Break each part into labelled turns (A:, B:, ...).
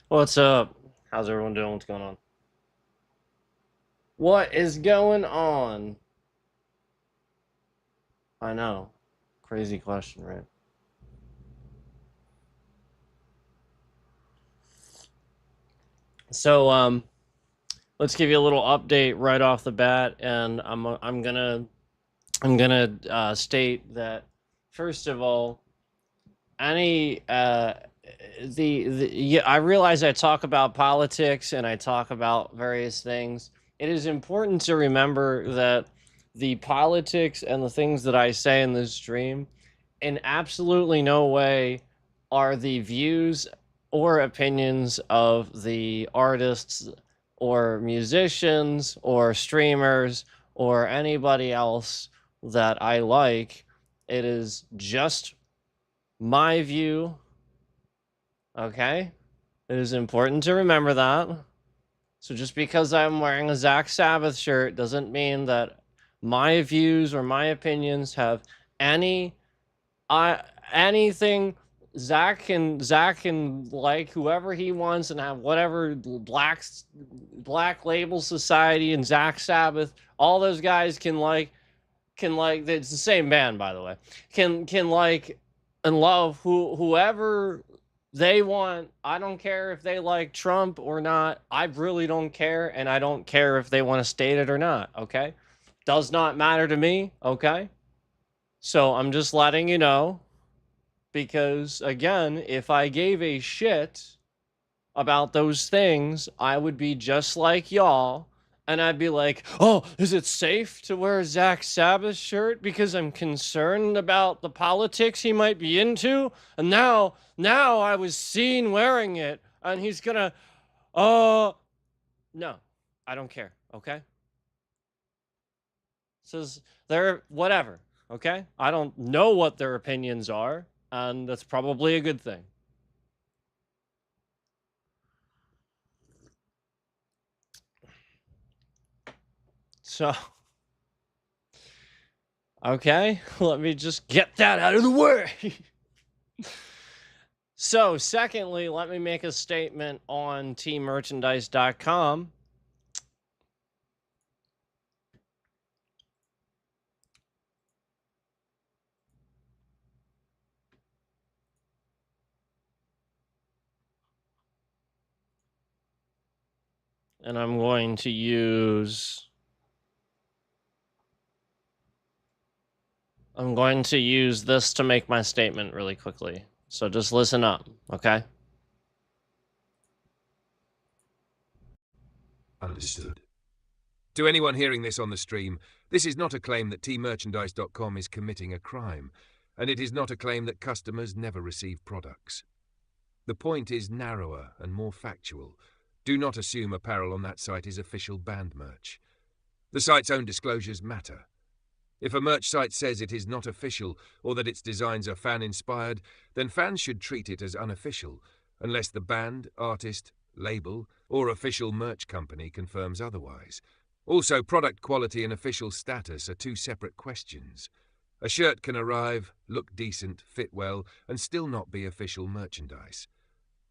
A: What's up? How's everyone doing? What's going on? What is going on? I know. Crazy question, right? So, let's give you a little update right off the bat, and I'm gonna state that first of all, any the yeah, I realize I talk about politics and I talk about various things. It is important to remember that the politics and the things that I say in this stream in absolutely no way are the views or opinions of the artists or musicians or streamers or anybody else that I like. It is just my view. Okay? It is important to remember that. So just because I'm wearing a Zach Sabbath shirt doesn't mean that my views or my opinions have any anything. Zach can like whoever he wants and have whatever Black Label Society and Zach Sabbath, all those guys can like it's the same band, by the way, can like and love whoever they want. I don't care if they like Trump or not. I really don't care, and I don't care if they want to state it or not. Okay, does not matter to me. Okay, so I'm just letting you know, because again, if I gave a shit about those things, I would be just like y'all. And I'd be like, oh, is it safe to wear a Zach Sabbath shirt because I'm concerned about the politics he might be into? And now I was seen wearing it, and he's gonna, uh, no, I don't care, okay? Says they're whatever, okay? I don't know what their opinions are, and that's probably a good thing. So, okay, let me just get that out of the way. So, secondly, let me make a statement on tmerchandise.com. And I'm going to use this to make my statement really quickly. So just listen up, okay?
B: Understood. To anyone hearing this on the stream, this is not a claim that tmerchandise.com is committing a crime, and it is not a claim that customers never receive products. The point is narrower and more factual. Do not assume apparel on that site is official band merch. The site's own disclosures matter. If a merch site says it is not official or that its designs are fan-inspired, then fans should treat it as unofficial, unless the band, artist, label, or official merch company confirms otherwise. Also, product quality and official status are two separate questions. A shirt can arrive, look decent, fit well, and still not be official merchandise.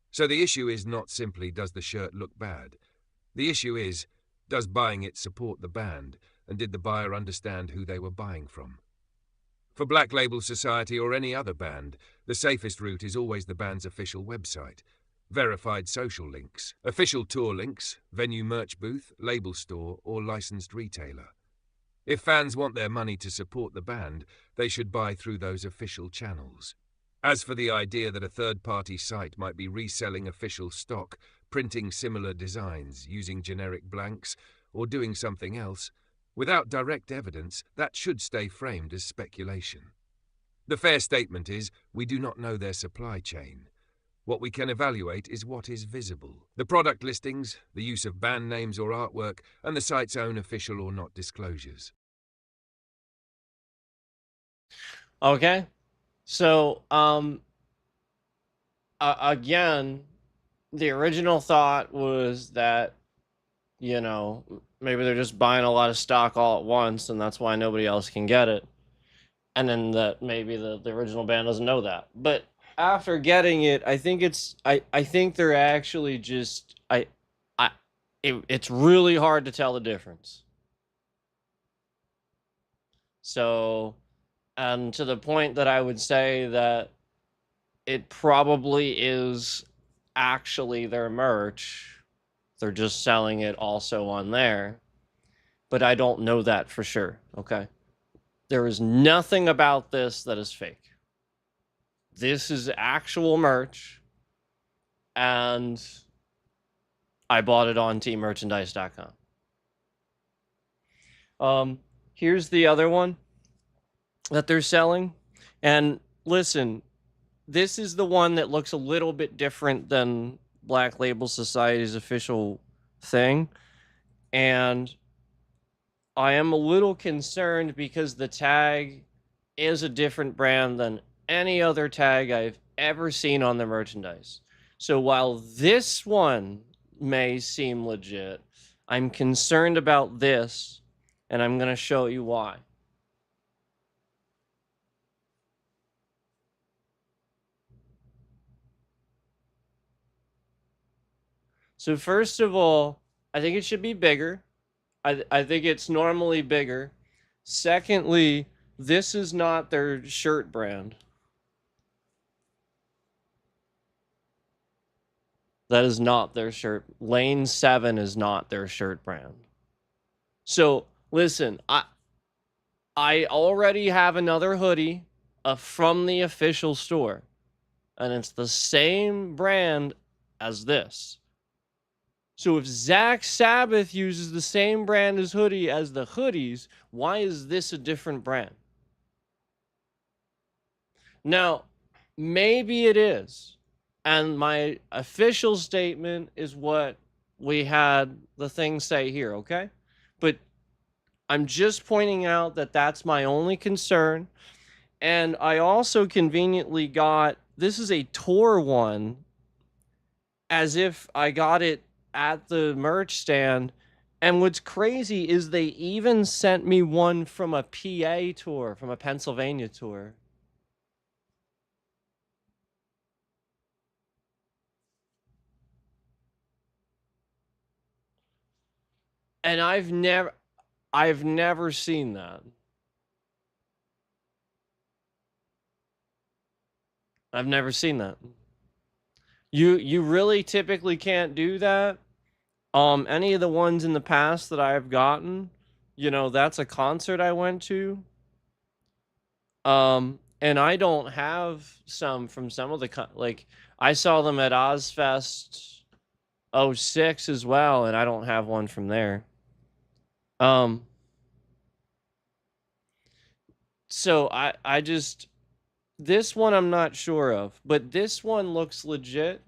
B: So the issue is not simply does the shirt look bad. The issue is, does buying it support the band, and did the buyer understand who they were buying from? For Black Label Society or any other band, the safest route is always the band's official website. Verified social links, official tour links, venue merch booth, label store, or licensed retailer. If fans want their money to support the band, they should buy through those official channels. As for the idea that a third-party site might be reselling official stock, printing similar designs, using generic blanks, or doing something else, without direct evidence, that should stay framed as speculation. The fair statement is, we do not know their supply chain. What we can evaluate is what is visible. The product listings, the use of band names or artwork, and the site's own official or not disclosures.
A: Okay? So, again, the original thought was that, maybe they're just buying a lot of stock all at once, and that's why nobody else can get it. And then that maybe the original band doesn't know that. But after getting it, I think I think they're actually just it's really hard to tell the difference. So, and to the point that I would say that it probably is actually their merch. They're just selling it also on there. But I don't know that for sure, okay? There is nothing about this that is fake. This is actual merch, and I bought it on teammerchandise.com. Here's the other one that they're selling. And listen, this is the one that looks a little bit different than Black Label Society's official thing. And I am a little concerned because the tag is a different brand than any other tag I've ever seen on the merchandise. So while this one may seem legit, I'm concerned about this, and I'm going to show you why. So first of all, I think it should be bigger. I think it's normally bigger. Secondly, this is not their shirt brand. That is not their shirt. Lane 7 is not their shirt brand. So, listen, I already have another hoodie from the official store, and it's the same brand as this. So if Zach Sabbath uses the same brand as hoodie as the hoodies, why is this a different brand? Now, maybe it is. And my official statement is what we had the thing say here, okay? But I'm just pointing out that that's my only concern. And I also conveniently got, this is a tour one, as if I got it at the merch stand. And what's crazy is they even sent me one from a PA tour, from a Pennsylvania tour. And I've never seen that. I've never seen that. You really typically can't do that. Any of the ones in the past that I've gotten, you know, that's a concert I went to. And I don't have some from some of the like I saw them at Ozfest 06 as well, and I don't have one from there. So I just, this one I'm not sure of, but this one looks legit,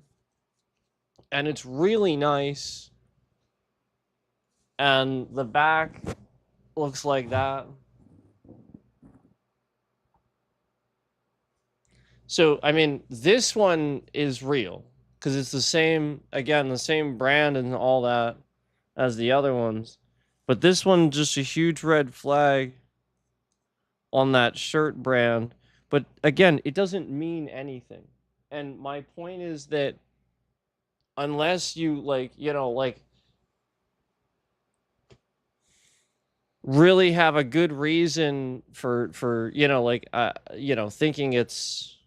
A: and it's really nice. And the back looks like that. So, I mean, this one is real because it's the same, again, the same brand and all that as the other ones. But this one, just a huge red flag on that shirt brand. But again, it doesn't mean anything. And my point is that unless you, like, you know, like, really have a good reason for you know, like, you know, thinking it's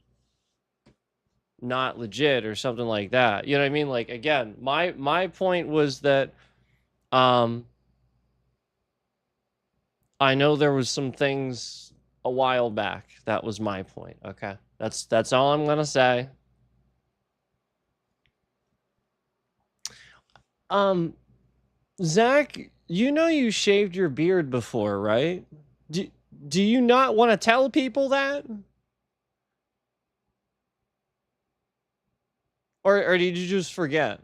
A: not legit or something like that. You know what I mean? Like, again, my point was that I know there was some things a while back. That was my point. Okay. That's all I'm gonna say. Zach, you know you shaved your beard before, right? Do you not want to tell people that? Or did you just forget?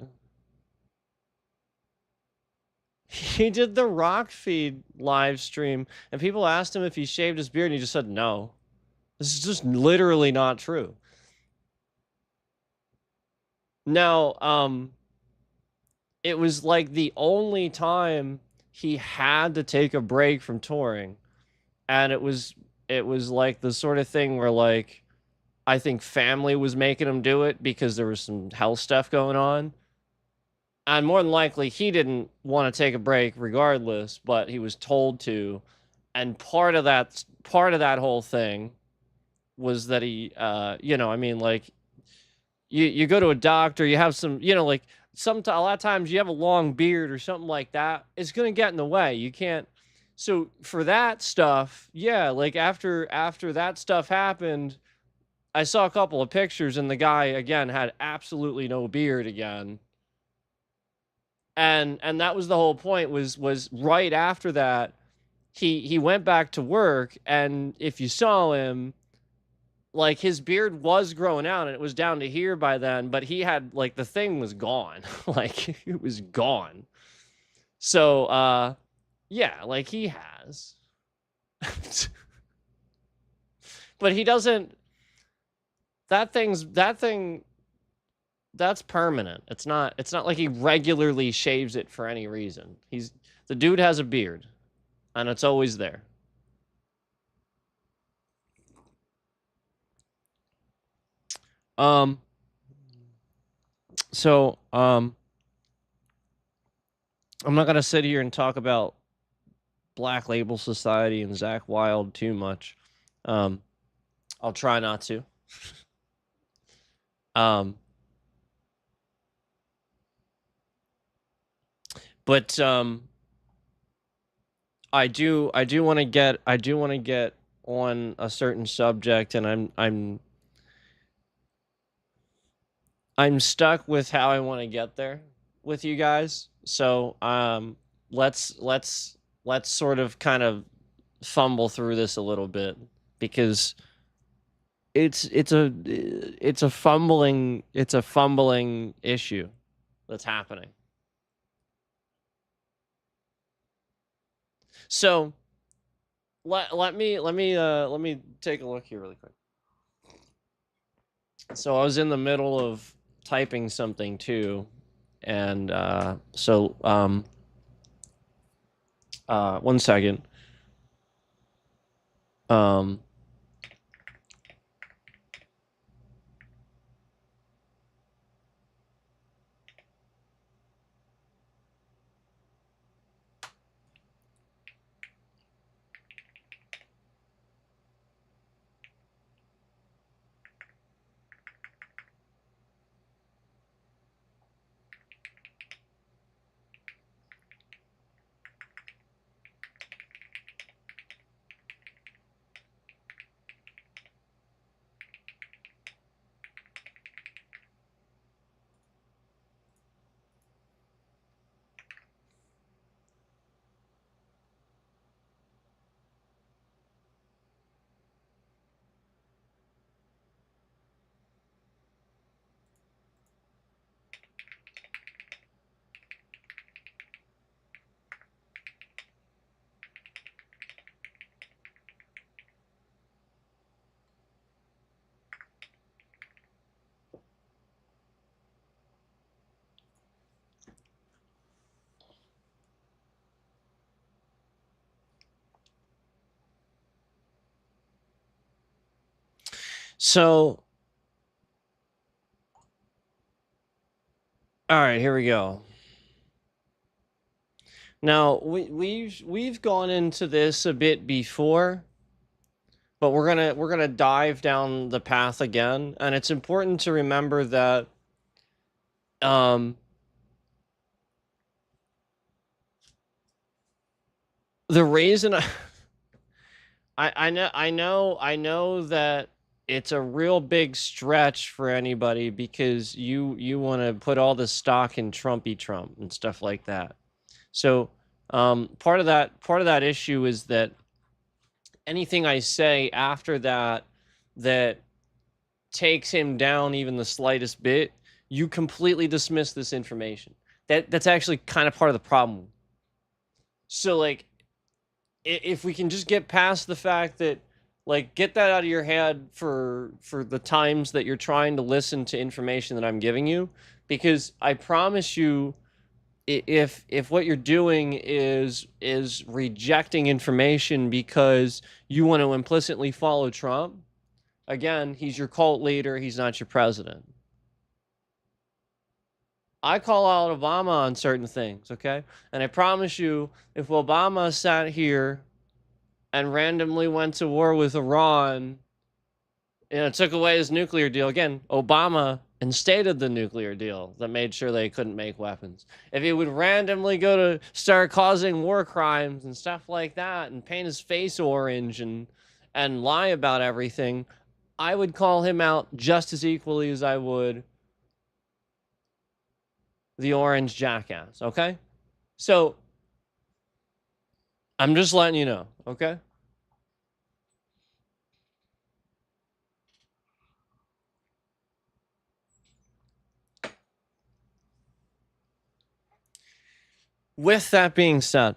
A: He did the Rock Feed live stream, and people asked him if he shaved his beard, and he just said no. This is just literally not true. Now, it was like the only time he had to take a break from touring, and it was like the sort of thing where, like, I think family was making him do it because there was some health stuff going on. And more than likely, he didn't want to take a break regardless, but he was told to. And part of that whole thing was that he, I mean, like, you go to a doctor, you have some, like, a lot of times you have a long beard or something like that. It's going to get in the way. You can't. So for that stuff, yeah, like after that stuff happened, I saw a couple of pictures and the guy again had absolutely no beard again. And that was the whole point was right after that, he went back to work, and if you saw him, like his beard was growing out and it was down to here by then, but he had like the thing was gone. Like it was gone. So yeah, like he has. But he doesn't that thing that's permanent. It's not like he regularly shaves it for any reason. The dude has a beard and it's always there. So I'm not going to sit here and talk about Black Label Society and Zakk Wylde too much. I'll try not to. But I do want to get on a certain subject, and I'm stuck with how I want to get there with you guys. So let's sort of kind of fumble through this a little bit, because it's a fumbling issue that's happening. So let me take a look here really quick. So I was in the middle of typing something too, and one second. So, all right, here we go. Now we've gone into this a bit before, but we're gonna dive down the path again, and it's important to remember that the reason I know that it's a real big stretch for anybody, because you want to put all the stock in Trumpy Trump and stuff like that. So part of that issue is that anything I say after that takes him down even the slightest bit, you completely dismiss this information. That's actually kind of part of the problem. So like, if we can just get past the fact that, like, get that out of your head for the times that you're trying to listen to information that I'm giving you, because I promise you, if what you're doing is rejecting information because you want to implicitly follow Trump, Again, he's your cult leader. He's not your president. I call out Obama on certain things, okay? And I promise you, if Obama sat here and randomly went to war with Iran, took away his nuclear deal, again, Obama instated the nuclear deal that made sure they couldn't make weapons. If he would randomly go to start causing war crimes and stuff like that and paint his face orange and lie about everything, I would call him out just as equally as I would the orange jackass, okay? So, I'm just letting you know, okay? With that being said,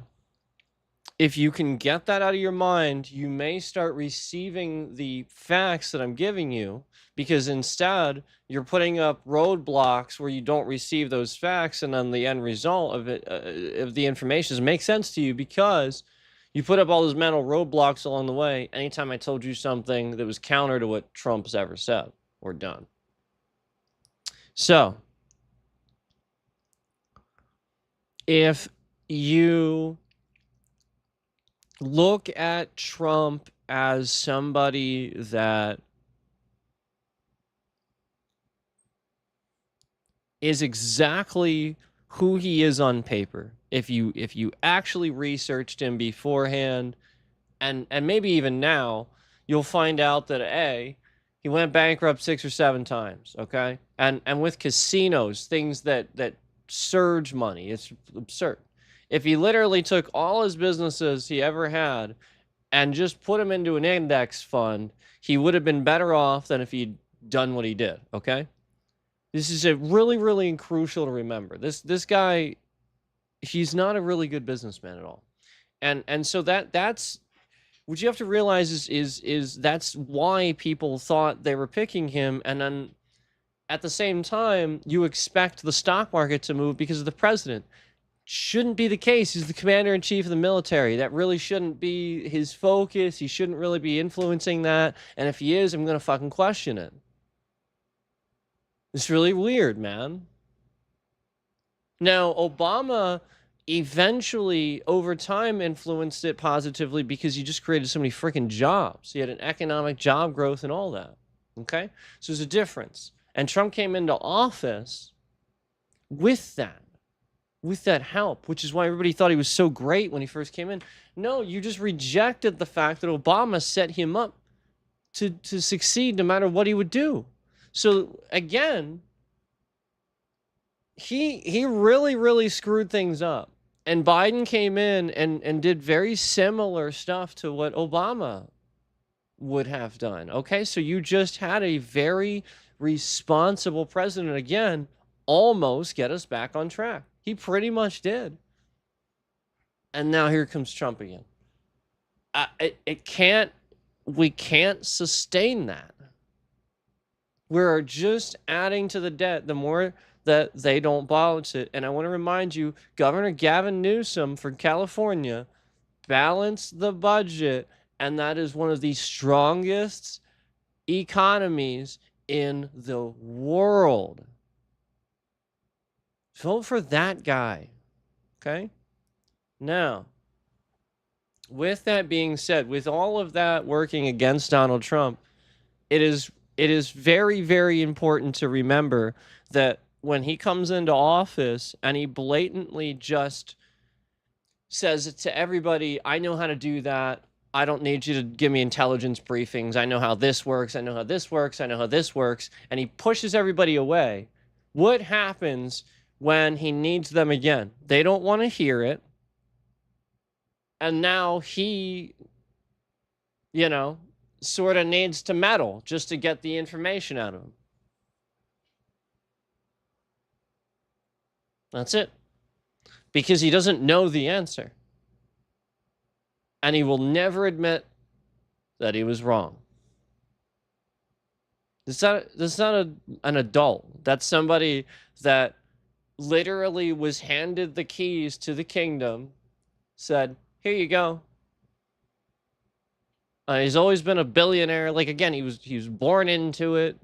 A: if you can get that out of your mind, you may start receiving the facts that I'm giving you, because instead you're putting up roadblocks where you don't receive those facts, and then the end result of it, of the information, doesn't make sense to you because you put up all those mental roadblocks along the way anytime I told you something that was counter to what Trump's ever said or done. So, if you look at Trump as somebody that is exactly who he is on paper, if you actually researched him beforehand, and maybe even now, you'll find out that he went bankrupt 6 or 7 times, okay? And with casinos, things that surge money, it's absurd. If he literally took all his businesses he ever had and just put them into an index fund, he would have been better off than if he'd done what he did, okay? This is a really, really crucial to remember. This guy, he's not a really good businessman at all. And so that's what you have to realize is that's why people thought they were picking him, and then at the same time, you expect the stock market to move because of the president. Shouldn't be the case. He's the commander-in-chief of the military. That really shouldn't be his focus. He shouldn't really be influencing that. And if he is, I'm going to fucking question it. It's really weird, man. Now, Obama eventually, over time, influenced it positively because he just created so many freaking jobs. He had an economic job growth and all that. Okay? So there's a difference. And Trump came into office with that help, which is why everybody thought he was so great when he first came in. No, you just rejected the fact that Obama set him up to succeed no matter what he would do. So again, he really, really screwed things up. And Biden came in and did very similar stuff to what Obama would have done. Okay, so you just had a very responsible president again, almost get us back on track. He pretty much did. And now here comes Trump again. We can't sustain that. We're just adding to the debt the more that they don't balance it. And I want to remind you, Governor Gavin Newsom from California balanced the budget, and that is one of the strongest economies in the world. Vote for that guy, okay? Now, with that being said, with all of that working against Donald Trump, it is very, very important to remember that when he comes into office and he blatantly just says to everybody, I know how to do that. I don't need you to give me intelligence briefings. I know how this works. I know how this works. I know how this works. And he pushes everybody away. What happens when he needs them again? They don't want to hear it. And now he, sort of needs to meddle just to get the information out of him. That's it. Because he doesn't know the answer. And he will never admit that he was wrong. That's not an adult. That's somebody that literally was handed the keys to the kingdom, said, here you go. He's always been a billionaire. Like, again, he was born into it.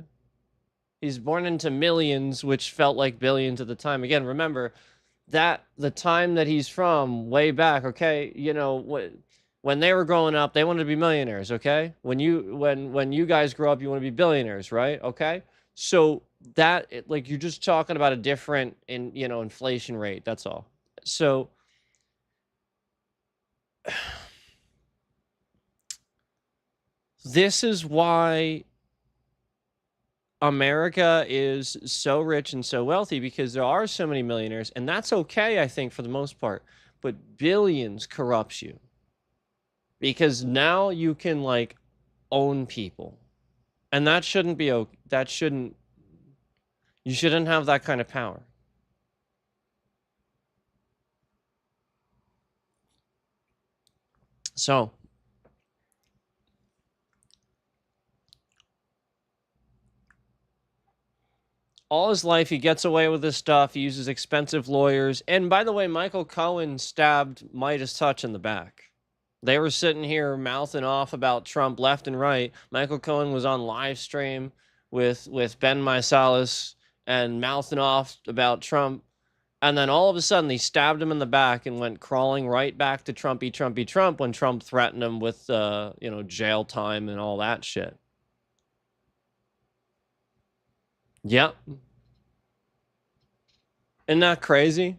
A: He's born into millions, which felt like billions at the time. Again, remember that the time that he's from, way back, okay, you know, when they were growing up, they wanted to be millionaires, okay? When you guys grow up, you want to be billionaires, right? Okay? So that like you're just talking about a different inflation rate, that's all. So this is why America is so rich and so wealthy, because there are so many millionaires, and that's okay, I think, for the most part. But billions corrupts you, because now you can like own people, and that shouldn't be okay. You shouldn't have that kind of power. So all his life, he gets away with this stuff. He uses expensive lawyers. And by the way, Michael Cohen stabbed Midas Touch in the back. They were sitting here mouthing off about Trump left and right. Michael Cohen was on live stream with Ben Meiselas and mouthing off about Trump. And then all of a sudden, he stabbed him in the back and went crawling right back to Trumpy Trump when Trump threatened him with, jail time and all that shit. Yep. Isn't that crazy?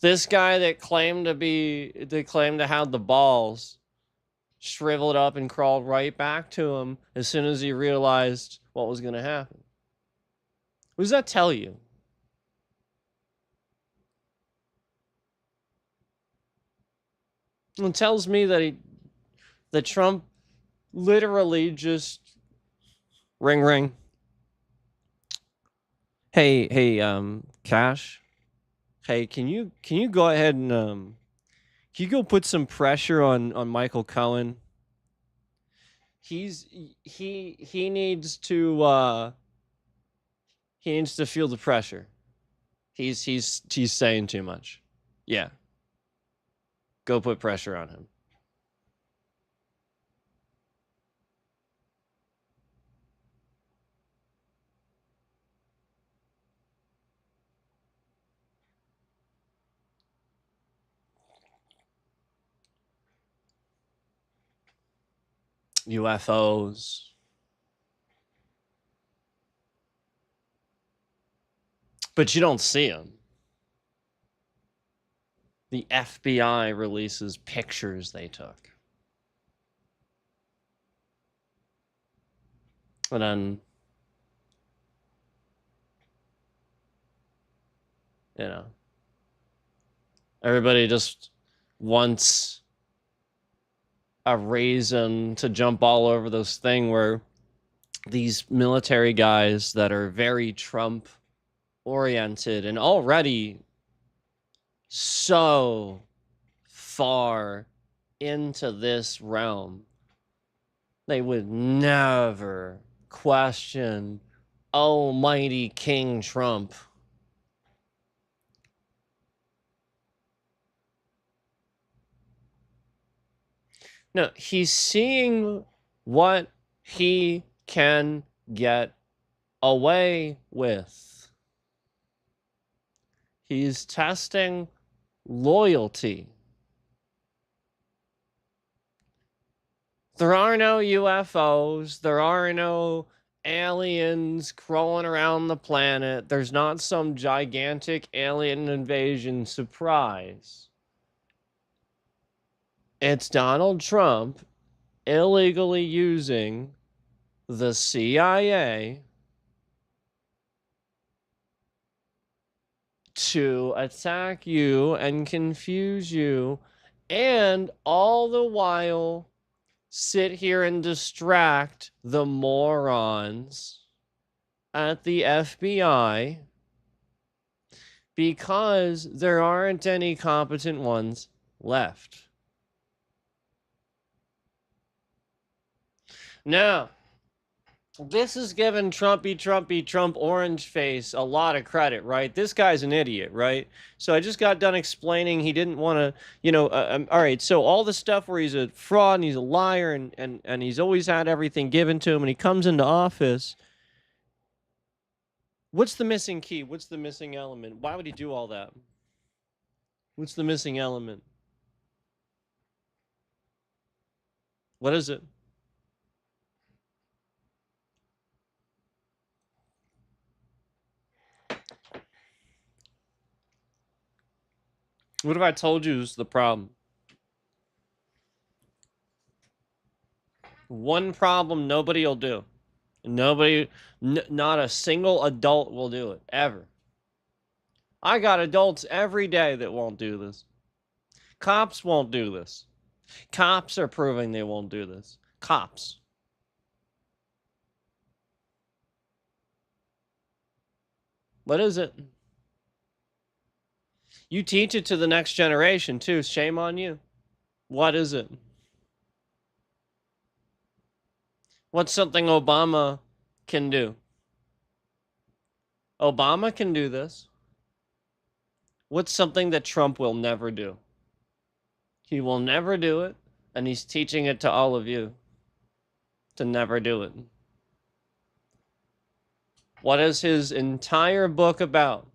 A: This guy that claimed to have the balls shriveled up and crawled right back to him as soon as he realized what was going to happen. What does that tell you? It tells me that Trump literally just ring ring. Hey, Cash. Hey, can you go ahead and can you go put some pressure on Michael Cohen? He needs to feel the pressure. He's saying too much. Yeah. Go put pressure on him. UFOs. But you don't see them. The FBI releases pictures they took. And then, everybody just wants a reason to jump all over this thing where these military guys that are very Trump oriented and already so far into this realm, they would never question almighty King Trump. No, he's seeing what he can get away with. He's testing loyalty. There are no UFOs. There are no aliens crawling around the planet. There's not some gigantic alien invasion surprise. It's Donald Trump illegally using the CIA to attack you and confuse you, and all the while sit here and distract the morons at the FBI, because there aren't any competent ones left. Now, This is giving Trump orange face a lot of credit, right? This guy's an idiot, right? So I just got done explaining he didn't want to, all right, so all the stuff where he's a fraud and he's a liar and he's always had everything given to him and he comes into office. What's the missing key? What's the missing element? Why would he do all that? What's the missing element? What is it? What if I told you is the problem? One problem nobody will do. Nobody, not a single adult will do it, ever. I got adults every day that won't do this. Cops won't do this. Cops are proving they won't do this. Cops. What is it? You teach it to the next generation, too. Shame on you. What is it? What's something Obama can do? Obama can do this. What's something that Trump will never do? He will never do it, and he's teaching it to all of you to never do it. What is his entire book about?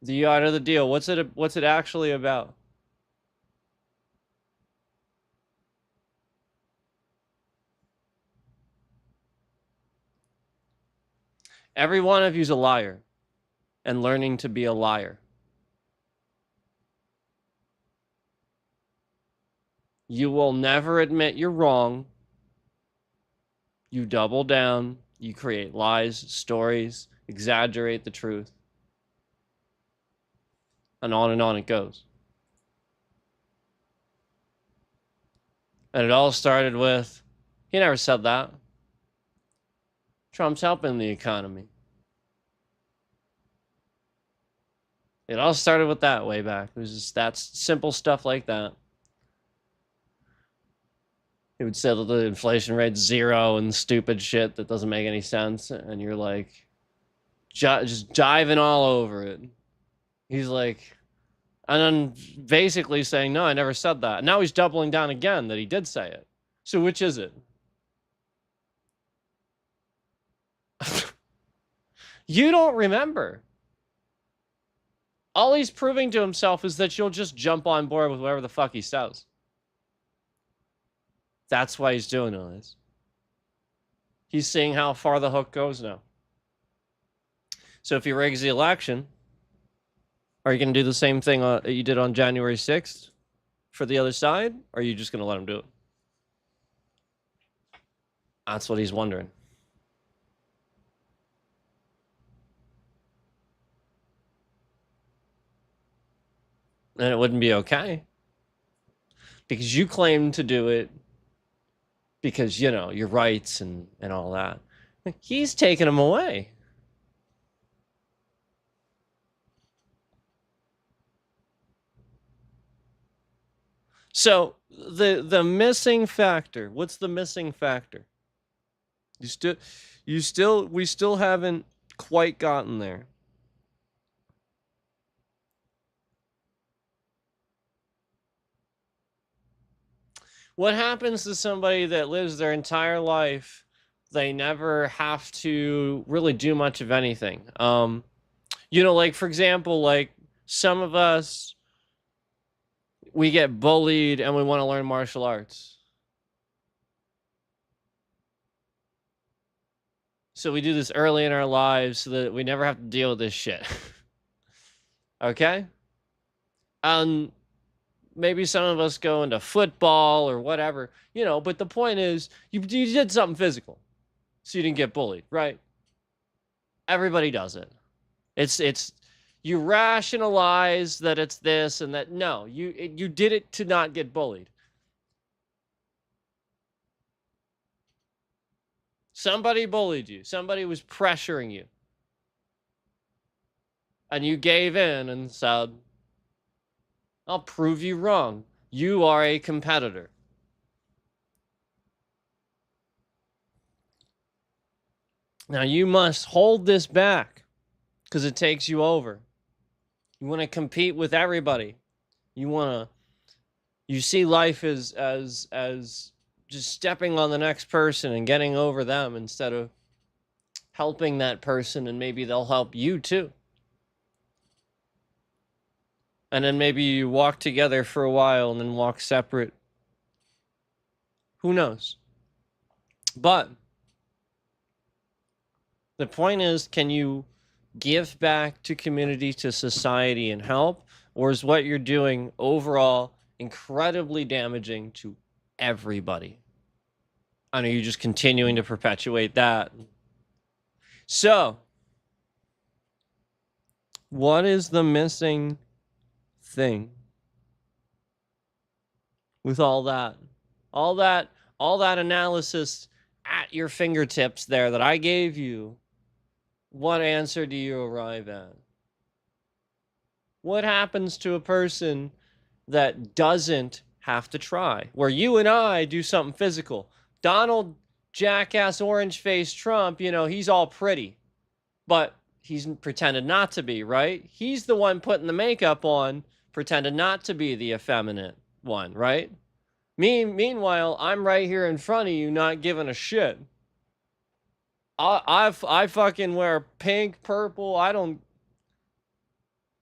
A: The Art of the Deal. What's it actually about? Every one of you's a liar and learning to be a liar. You will never admit you're wrong. You double down. You create lies, stories, exaggerate the truth. And on it goes. And it all started with, he never said that. Trump's helping the economy. It all started with that way back. It was just that simple stuff like that. He would say that the inflation rate's 0 and stupid shit that doesn't make any sense. And you're like, just jiving all over it. He's like, and then basically saying, no, I never said that. Now he's doubling down again that he did say it. So which is it? You don't remember. All he's proving to himself is that you'll just jump on board with whatever the fuck he says. That's why he's doing all this. He's seeing how far the hook goes now. So if he rigs the election, are you going to do the same thing you did on January 6th for the other side? Or are you just going to let him do it? That's what he's wondering. And it wouldn't be okay. Because you claim to do it because, your rights and all that. He's taking them away. So the missing factor, what's the missing factor? We still haven't quite gotten there. What happens to somebody that lives their entire life? They never have to really do much of anything. Like, for example, like some of us, we get bullied and we want to learn martial arts. So we do this early in our lives so that we never have to deal with this shit. Okay? Maybe some of us go into football or whatever, but the point is you did something physical so you didn't get bullied, right? Everybody does it. It's you rationalize that it's this and that. No, you did it to not get bullied. Somebody bullied you. Somebody was pressuring you. And you gave in and said, I'll prove you wrong. You are a competitor. Now you must hold this back because it takes you over. You want to compete with everybody. You see life as just stepping on the next person and getting over them instead of helping that person, and maybe they'll help you too. And then maybe you walk together for a while and then walk separate. Who knows? But the point is, can you give back to community, to society, and help? Or is what you're doing overall incredibly damaging to everybody? And are you just continuing to perpetuate that? So, what is the missing thing with all that? All that analysis at your fingertips there that I gave you. What answer do you arrive at? What happens to a person that doesn't have to try? Where you and I do something physical. Donald jackass orange face Trump, he's all pretty, but he's pretended not to be, right? He's the one putting the makeup on, pretended not to be the effeminate one, right? Meanwhile, I'm right here in front of you, not giving a shit. I fucking wear pink, purple. I don't.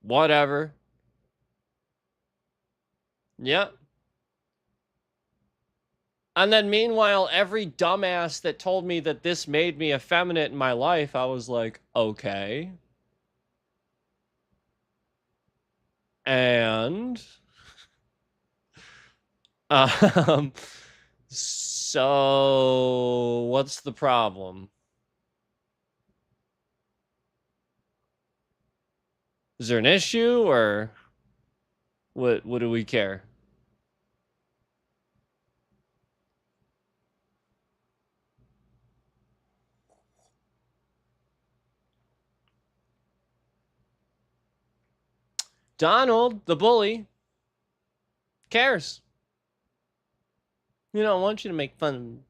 A: Whatever. Yep. And then meanwhile, every dumbass that told me that this made me effeminate in my life, I was like, okay. And so what's the problem? Is there an issue, or what do we care? Donald, the bully, cares. I want you to make fun of him.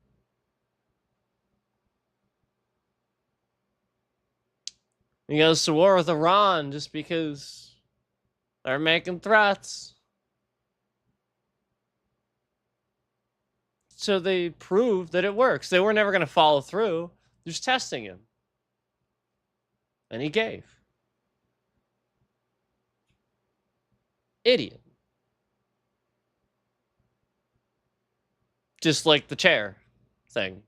A: He goes to war with Iran just because they're making threats. So they proved that it works. They were never going to follow through. They're just testing him. And he gave. Idiot. Just like the chair thing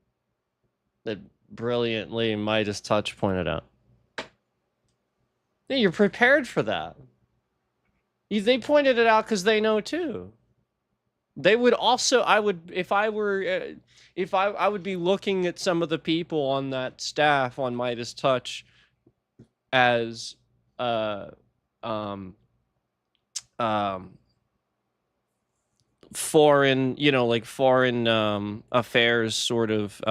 A: that brilliantly Midas Touch pointed out. Yeah, you're prepared for that. They pointed it out because they know too. They would also, I would be looking at some of the people on that staff on Midas Touch as foreign, foreign affairs sort of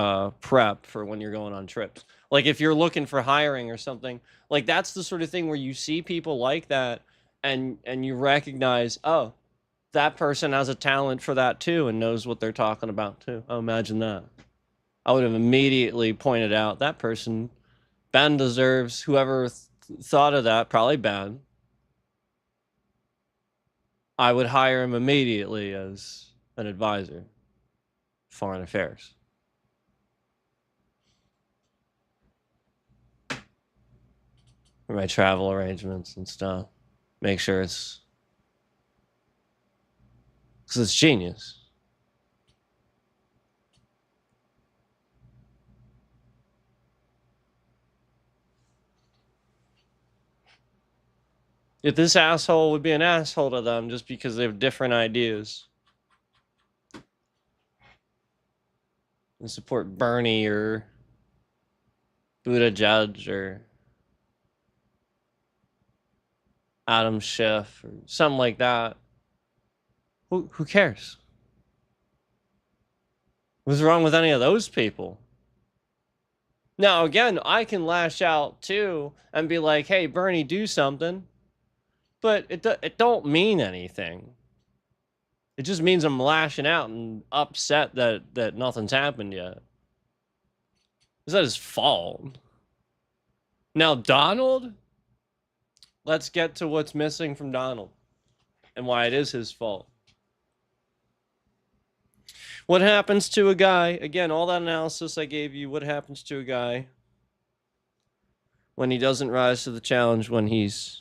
A: prep for when you're going on trips. Like if you're looking for hiring or something, like that's the sort of thing where you see people like that and you recognize, oh, that person has a talent for that too and knows what they're talking about too. Oh, imagine that. I would have immediately pointed out that person, Ben deserves, whoever thought of that, probably Ben. I would hire him immediately as an advisor, foreign affairs. For my travel arrangements and stuff. Make sure it's... because it's genius. If this asshole would be an asshole to them just because they have different ideas. And support Bernie or Buttigieg or Adam Schiff or something like that. Who cares? What's wrong with any of those people? Now, again, I can lash out too and be like, hey, Bernie, do something. But it don't mean anything. It just means I'm lashing out and upset that nothing's happened yet. It's not his fault. Now, Donald, let's get to what's missing from Donald and why it is his fault. What happens to a guy, again, all that analysis I gave you, what happens to a guy when he doesn't rise to the challenge, when he's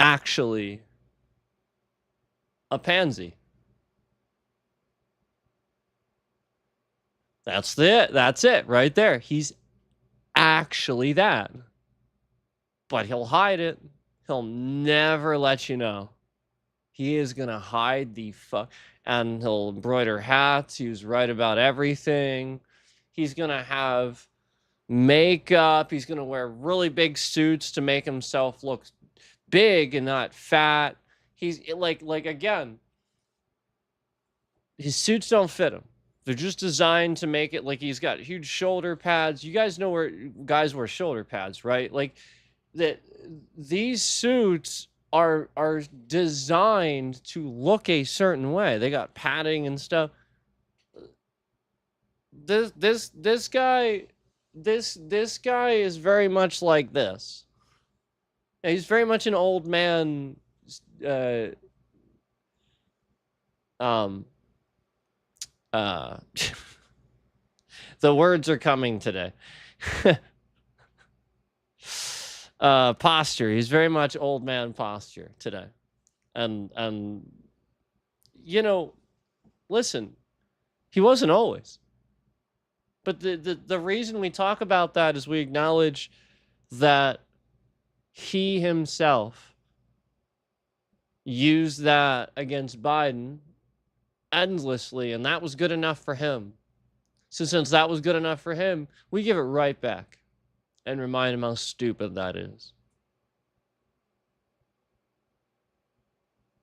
A: actually a pansy? That's it right there. He's actually that. But he'll hide it. He'll never let you know. He is going to hide the fuck. And he'll embroider hats. He's right about everything. He's going to have makeup. He's going to wear really big suits to make himself look big and not fat. He's like again, his suits don't fit him. They're just designed to make it like he's got huge shoulder pads. You guys know where guys wear shoulder pads, right? Like that. These suits are designed to look a certain way. They got padding and stuff. This guy is very much like this. He's very much an old man. The words are coming today. Posture. He's very much old man posture today. And you know, listen, he wasn't always. But the reason we talk about that is we acknowledge that he himself used that against Biden endlessly, and that was good enough for him. So since that was good enough for him, we give it right back and remind him how stupid that is.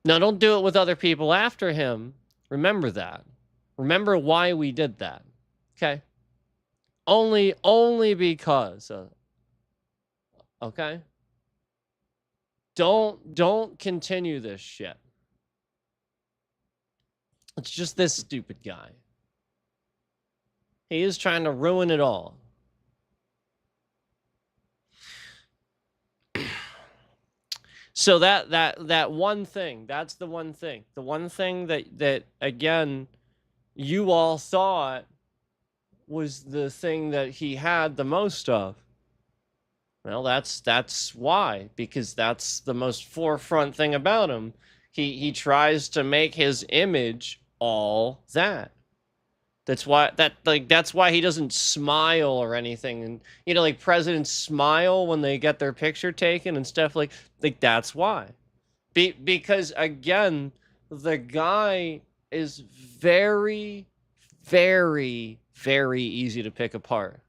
A: Now, don't do it with other people after him. Remember that. Remember why we did that. Okay? Only because. Okay? Don't continue this shit. It's just this stupid guy. He is trying to ruin it all. So that one thing, that's the one thing. The one thing that again, you all thought was the thing that he had the most of. Well, that's why, because that's the most forefront thing about him. He tries to make his image all that. That's why he doesn't smile or anything. And you know, like presidents smile when they get their picture taken and stuff like that's why. Because again, the guy is very, very, very easy to pick apart.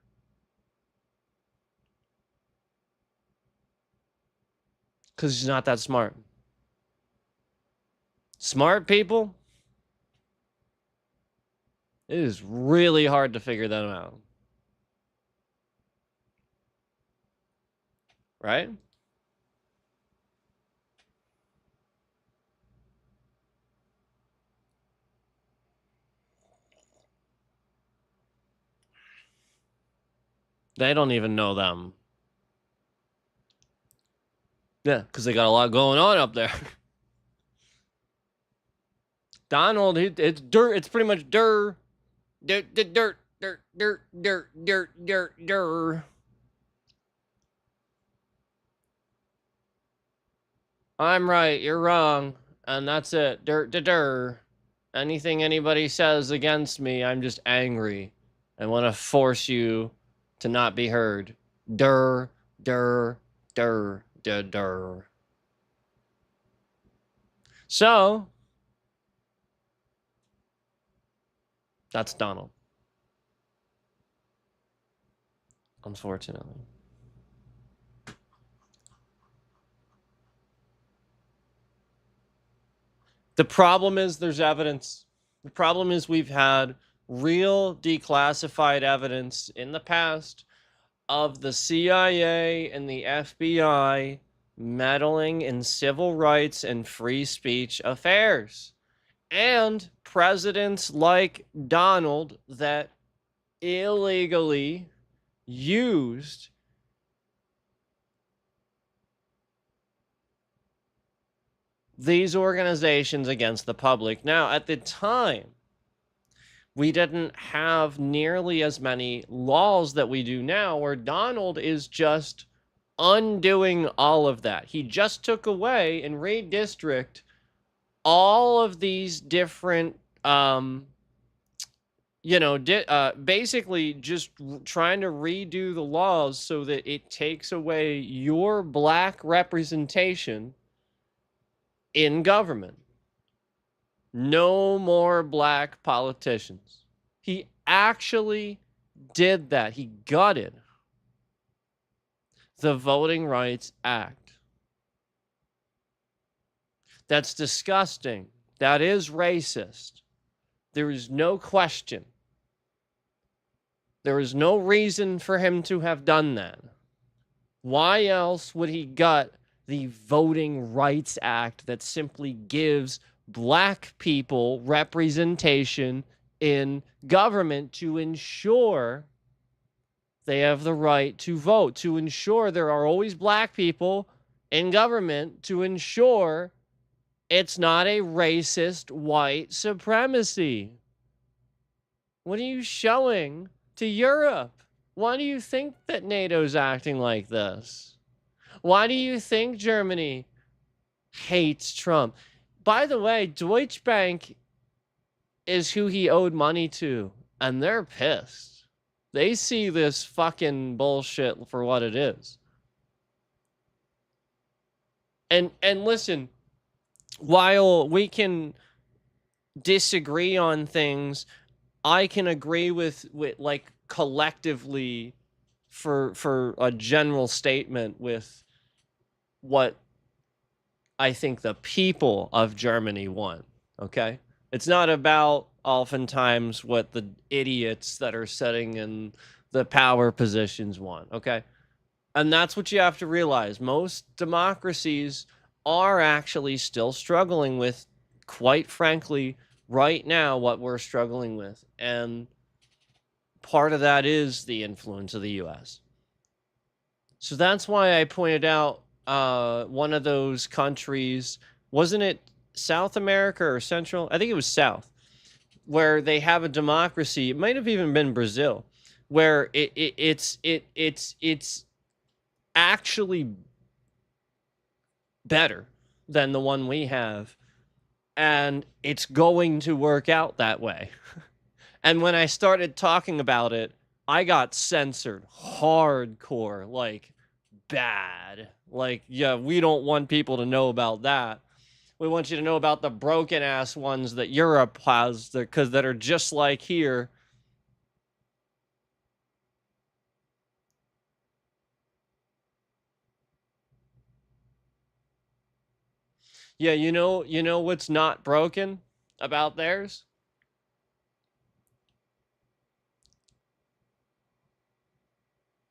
A: Because he's not that smart. Smart people, it is really hard to figure them out. Right? They don't even know them. Yeah, because they got a lot going on up there. Donald, it's dirt. It's pretty much dirt. Dirt. I'm right, you're wrong, and that's it. Dirt. Anything anybody says against me, I'm just angry. I want to force you to not be heard. Dir. So, that's Donald. Unfortunately. The problem is there's evidence. The problem is we've had real declassified evidence in the past of the CIA and the FBI meddling in civil rights and free speech affairs. And presidents like Donald that illegally used these organizations against the public. Now, at the time, we didn't have nearly as many laws that we do now, where Donald is just undoing all of that. He just took away and redistrict all of these different, basically just trying to redo the laws so that it takes away your black representation in government. No more black politicians. He actually did that. He gutted the Voting Rights Act. That's disgusting. That is racist. There is no question. There is no reason for him to have done that. Why else would he gut the Voting Rights Act that simply gives black people representation in government to ensure they have the right to vote, to ensure there are always black people in government, to ensure it's not a racist white supremacy? What are you showing to Europe? Why do you think that NATO's acting like this? Why do you think Germany hates Trump? By the way, Deutsche Bank is who he owed money to, and they're pissed. They see this fucking bullshit for what it is. And listen, while we can disagree on things, I can agree with like collectively for a general statement with what I think the people of Germany want, okay? It's not about oftentimes what the idiots that are sitting in the power positions want, okay? And that's what you have to realize. Most democracies are actually still struggling with, quite frankly, right now, what we're struggling with. And part of that is the influence of the US. So that's why I pointed out one of those countries, wasn't it South America or Central? I think it was South, where they have a democracy. It might have even been Brazil, where it's actually better than the one we have, and it's going to work out that way. And when I started talking about it, I got censored hardcore, like bad. Like, yeah, we don't want people to know about that. We want you to know about the broken ass ones that Europe has, because that are just like here. Yeah, you know what's not broken about theirs?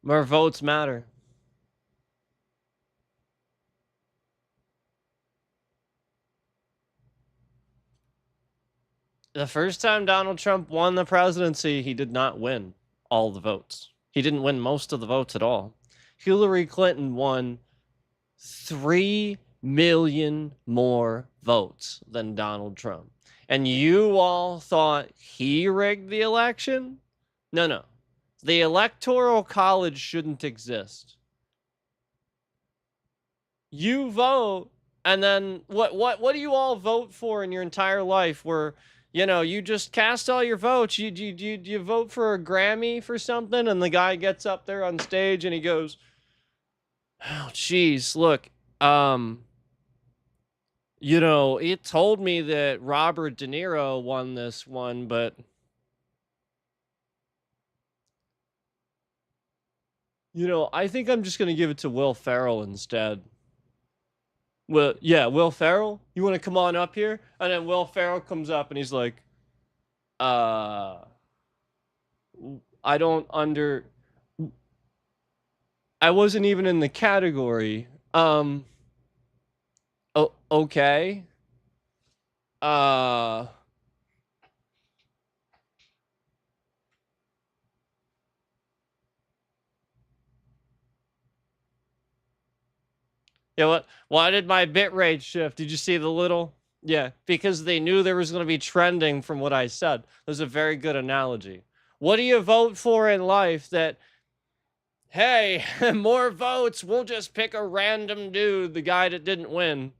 A: More votes matter. The first time Donald Trump won the presidency, he did not win all the votes. He didn't win most of the votes at all. Hillary Clinton won 3 million more votes than Donald Trump. And you all thought he rigged the election? No. The Electoral College shouldn't exist. You vote, and then what do you all vote for in your entire life? Where you just cast all your votes. You vote for a Grammy for something, and the guy gets up there on stage and he goes, "Oh, geez, look, it told me that Robert De Niro won this one, but I think I'm just gonna give it to Will Ferrell instead." Well, yeah, Will Ferrell, you want to come on up here? And then Will Ferrell comes up and he's like, I wasn't even in the category. Okay. Yeah, what? Why did my bit rate shift? Did you see the little? Yeah, because they knew there was going to be trending from what I said. It was a very good analogy. What do you vote for in life that, hey, more votes, we'll just pick a random dude, the guy that didn't win?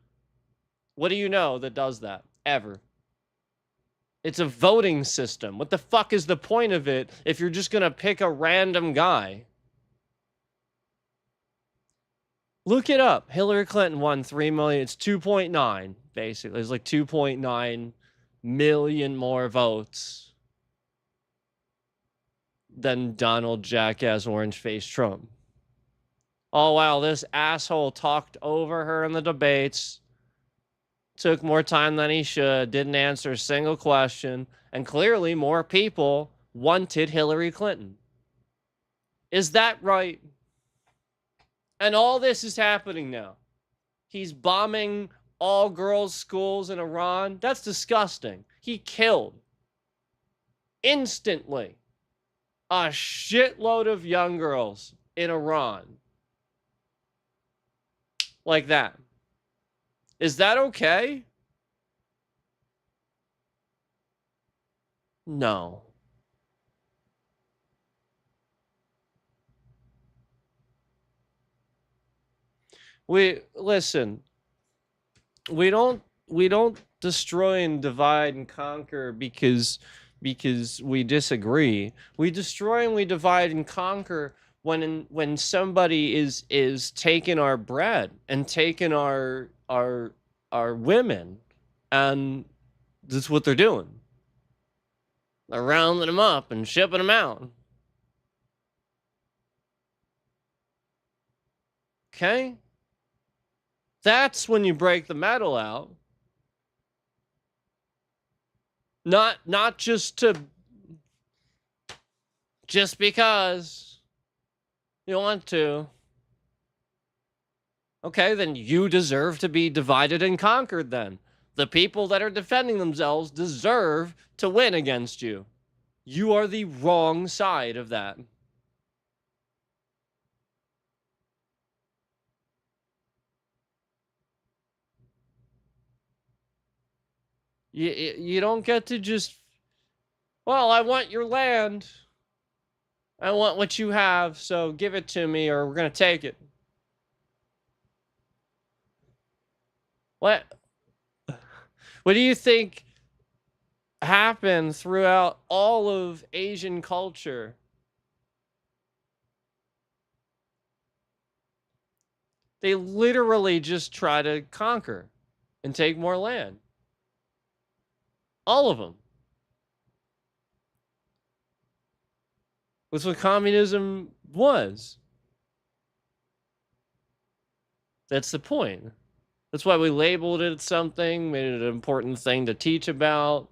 A: What do you know that does that? Ever. It's a voting system. What the fuck is the point of it if you're just going to pick a random guy? Look it up. Hillary Clinton won 3 million. It's 2.9, basically. It's like 2.9 million more votes than Donald Jackass Orange Face Trump. Oh, wow. This asshole talked over her in the debates, took more time than he should, didn't answer a single question, and clearly more people wanted Hillary Clinton. Is that right? And all this is happening now. He's bombing all girls' schools in Iran. That's disgusting. He killed instantly a shitload of young girls in Iran. Like that. Is that okay? No. Listen. We don't destroy and divide and conquer because we disagree. We destroy and we divide and conquer when somebody is taking our bread and taking our women, and that's what they're doing. They're rounding them up and shipping them out. Okay? That's when you break the metal out. Not just because you want to. Okay, then you deserve to be divided and conquered then. The people that are defending themselves deserve to win against you. You are the wrong side of that. You don't get to just, well, I want your land. I want what you have, so give it to me or we're going to take it. What do you think happened throughout all of Asian culture? They literally just try to conquer and take more land. All of them. That's what communism was. That's the point. That's why we labeled it something, made it an important thing to teach about.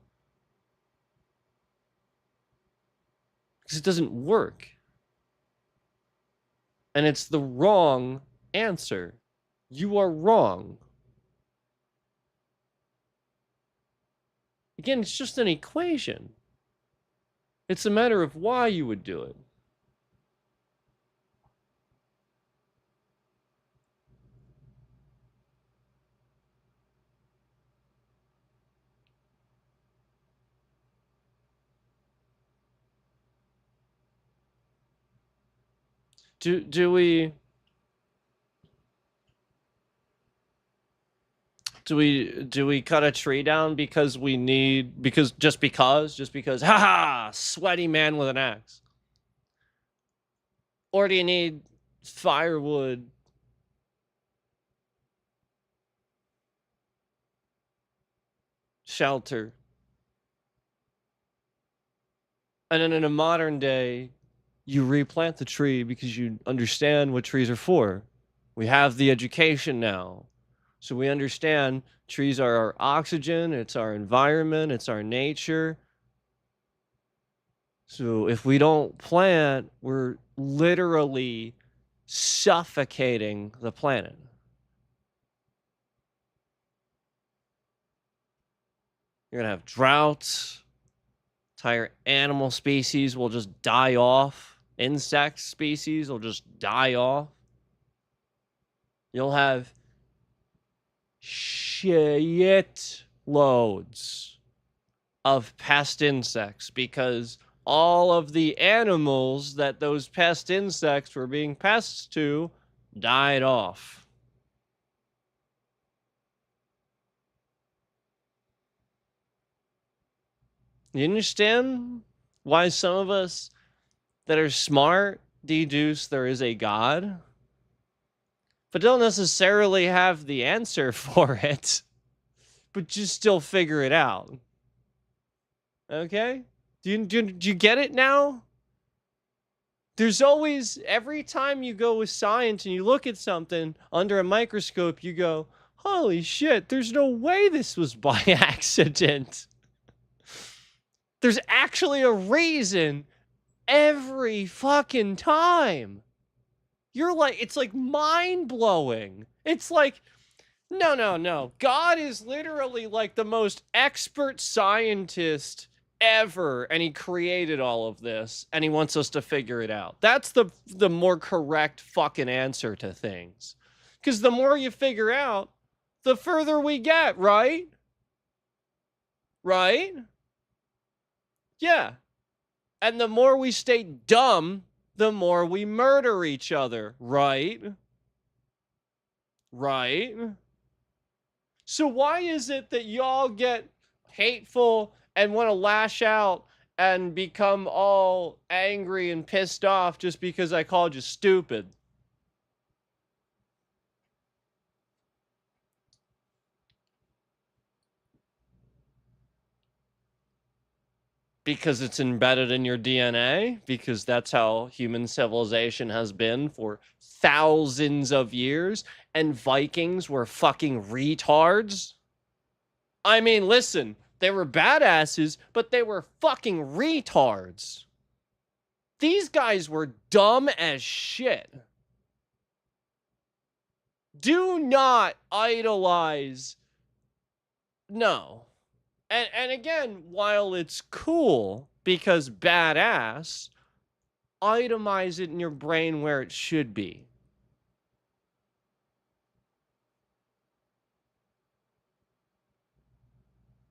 A: Because it doesn't work. And it's the wrong answer. You are wrong. Again, it's just an equation. It's a matter of why you would do it. Do we cut a tree down because we need, just because haha, sweaty man with an axe? Or do you need firewood, shelter? And then in a modern day, you replant the tree because you understand what trees are for. We have the education now. So we understand trees are our oxygen, it's our environment, it's our nature. So if we don't plant, we're literally suffocating the planet. You're going to have droughts. Entire animal species will just die off. Insect species will just die off. You'll have shit loads of pest insects because all of the animals that those pest insects were being pests to died off. You understand why some of us that are smart deduce there is a God, but don't necessarily have the answer for it, but just still figure it out? Okay? Do you get it now? There's always, every time you go with science and you look at something under a microscope, you go, holy shit, there's no way this was by accident. There's actually a reason every fucking time. You're like, it's like mind-blowing. It's like, no. God is literally like the most expert scientist ever, and he created all of this, and he wants us to figure it out. That's the more correct fucking answer to things. Because the more you figure out, the further we get, right? Right? Yeah. And the more we stay dumb, the more we murder each other, right? Right? So why is it that y'all get hateful and want to lash out and become all angry and pissed off just because I called you stupid? Because it's embedded in your DNA? Because that's how human civilization has been for thousands of years, and Vikings were fucking retards? I mean, listen, they were badasses, but they were fucking retards. These guys were dumb as shit. Do not idolize. No. And again, while it's cool because badass, itemize it in your brain where it should be.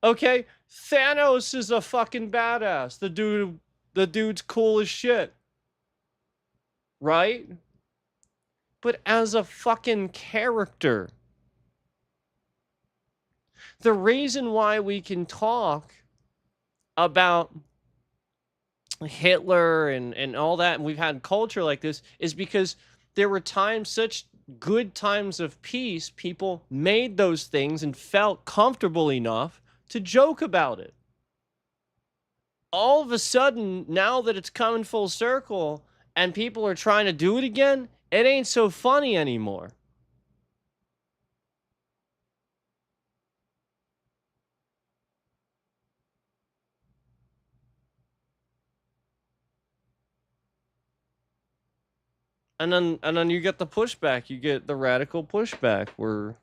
A: Okay, Thanos is a fucking badass. The dude's cool as shit. Right? But as a fucking character, the reason why we can talk about Hitler and all that, and we've had culture like this, is because there were times, such good times of peace, people made those things and felt comfortable enough to joke about it. All of a sudden, now that it's coming full circle and people are trying to do it again, it ain't so funny anymore. And then you get the pushback, you get the radical pushback where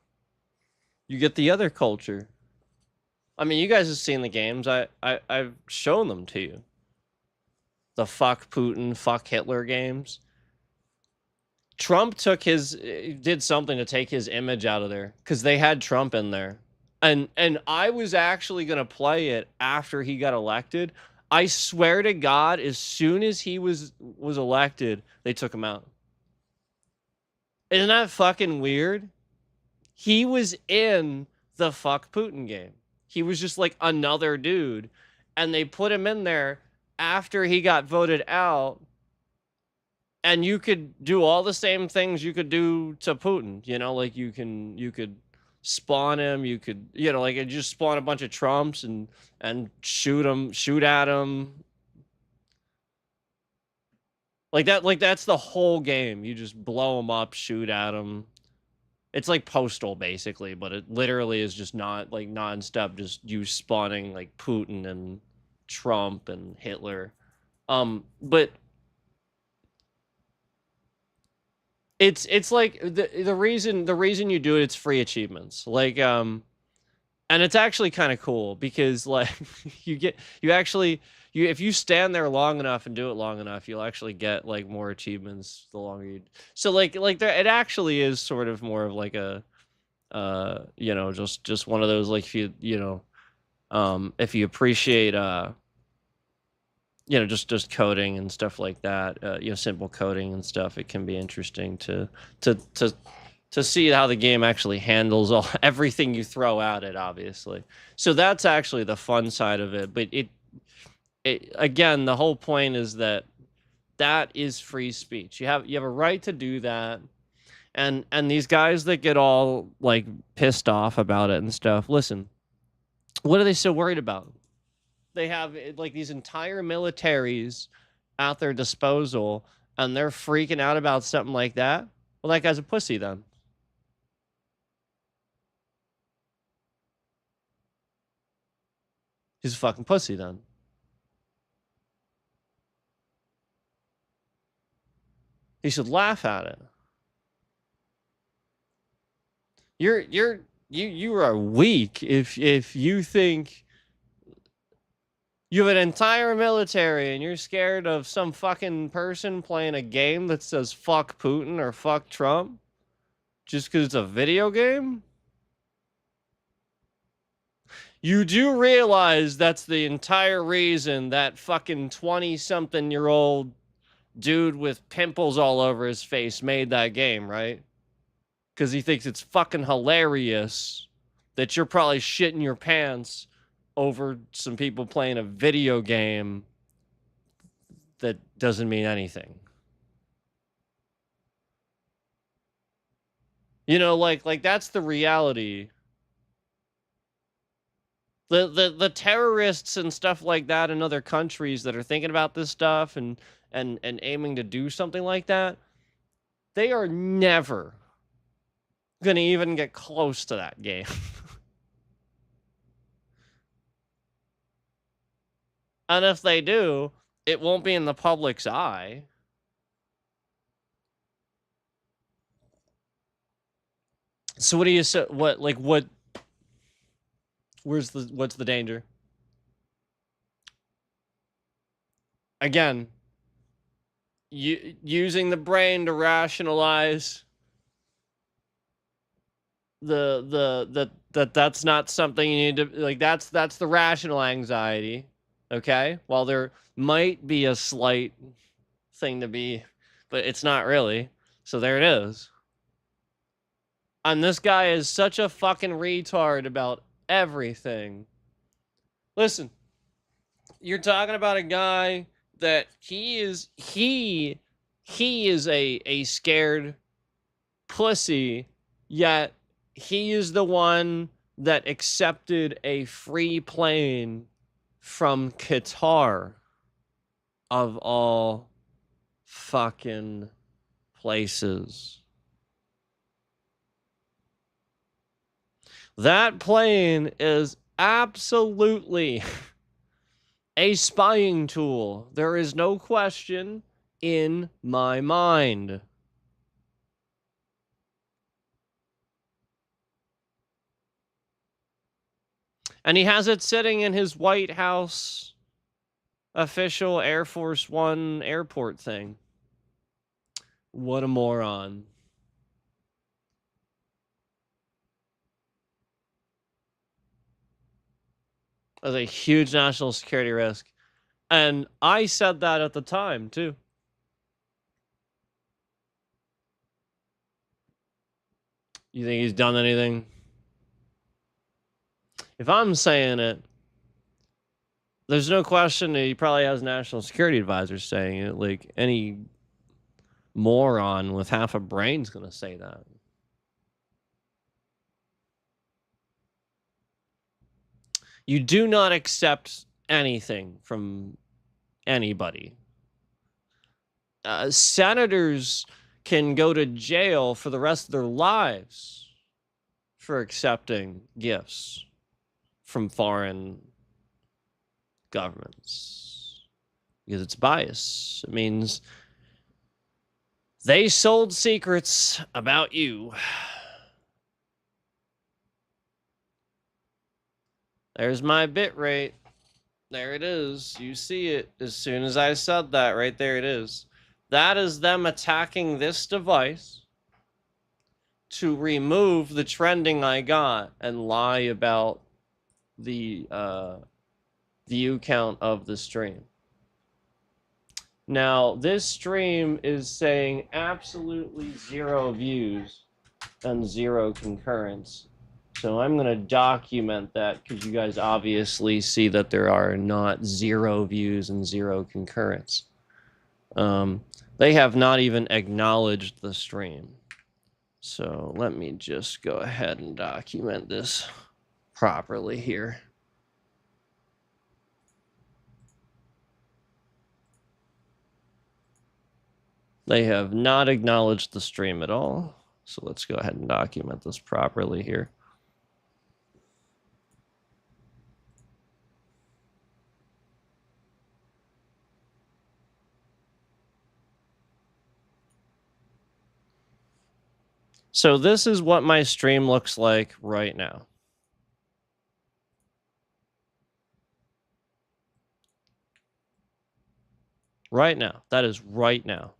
A: you get the other culture. I mean, you guys have seen the games. I've shown them to you. The fuck Putin, fuck Hitler games. Trump did something to take his image out of there because they had Trump in there. And I was actually going to play it after he got elected. I swear to God, as soon as he was elected, they took him out. Isn't that fucking weird? He was in the fuck Putin game. He was just like another dude. And they put him in there after he got voted out. And you could do all the same things you could do to Putin. You know, like you could spawn him. You could, you know, like just spawn a bunch of Trumps and shoot at him. Like that's the whole game. You just blow them up, shoot at them. It's like Postal basically, but it literally is just not like nonstop, just you spawning like Putin and Trump and Hitler. But it's like the reason you do it, it's free achievements. Like and it's actually kind of cool because like if you stand there long enough and do it long enough, you'll actually get like more achievements the longer you. So like there, it actually is sort of more of like a You know, just one of those, like, if if you appreciate just coding and stuff like that, simple coding and stuff, it can be interesting to to to see how the game actually handles everything you throw at it, obviously. So that's actually the fun side of it. But it again, the whole point is that is free speech. You have a right to do that. And these guys that get all like pissed off about it and stuff, listen, what are they so worried about? They have like these entire militaries at their disposal, and they're freaking out about something like that. Well, that guy's a pussy then. He's a fucking pussy then. He should laugh at it. You are weak if you think you have an entire military and you're scared of some fucking person playing a game that says fuck Putin or fuck Trump just because it's a video game. You do realize that's the entire reason that fucking 20-something-year-old dude with pimples all over his face made that game, right? Because he thinks it's fucking hilarious that you're probably shitting your pants over some people playing a video game that doesn't mean anything. You know, like that's the reality. The terrorists and stuff like that in other countries that are thinking about this stuff and aiming to do something like that, they are never gonna even get close to that game. And if they do, it won't be in the public's eye. So what do you say? What's the danger? Again, using the brain to rationalize that's not something you need to, like, that's the rational anxiety. Okay, while there might be a slight thing to be, but it's not really. So there it is. And this guy is such a fucking retard about everything. Listen, you're talking about a guy that he is a scared pussy, yet he is the one that accepted a free plane from Qatar, of all fucking places. That plane is absolutely a spying tool. There is no question in my mind. And he has it sitting in his White House official Air Force One airport thing. What a moron. That's a huge national security risk. And I said that at the time, too. You think he's done anything? If I'm saying it, there's no question that he probably has national security advisors saying it. Like, any moron with half a brain's going to say that. You do not accept anything from anybody. Senators can go to jail for the rest of their lives for accepting gifts from foreign governments because it's bias. It means they sold secrets about you. There's my bit rate. There it is. You see it as soon as I said that. Right there it is. That is them attacking this device to remove the trending I got and lie about the view count of the stream. Now, this stream is saying absolutely 0 views and 0 concurrents. So I'm going to document that because you guys obviously see that there are not 0 views and 0 concurrents. They have not even acknowledged the stream. So let me just go ahead and document this properly here. They have not acknowledged the stream at all. So let's go ahead and document this properly here. So this is what my stream looks like right now. Right now. That is right now.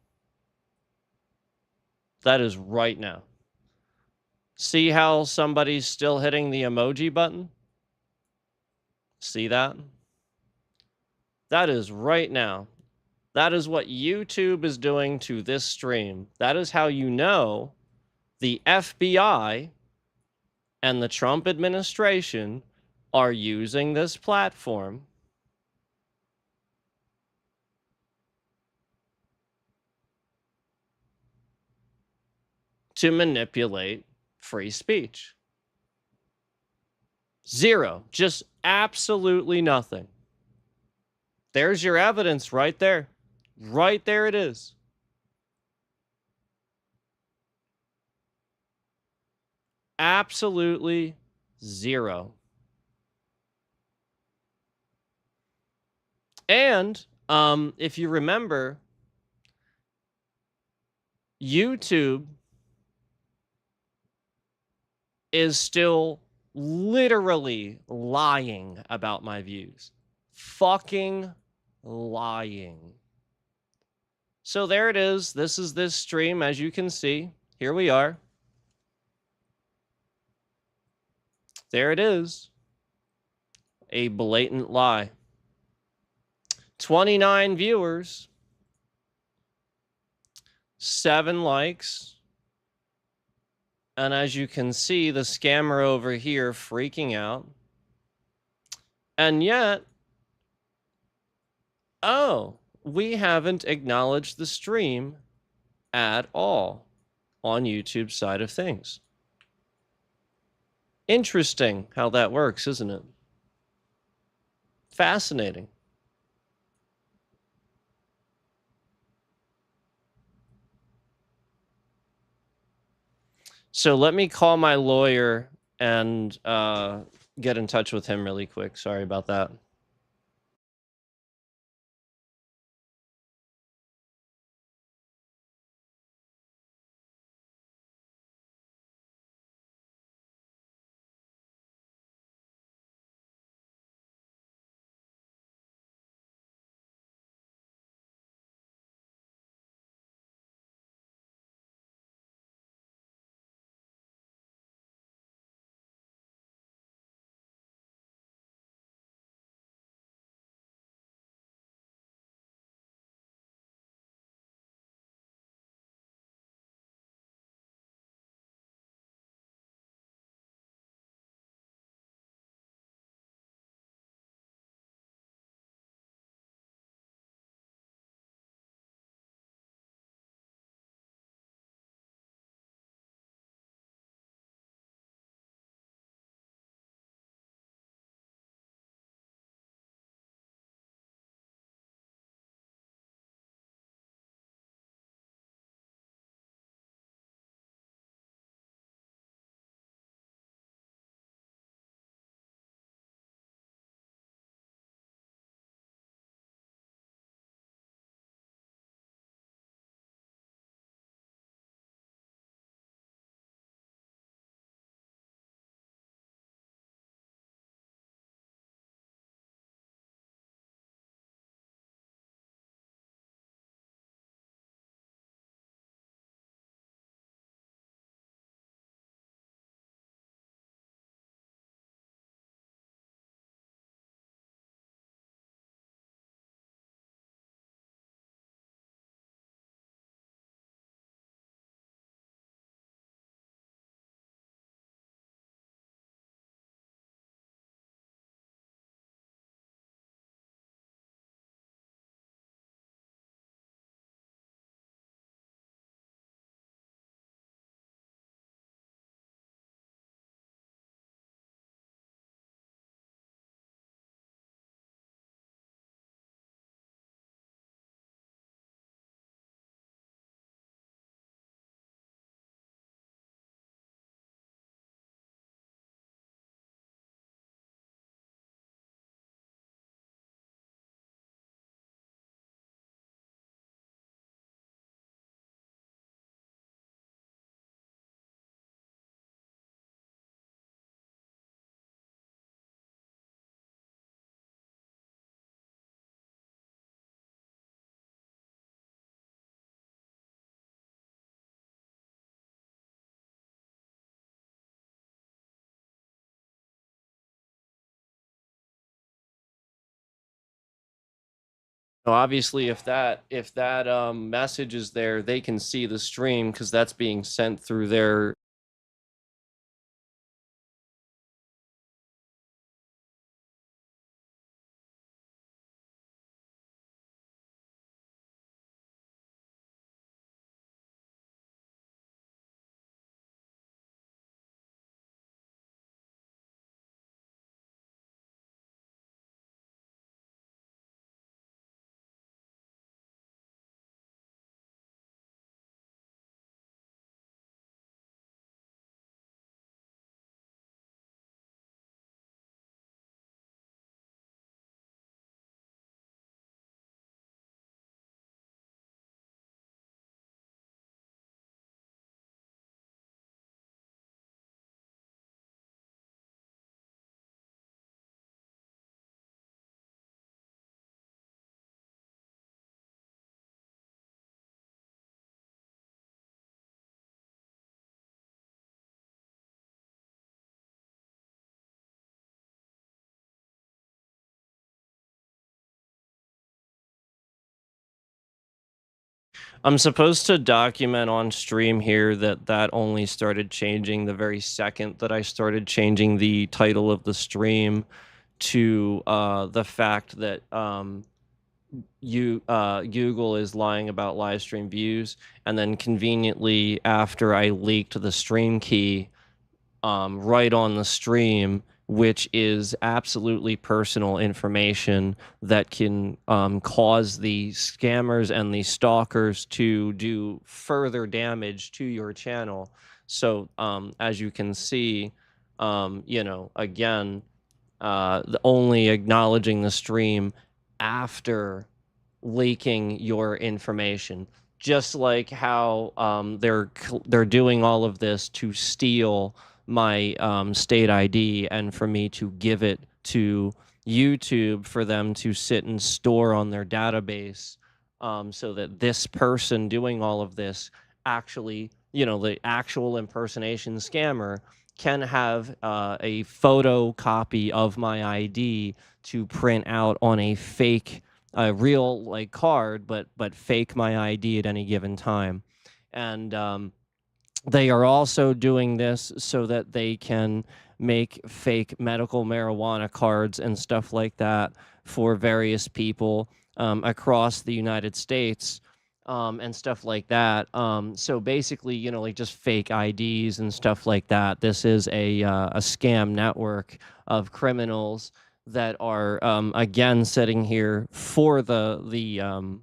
A: That is right now. See how somebody's still hitting the emoji button? See that? That is right now. That is what YouTube is doing to this stream. That is how you know the FBI and the Trump administration are using this platform to manipulate free speech. 0. Just absolutely nothing. There's your evidence right there. Right there it is. Absolutely 0. And if you remember, YouTube is still literally lying about my views. Fucking lying. So there it is. This is this stream, as you can see. Here we are. There it is. A blatant lie. 29 viewers. 7 likes. And as you can see, the scammer over here freaking out. And yet, oh, we haven't acknowledged the stream at all on YouTube's side of things. Interesting how that works, isn't it? Fascinating. So let me call my lawyer and get in touch with him really quick. Sorry about that. obviously, if that message is there, they can see the stream because that's being sent through their. I'm supposed to document on stream here that that only started changing the very second that I started changing the title of the stream to the fact that Google is lying about live stream views, and then conveniently after I leaked the stream key right on the stream, which is absolutely personal information that can cause the scammers and the stalkers to do further damage to your channel. So, as you can see, again, only acknowledging the stream after leaking your information, just like how they're doing all of this to steal my state ID and for me to give it to YouTube for them to sit and store on their database, so that this person doing all of this actually, the actual impersonation scammer can have a photocopy of my ID to print out on a fake, a real like card, but fake my ID at any given time. And they are also doing this so that they can make fake medical marijuana cards and stuff like that for various people across the United States, and stuff like that. So basically, like just fake IDs and stuff like that. This is a scam network of criminals that are again sitting here for the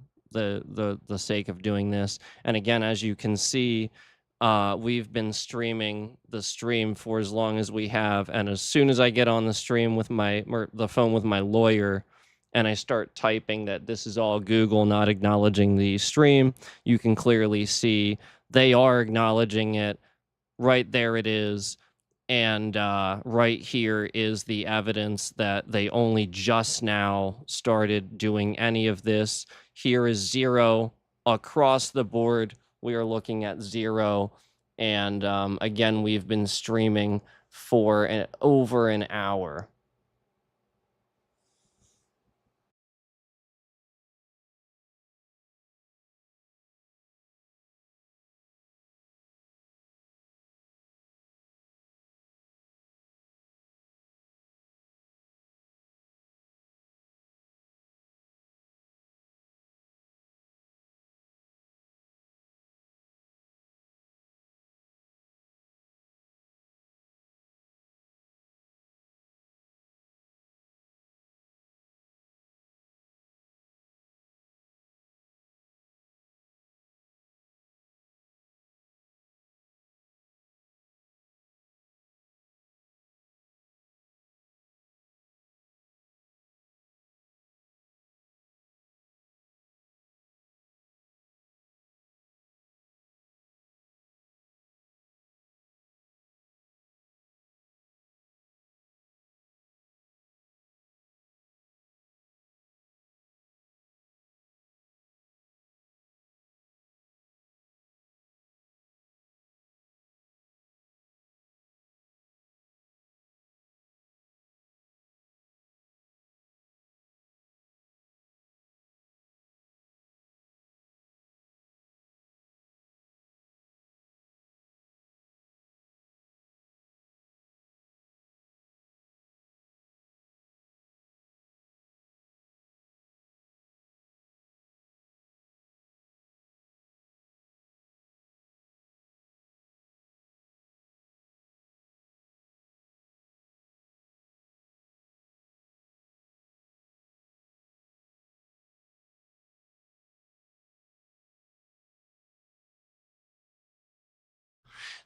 A: sake of doing this. And again, as you can see, we've been streaming the stream for as long as we have, and as soon as I get on the stream with the phone with my lawyer, and I start typing that this is all Google not acknowledging the stream, you can clearly see they are acknowledging it. Right there it is. And right here is the evidence that they only just now started doing any of this. Here is 0 across the board. We are looking at 0. And again, we've been streaming for over an hour.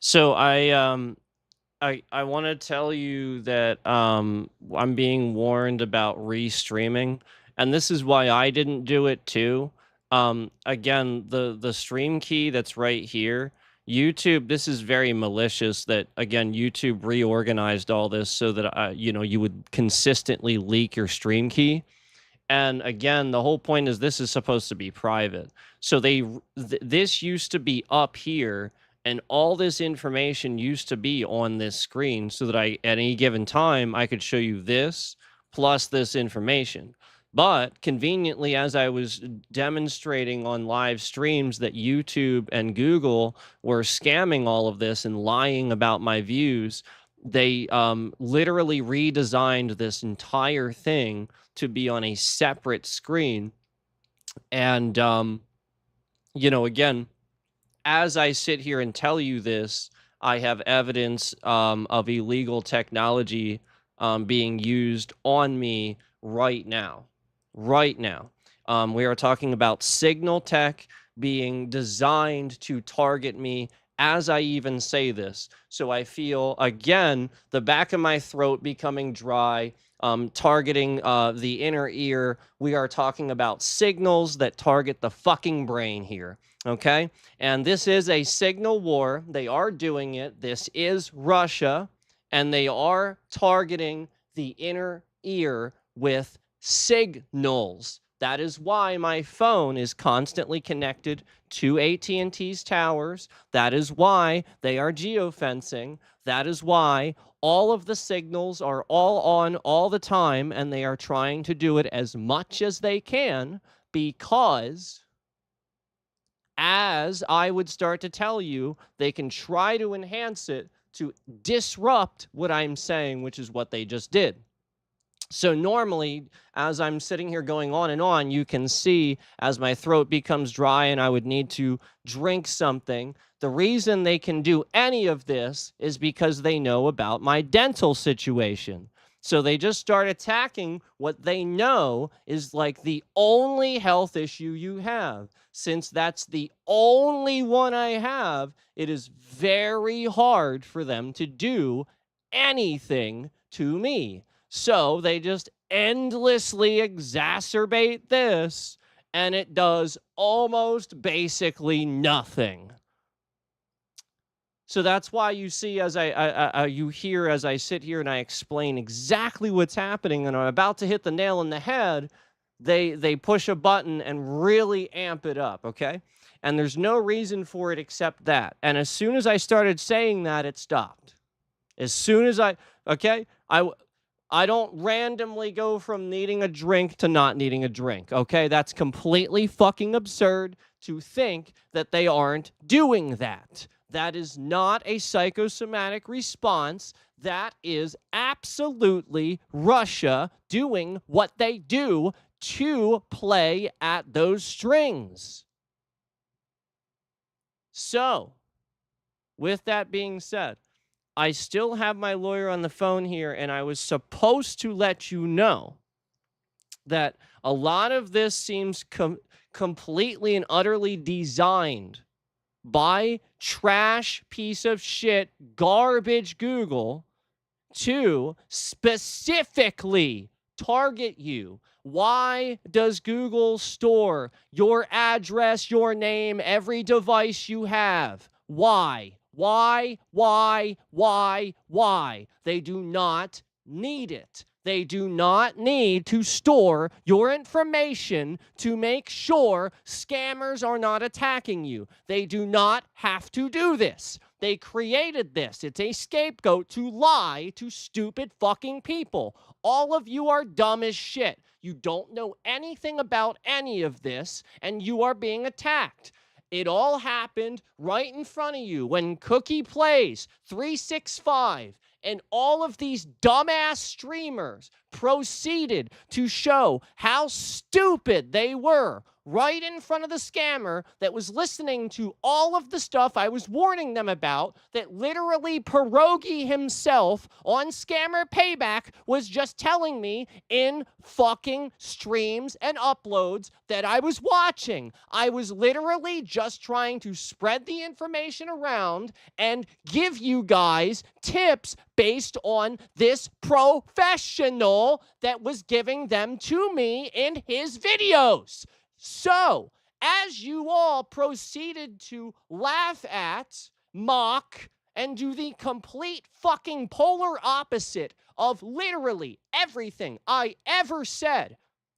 A: So I want to tell you that I'm being warned about restreaming, and this is why I didn't do it too. Again, the stream key that's right here, YouTube. This is very malicious. That again, YouTube reorganized all this so that you would consistently leak your stream key. And again, the whole point is this is supposed to be private. So this used to be up here, and all this information used to be on this screen, so that at any given time I could show you this plus this information. But conveniently, as I was demonstrating on live streams that YouTube and Google were scamming all of this and lying about my views, they literally redesigned this entire thing to be on a separate screen. And, again, as I sit here and tell you this, I have evidence of illegal technology being used on me right now. Right now. We are talking about signal tech being designed to target me as I even say this. So I feel, again, the back of my throat becoming dry, targeting the inner ear. We are talking about signals that target the fucking brain here. Okay. And this is a signal war. They are doing it. This is Russia, and they are targeting the inner ear with signals. That is why my phone is constantly connected to AT&T's towers. That is why they are geofencing. That is why all of the signals are all on all the time, and they are trying to do it as much as they can, because as I would start to tell you, they can try to enhance it to disrupt what I'm saying, which is what they just did. So normally, as I'm sitting here going on and on, you can see as my throat becomes dry and I would need to drink something. The reason they can do any of this is because they know about my dental situation. So they just start attacking what they know is like the only health issue you have. Since that's the only one I have, it is very hard for them to do anything to me. So they just endlessly exacerbate this, and it does almost basically nothing. So that's why you see, as you hear as I sit here and I explain exactly what's happening, and I'm about to hit the nail on the head, they push a button and really amp it up, okay? And there's no reason for it except that. And as soon as I started saying that, it stopped. As soon as I don't randomly go from needing a drink to not needing a drink, okay? That's completely fucking absurd to think that they aren't doing that. That is not a psychosomatic response. That is absolutely Russia doing what they do to play at those strings. So, with that being said, I still have my lawyer on the phone here, and I was supposed to let you know that a lot of this seems completely and utterly designed by trash piece of shit garbage Google to specifically target you. Why does Google store your address, your name, every device you have? Why? Why? They do not need it. They do not need to store your information to make sure scammers are not attacking you. They do not have to do this. They created this. It's a scapegoat to lie to stupid fucking people. All of you are dumb as shit. You don't know anything about any of this, and you are being attacked. It all happened right in front of you when Cookie Plays 365 and all of these dumbass streamers proceeded to show how stupid they were right in front of the scammer that was listening to all of the stuff I was warning them about, that literally Pierogi himself on Scammer Payback was just telling me in fucking streams and uploads that I was watching. I was literally just trying to spread the information around and give you guys tips based on this professional that was giving them to me in his videos. So, as you all proceeded to laugh at, mock, and do the complete fucking polar opposite of literally everything I ever said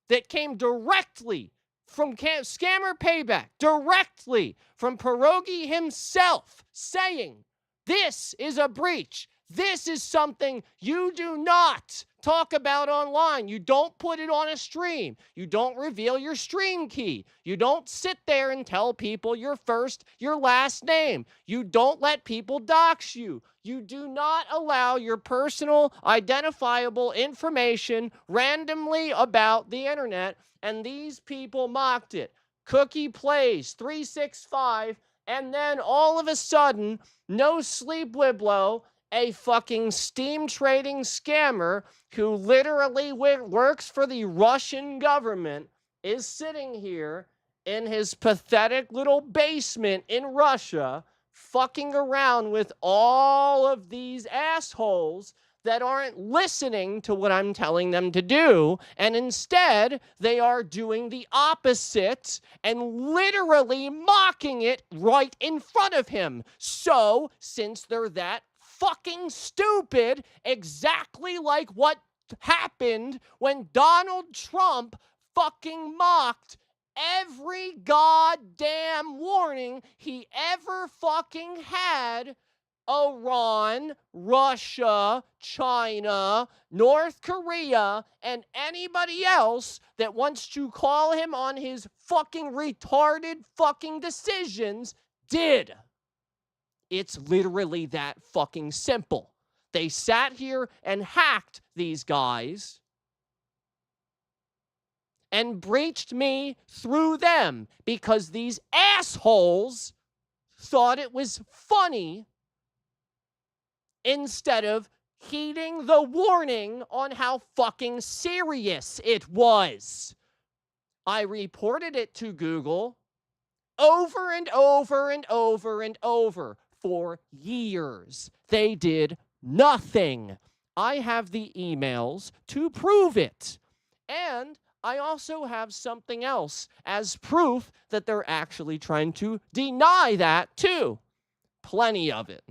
A: that came directly from Scammer Payback, directly from Pierogi himself, saying, this is a breach. This is something you do not talk about online. You don't put it on a stream. You don't reveal your stream key. You don't sit there and tell people your first, your last name. You don't let people dox you. You do not allow your personal identifiable information randomly about the internet. And these people mocked it. Cookie Plays 365. And then all of a sudden, No Sleep Wiblo, a fucking Steam trading scammer who literally works for the Russian government, is sitting here in his pathetic little basement in Russia, fucking around with all of these assholes that aren't listening to what I'm telling them to do, and instead they are doing the opposite and literally mocking it right in front of him. So, since they're that fucking stupid, exactly like what happened when Donald Trump fucking mocked every goddamn warning he ever fucking had, Iran, Russia, China, North Korea, and anybody else that wants to call him on his fucking retarded fucking decisions did. It's literally that fucking simple. They sat here and hacked these guys and breached me through them because these assholes thought it was funny instead of heeding the warning on how fucking serious it was. I reported it to Google over and over and over and over for years. They did nothing. I have the emails to prove it. And I also have something else as proof that they're actually trying to deny that too. Plenty of it.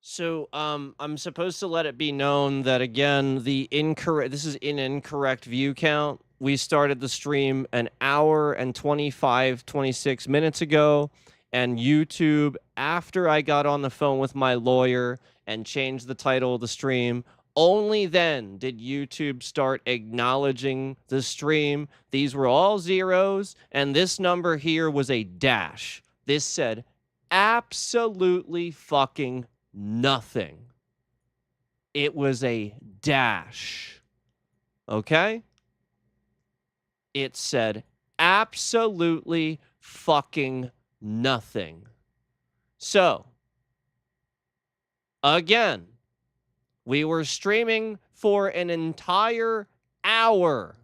A: So, I'm supposed to let it be known that again, this is an incorrect view count. We started the stream an hour and 26 minutes ago, and YouTube, after I got on the phone with my lawyer and changed the title of the stream, only then did YouTube start acknowledging the stream. These were all zeros, and this number here was a dash. This said absolutely fucking nothing. It was a dash. Okay? It said absolutely fucking nothing. So, again, we were streaming for an entire hour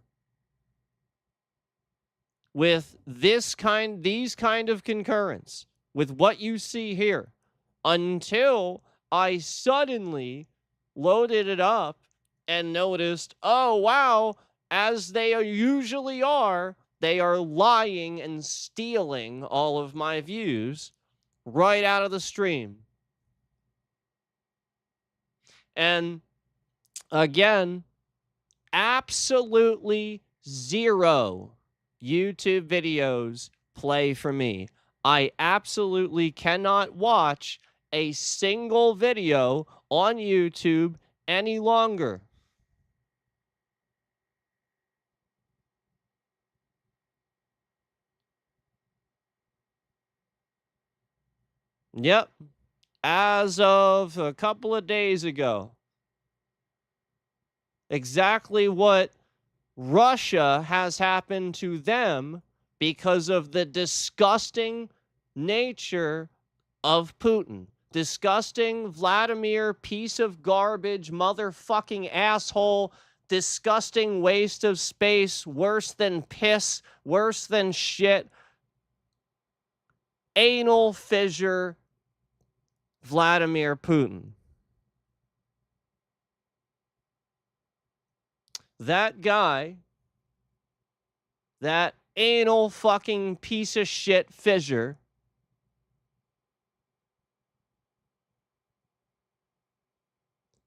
A: with these kind of concurrence, with what you see here, until I suddenly loaded it up and noticed, oh, wow, as they usually are, they are lying and stealing all of my views right out of the stream. And again, absolutely zero YouTube videos play for me. I absolutely cannot watch a single video on YouTube any longer. Yep. As of a couple of days ago. Exactly what Russia has happened to them because of the disgusting nature of Putin. Disgusting Vladimir, piece of garbage, motherfucking asshole, disgusting waste of space, worse than piss, worse than shit, anal fissure, Vladimir Putin. That guy, that anal fucking piece of shit fissure,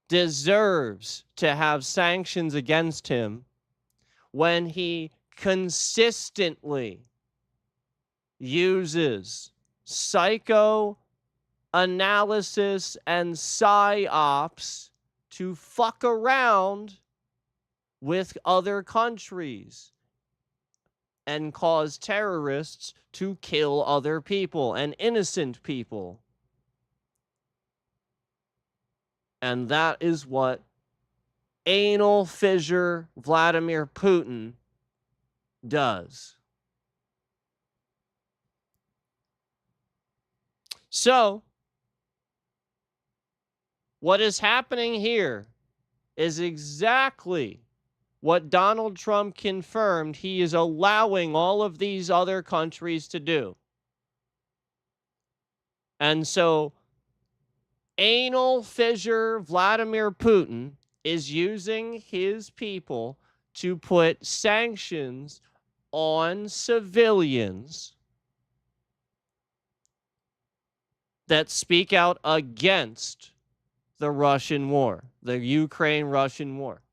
A: deserves to have sanctions against him when he consistently uses psychoanalysis and psyops to fuck around with other countries and cause terrorists to kill other people and innocent people. And that is what anal fissure Vladimir Putin does. So, what is happening here is exactly what Donald Trump confirmed he is allowing all of these other countries to do. And so, anal fissure Vladimir Putin is using his people to put sanctions on civilians that speak out against the Russian war, the Ukraine-Russian war.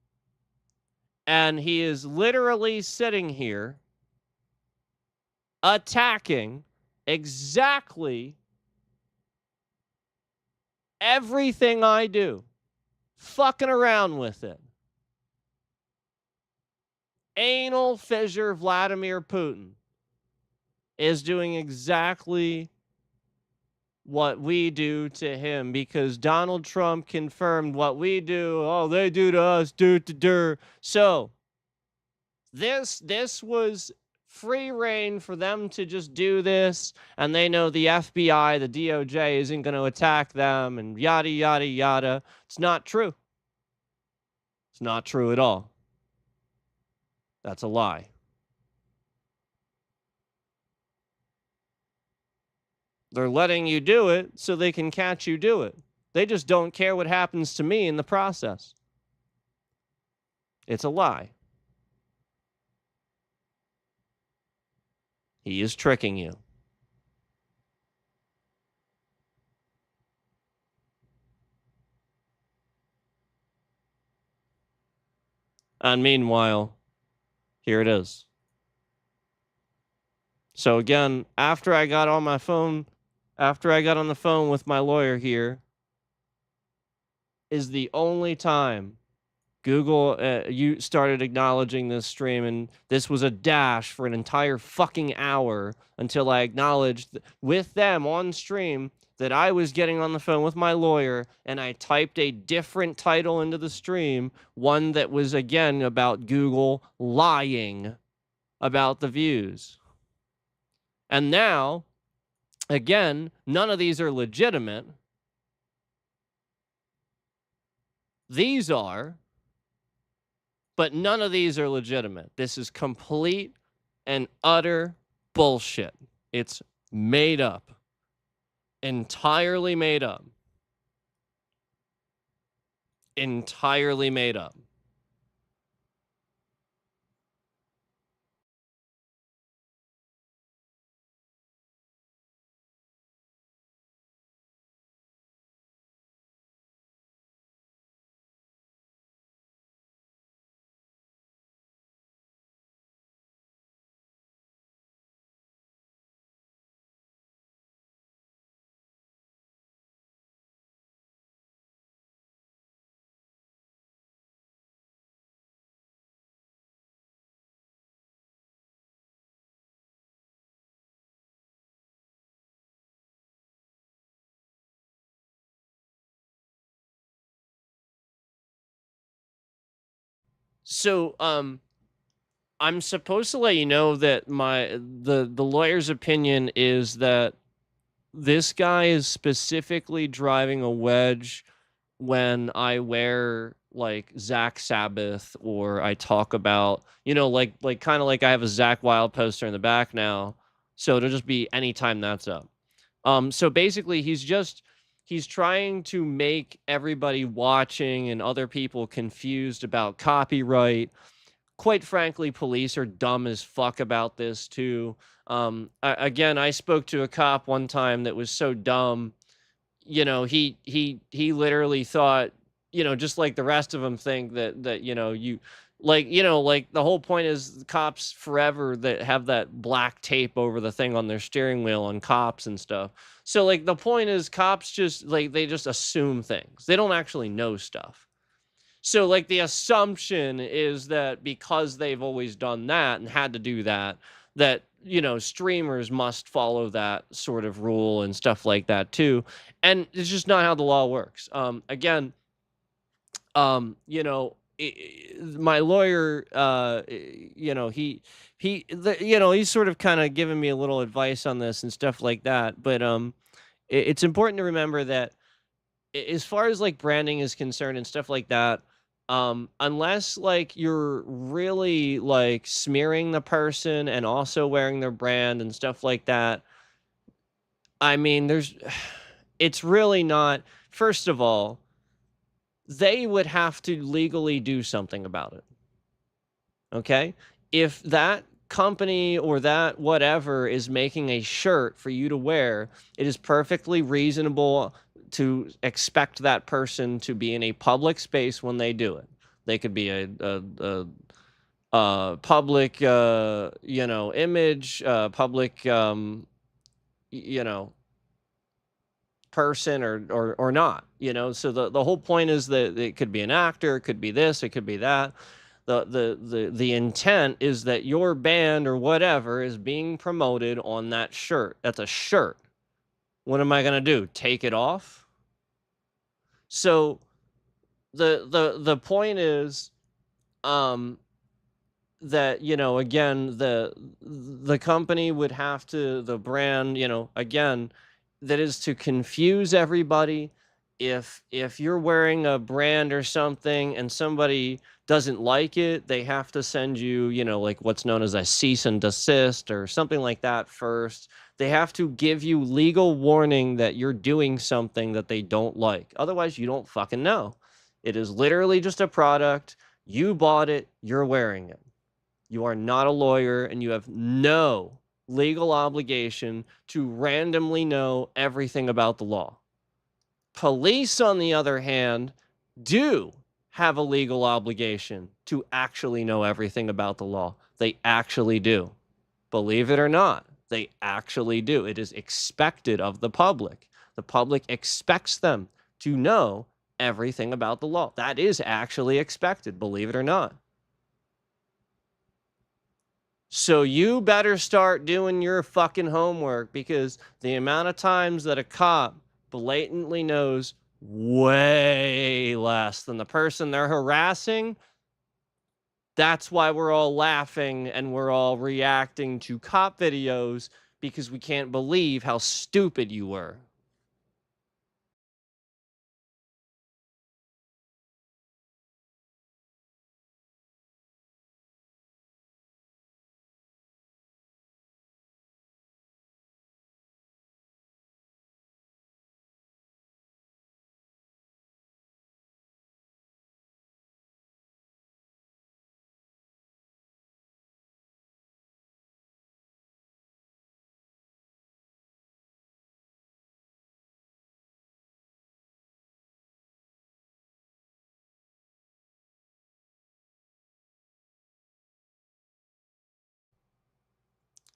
A: And he is literally sitting here attacking exactly everything I do, fucking around with it. Anal fissure Vladimir Putin is doing exactly what we do to him because Donald Trump confirmed what we do. Oh, they do to us, do. So this was free reign for them to just do this, and they know the FBI, the DOJ isn't going to attack them, and yada, yada, yada. It's not true. It's not true at all. That's a lie. They're letting you do it so they can catch you do it. They just don't care what happens to me in the process. It's a lie. He is tricking you. And meanwhile, here it is. So again, after I got on the phone with my lawyer here, is the only time Google you started acknowledging this stream, and this was a dash for an entire fucking hour until I acknowledged with them on stream that I was getting on the phone with my lawyer, and I typed a different title into the stream, one that was again about Google lying about the views. And now, again, none of these are legitimate. These are, but none of these are legitimate. This is complete and utter bullshit. It's made up. Entirely made up. Entirely made up. So, I'm supposed to let you know that the lawyer's opinion is that this guy is specifically driving a wedge when I wear like Zach Sabbath, or I talk about, like kind of like I have a Zach Wild poster in the back now. So it'll just be anytime that's up. So basically he's trying to make everybody watching and other people confused about copyright. Quite frankly, police are dumb as fuck about this too. Again, I spoke to a cop one time that was so dumb. He literally thought, just like the rest of them think that you like the whole point is the cops forever that have that black tape over the thing on their steering wheel on cops and stuff. So like the point is cops just like they just assume things. They don't actually know stuff. So like the assumption is that because they've always done that and had to do that, streamers must follow that sort of rule and stuff like that too. And it's just not how the law works. Again, my lawyer, he's sort of kind of giving me a little advice on this and stuff like that. But it's important to remember that as far as like branding is concerned and stuff like that, unless like you're really like smearing the person and also wearing their brand and stuff like that, I mean, it's really not. First of all, they would have to legally do something about it. Okay? If that company or that whatever is making a shirt for you to wear, it is perfectly reasonable to expect that person to be in a public space when they do it. They could be a public, image, public, person or not, So the whole point is that it could be an actor, it could be this, it could be that. The intent is that your band or whatever is being promoted on that shirt. That's a shirt. What am I gonna do? Take it off? So the point is that again the company would have to, the brand, again, that is to confuse everybody. If you're wearing a brand or something and somebody doesn't like it, they have to send you, like what's known as a cease and desist or something like that first. They have to give you legal warning that you're doing something that they don't like. Otherwise, you don't fucking know. It is literally just a product. You bought it, you're wearing it. You are not a lawyer, and you have no legal obligation to randomly know everything about the law. Police, on the other hand, do have a legal obligation to actually know everything about the law. They actually do. Believe it or not, they actually do. It is expected of the public. The public expects them to know everything about the law. That is actually expected, believe it or not. So you better start doing your fucking homework, because the amount of times that a cop blatantly knows way less than the person they're harassing, that's why we're all laughing and we're all reacting to cop videos, because we can't believe how stupid you were.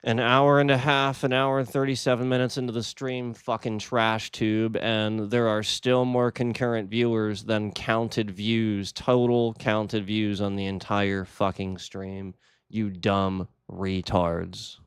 A: An hour and a half, an hour and 37 minutes into the stream, fucking trash tube, and there are still more concurrent viewers than counted views, total counted views on the entire fucking stream. You dumb retards.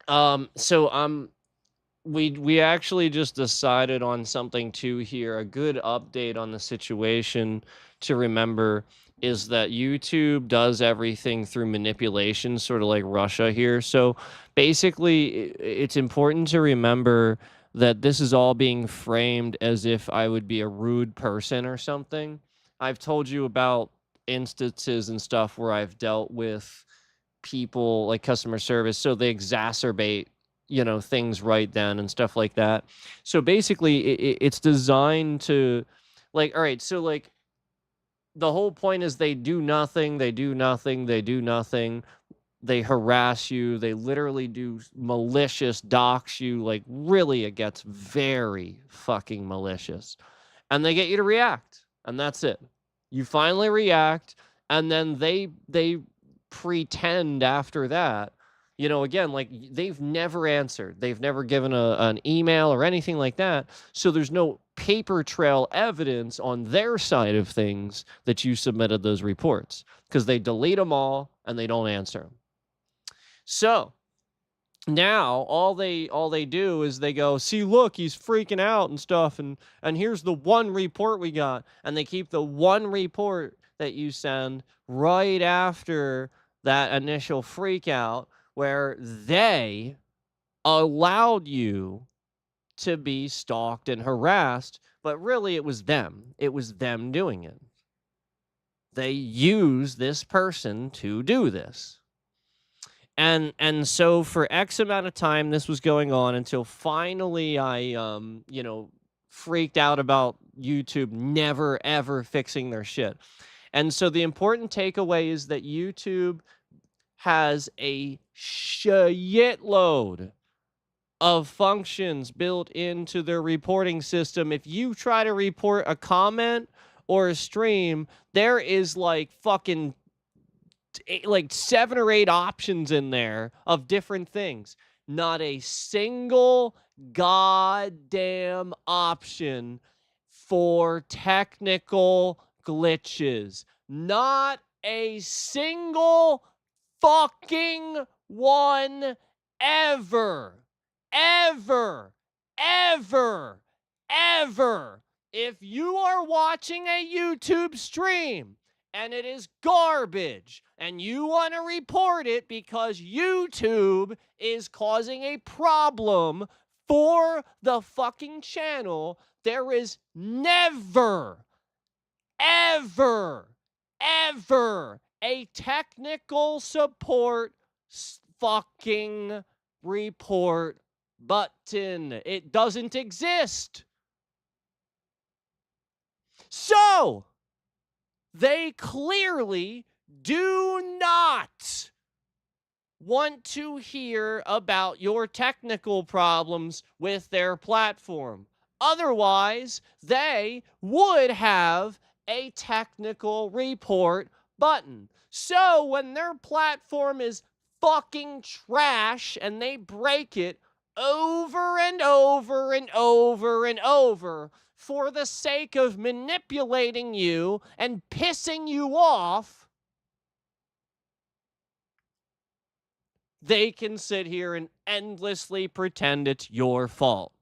A: So we actually just decided on something too here. A good update on the situation to remember is that YouTube does everything through manipulation, sort of like Russia here. So basically, it's important to remember that this is all being framed as if I would be a rude person or something. I've told you about instances and stuff where I've dealt with people like customer service, so they exacerbate, things right then and stuff like that. So basically it's designed to, like, all right, so like the whole point is they do nothing, they do nothing, they do nothing. They harass you, they literally do malicious dox you, like really it gets very fucking malicious, and they get you to react, and that's it. You finally react, and then they pretend after that, again, like they've never answered, they've never given an email or anything like that, so there's no paper trail evidence on their side of things that you submitted those reports, because they delete them all and they don't answer them. So now all they do is they go, see, look, he's freaking out and stuff, and here's the one report we got, and they keep the one report that you send right after that initial freak out where they allowed you to be stalked and harassed, but really it was them doing it. They use this person to do this. And so for X amount of time, this was going on until finally I, freaked out about YouTube never, ever fixing their shit. And so the important takeaway is that YouTube has a shitload of functions built into their reporting system. If you try to report a comment or a stream, there is like fucking like 7 or 8 options in there of different things. Not a single goddamn option for technical glitches. Not a single fucking one ever. Ever. Ever. Ever. If you are watching a YouTube stream and it is garbage and you want to report it because YouTube is causing a problem for the fucking channel, there is never, ever, ever a technical support fucking report button. It doesn't exist. So, they clearly do not want to hear about your technical problems with their platform. Otherwise, they would have a technical report button. So when their platform is fucking trash and they break it over and over and over and over for the sake of manipulating you and pissing you off, they can sit here and endlessly pretend it's your fault.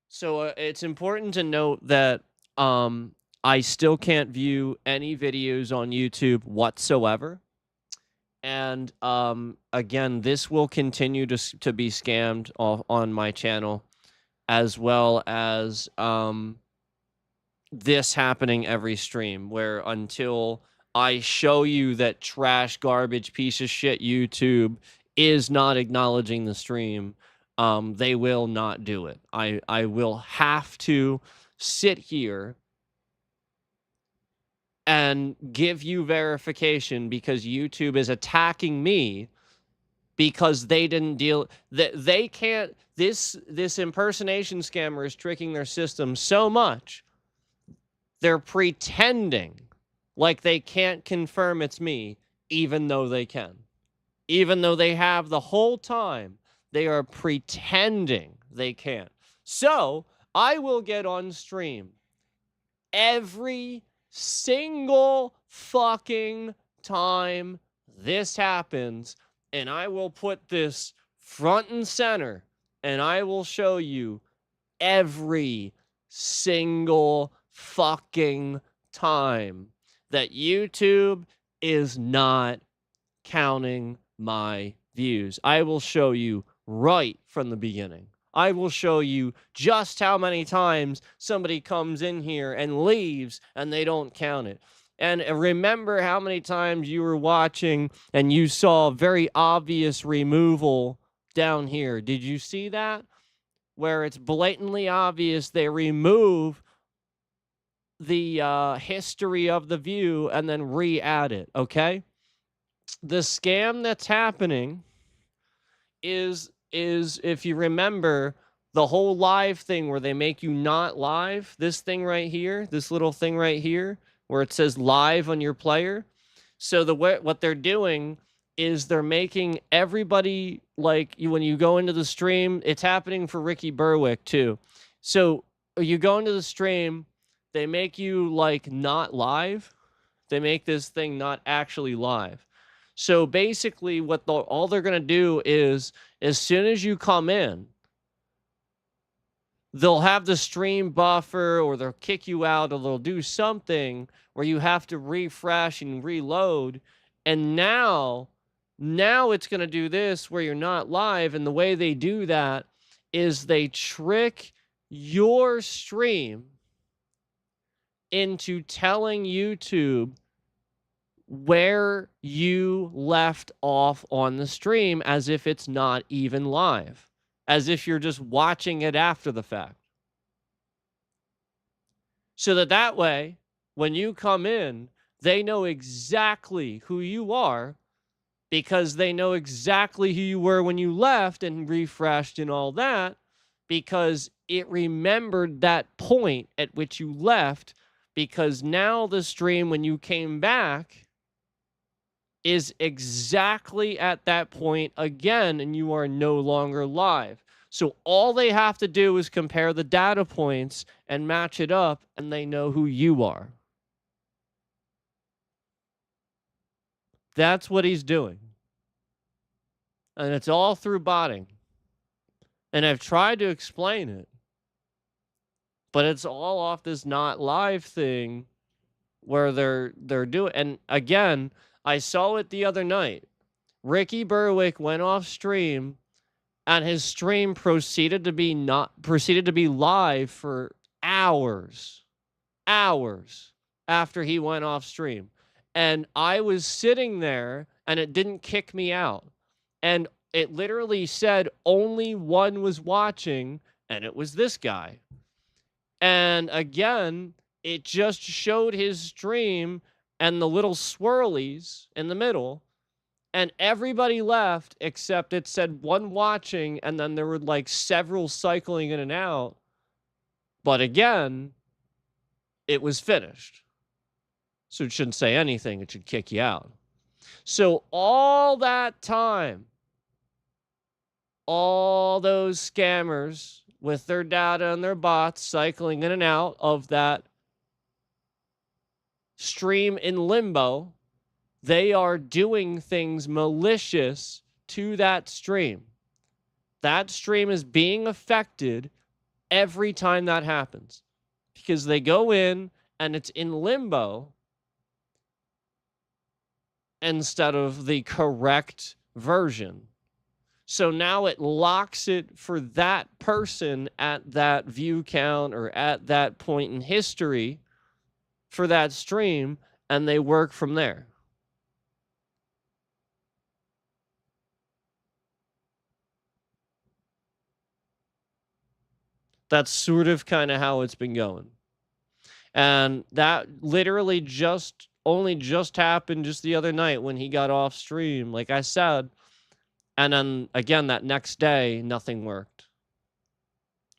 A: So it's important to note that I still can't view any videos on YouTube whatsoever. And again, this will continue to be scammed on my channel, as well as this happening every stream, where until I show you that trash, garbage, piece of shit YouTube is not acknowledging the stream, they will not do it. I will have to sit here and give you verification because YouTube is attacking me because they didn't deal that they can't this impersonation scammer is tricking their system so much they're pretending like they can't confirm it's me even though they can. even though they have the whole time. They are pretending they can't. So I will get on stream every single fucking time this happens, and I will put this front and center, and I will show you every single fucking time that YouTube is not counting my views. I will show you right from the beginning. I will show you just how many times somebody comes in here and leaves and they don't count it. And remember how many times you were watching and you saw very obvious removal down here. Did you see that? Where it's blatantly obvious they remove the history of the view and then re-add it, okay? The scam that's happening is if you remember the whole live thing where they make you not live, this thing right here, this little thing right here where it says live on your player. So what they're doing is they're making everybody, like, when you go into the stream, it's happening for Ricky Berwick too. So you go into the stream, they make you like not live. They make this thing not actually live. So basically what all they're going to do is, as soon as you come in, they'll have the stream buffer, or they'll kick you out, or they'll do something where you have to refresh and reload. And now it's going to do this where you're not live. And the way they do that is they trick your stream into telling YouTube where you left off on the stream, as if it's not even live, as if you're just watching it after the fact. So that way, when you come in, they know exactly who you are, because they know exactly who you were when you left and refreshed and all that, because it remembered that point at which you left, because now the stream, when you came back, is exactly at that point again, and you are no longer live. So all they have to do is compare the data points and match it up, and they know who you are. That's what he's doing. And it's all through botting. And I've tried to explain it, but it's all off this not live thing where they're doing. And again, I saw it the other night. Ricky Berwick went off stream, and his stream proceeded to be live for hours after he went off stream. And I was sitting there, and it didn't kick me out. And it literally said only one was watching, and it was this guy. And again, it just showed his stream and the little swirlies in the middle, and everybody left except it said one watching, and then there were like several cycling in and out. But again, it was finished. So it shouldn't say anything. It should kick you out. So all that time, all those scammers with their data and their bots cycling in and out of that stream in limbo, they are doing things malicious to that stream. That stream is being affected every time that happens, because they go in and it's in limbo instead of the correct version. So now it locks it for that person at that view count or at that point in history for that stream, and they work from there. That's sort of kind of how it's been going. And that literally only just happened just the other night when he got off stream, like I said. And then again, that next day, nothing worked.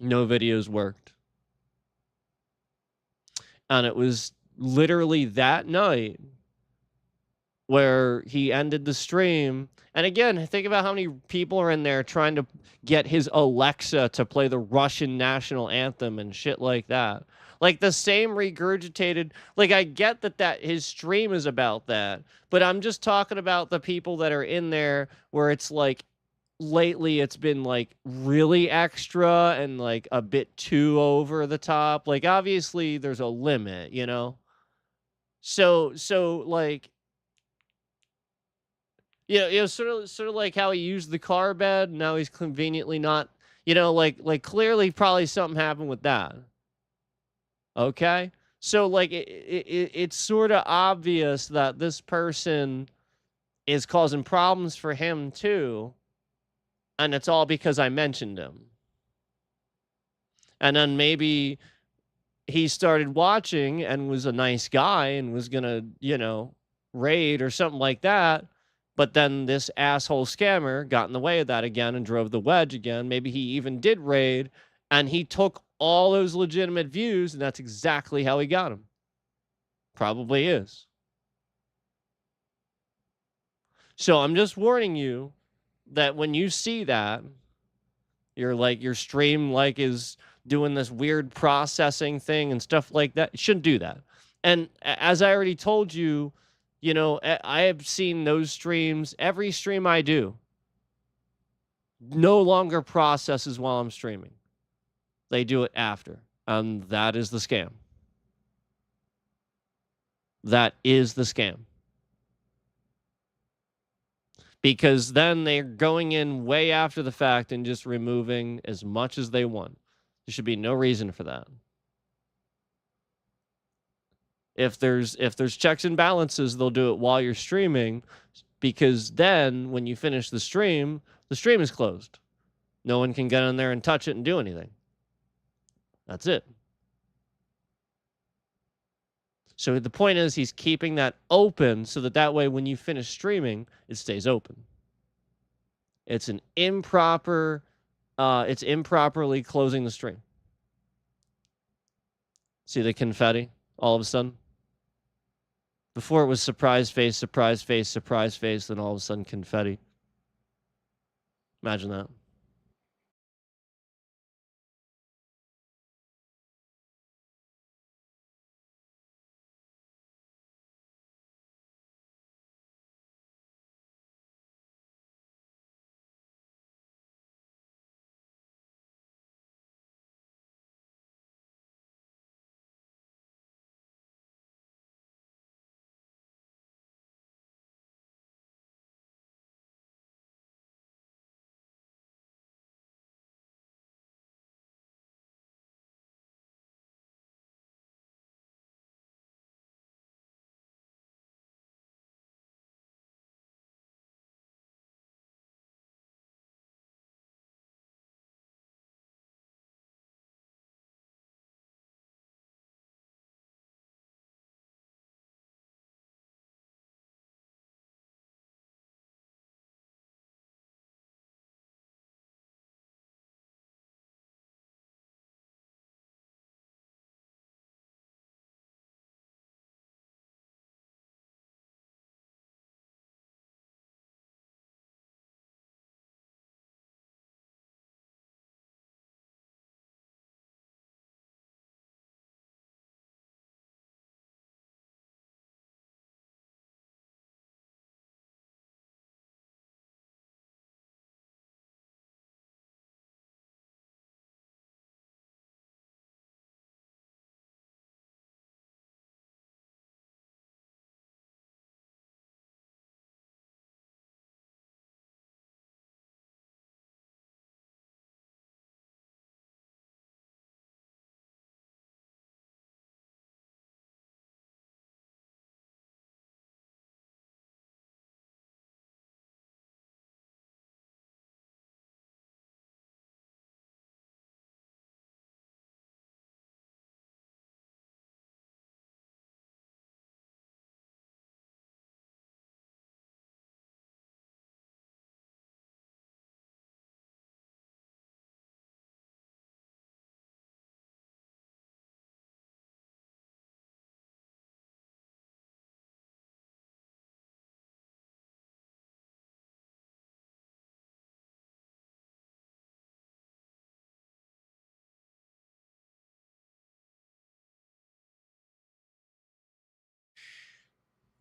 A: No videos worked. And it was literally that night where he ended the stream. And again, think about how many people are in there trying to get his Alexa to play the Russian national anthem and shit like that. Like the same regurgitated, like I get that his stream is about that, but I'm just talking about the people that are in there where it's like lately it's been like really extra and like a bit too over the top. Like obviously there's a limit, you know? So like sort of like how he used the car bed. Now he's conveniently not, like clearly probably something happened with that. Okay, so like it's sort of obvious that this person is causing problems for him too, and it's all because I mentioned him. And then maybe he started watching and was a nice guy and was gonna, raid or something like that. But then this asshole scammer got in the way of that again and drove the wedge again. Maybe he even did raid and he took all those legitimate views, and that's exactly how he got them. Probably is. So I'm just warning you that when you see that, your stream like is doing this weird processing thing and stuff like that. You shouldn't do that. And as I already told you, I have seen those streams. Every stream I do no longer processes while I'm streaming. They do it after. And that is the scam. That is the scam. Because then they're going in way after the fact and just removing as much as they want. There should be no reason for that. If there's checks and balances, they'll do it while you're streaming, because then when you finish the stream is closed. No one can get in there and touch it and do anything. That's it. So the point is he's keeping that open so that way when you finish streaming, it stays open. It's an improper, it's improperly closing the stream. See the confetti all of a sudden? Before it was surprise face, surprise face, surprise face, then all of a sudden confetti. Imagine that.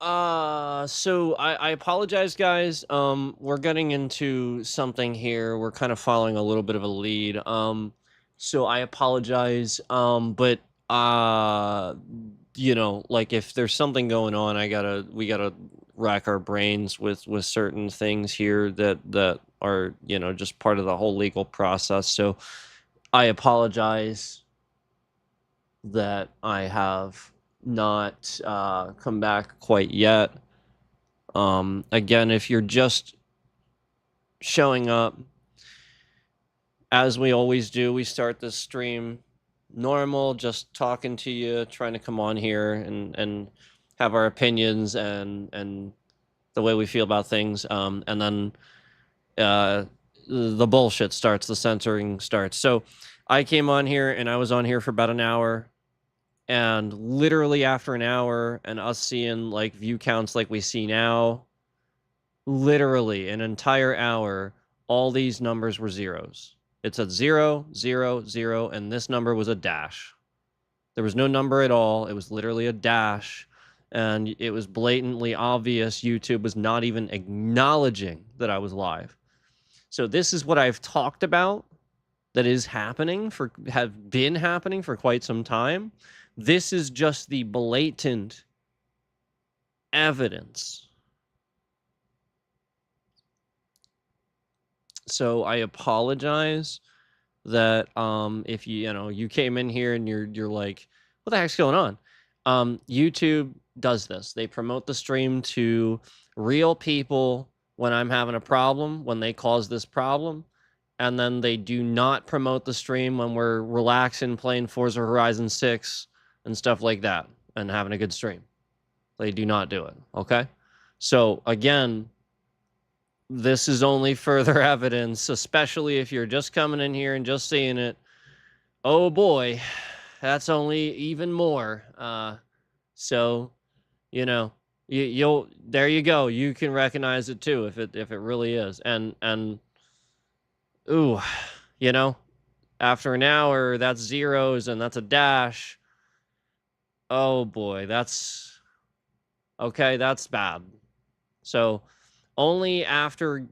A: So I apologize, guys. We're getting into something here. We're kind of following a little bit of a lead. So I apologize. But like if there's something going on, we gotta rack our brains with certain things here that are, just part of the whole legal process. So I apologize that I have not come back quite yet. Again, if you're just showing up, as we always do, we start this stream normal, just talking to you, trying to come on here and have our opinions and the way we feel about things. And then the bullshit starts, the censoring starts. So I came on here and I was on here for about an hour. And literally after an hour and us seeing like view counts like we see now, literally an entire hour, all these numbers were zeros. It said 0, 0, 0, and this number was a dash. There was no number at all. It was literally a dash. And it was blatantly obvious YouTube was not even acknowledging that I was live. So this is what I've talked about that have been happening for quite some time. This is just the blatant evidence. So I apologize that if you came in here and you're like, what the heck's going on? YouTube does this. They promote the stream to real people when I'm having a problem, when they cause this problem, and then they do not promote the stream when we're relaxing, playing Forza Horizon 6 and stuff like that, and having a good stream. They do not do it, okay? So, again, this is only further evidence, especially if you're just coming in here and just seeing it. Oh boy, that's only even more. So, you'll there you go. You can recognize it too if it really is. And ooh, after an hour, that's zeros and that's a dash. Oh boy, that's okay, that's bad. So only after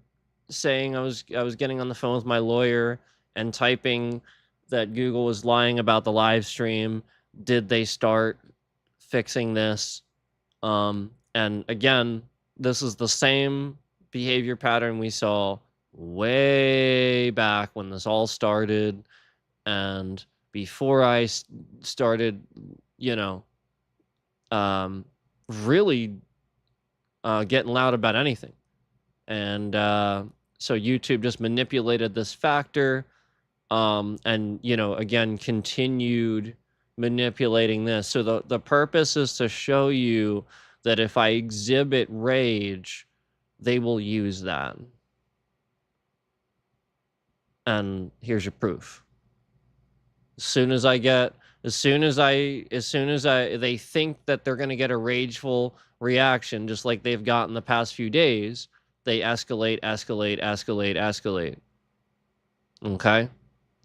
A: saying I was getting on the phone with my lawyer and typing that Google was lying about the live stream did they start fixing this. And again, this is the same behavior pattern we saw way back when this all started and before I started, really getting loud about anything. And so YouTube just manipulated this factor and, again, continued manipulating this. So the purpose is to show you that if I exhibit rage, they will use that. And here's your proof. As soon as they think that they're going to get a rageful reaction, just like they've gotten the past few days, they escalate. Okay?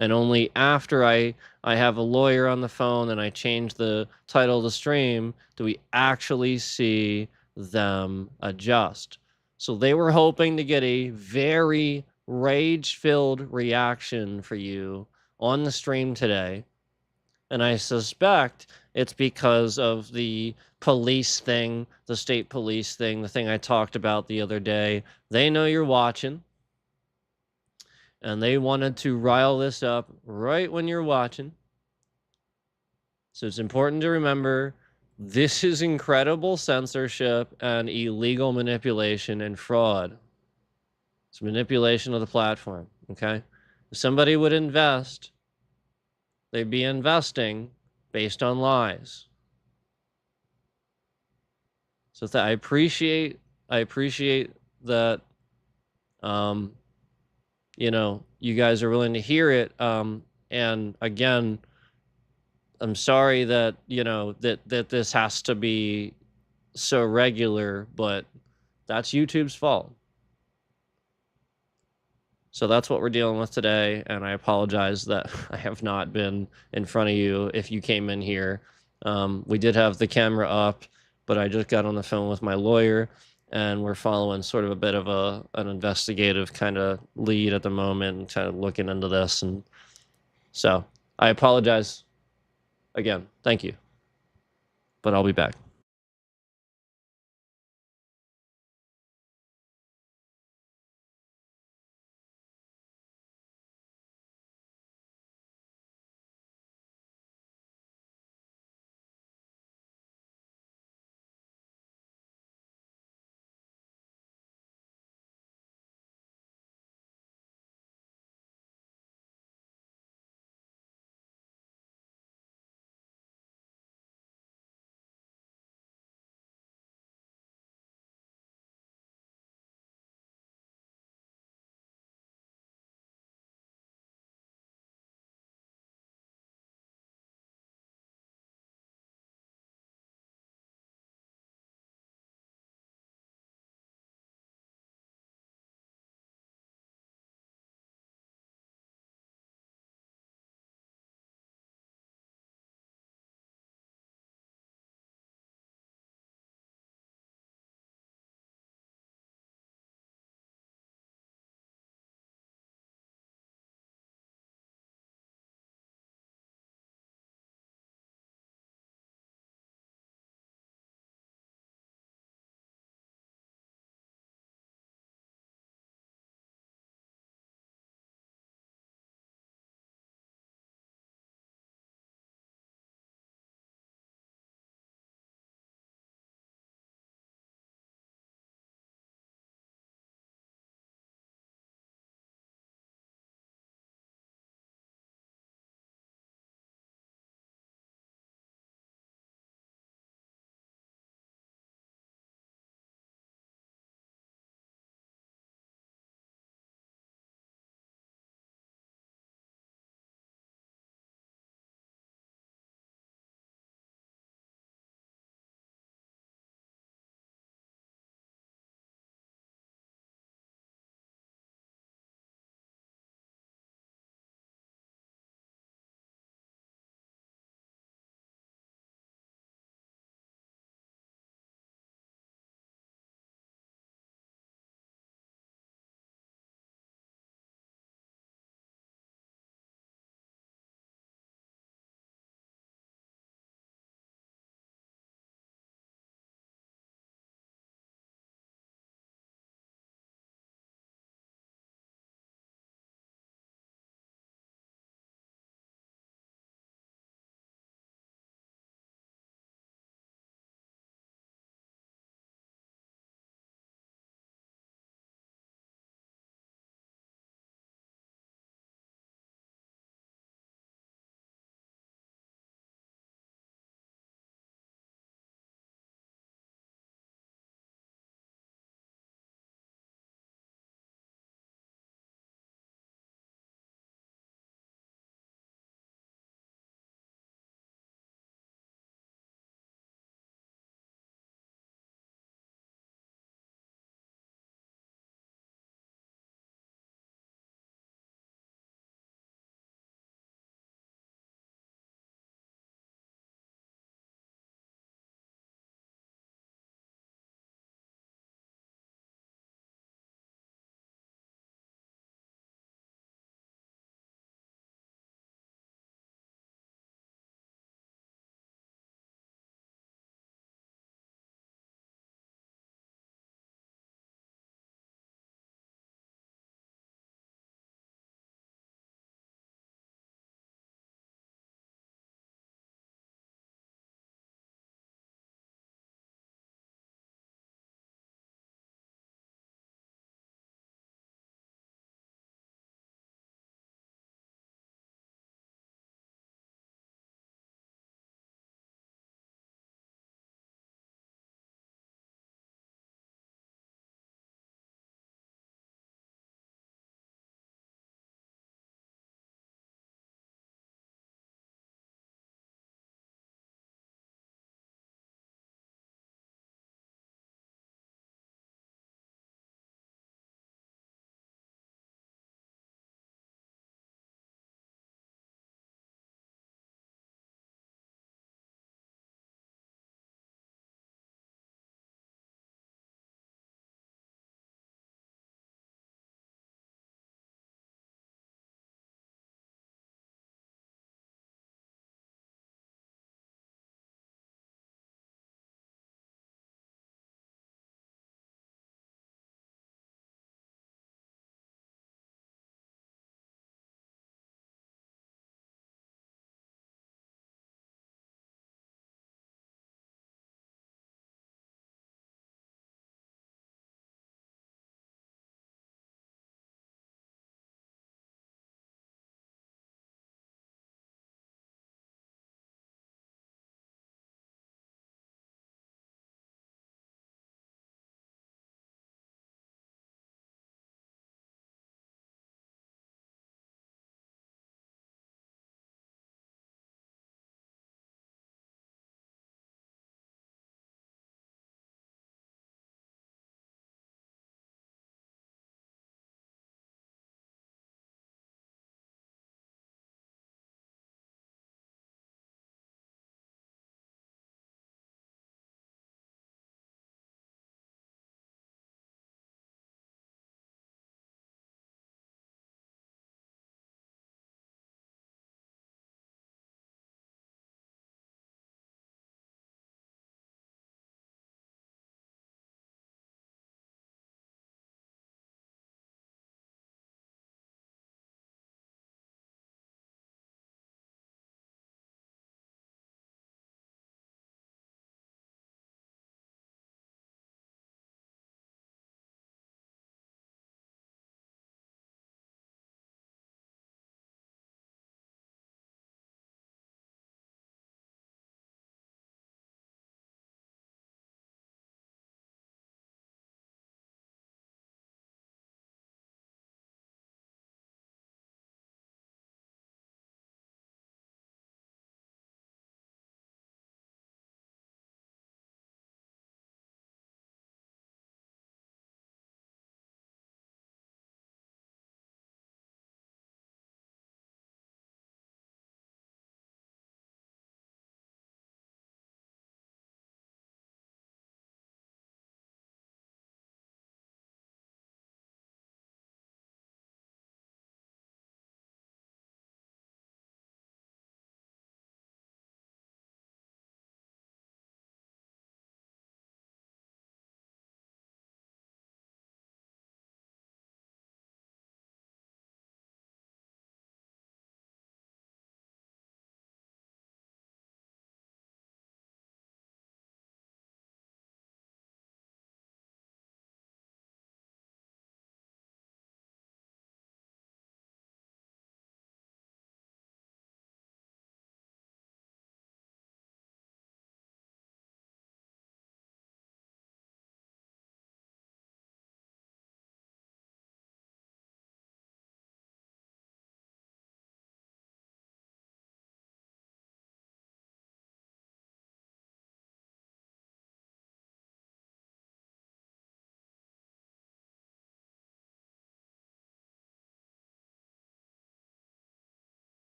A: And only after I have a lawyer on the phone and I change the title of the stream do we actually see them adjust. So they were hoping to get a very rage-filled reaction for you on the stream today. And I suspect it's because of the police thing, the state police thing, the thing I talked about the other day. They know you're watching. And they wanted to rile this up right when you're watching. So it's important to remember, this is incredible censorship and illegal manipulation and fraud. It's manipulation of the platform, okay? If somebody would invest, they'd be investing based on lies. So I appreciate that, you guys are willing to hear it. And again, I'm sorry that, that this has to be so regular, but that's YouTube's fault. So that's what we're dealing with today, and I apologize that I have not been in front of you if you came in here. We did have the camera up but I just got on the phone with my lawyer, and we're following sort of a bit of an investigative kind of lead at the moment, and kind of looking into this. And so I apologize again. Thank you, but I'll be back.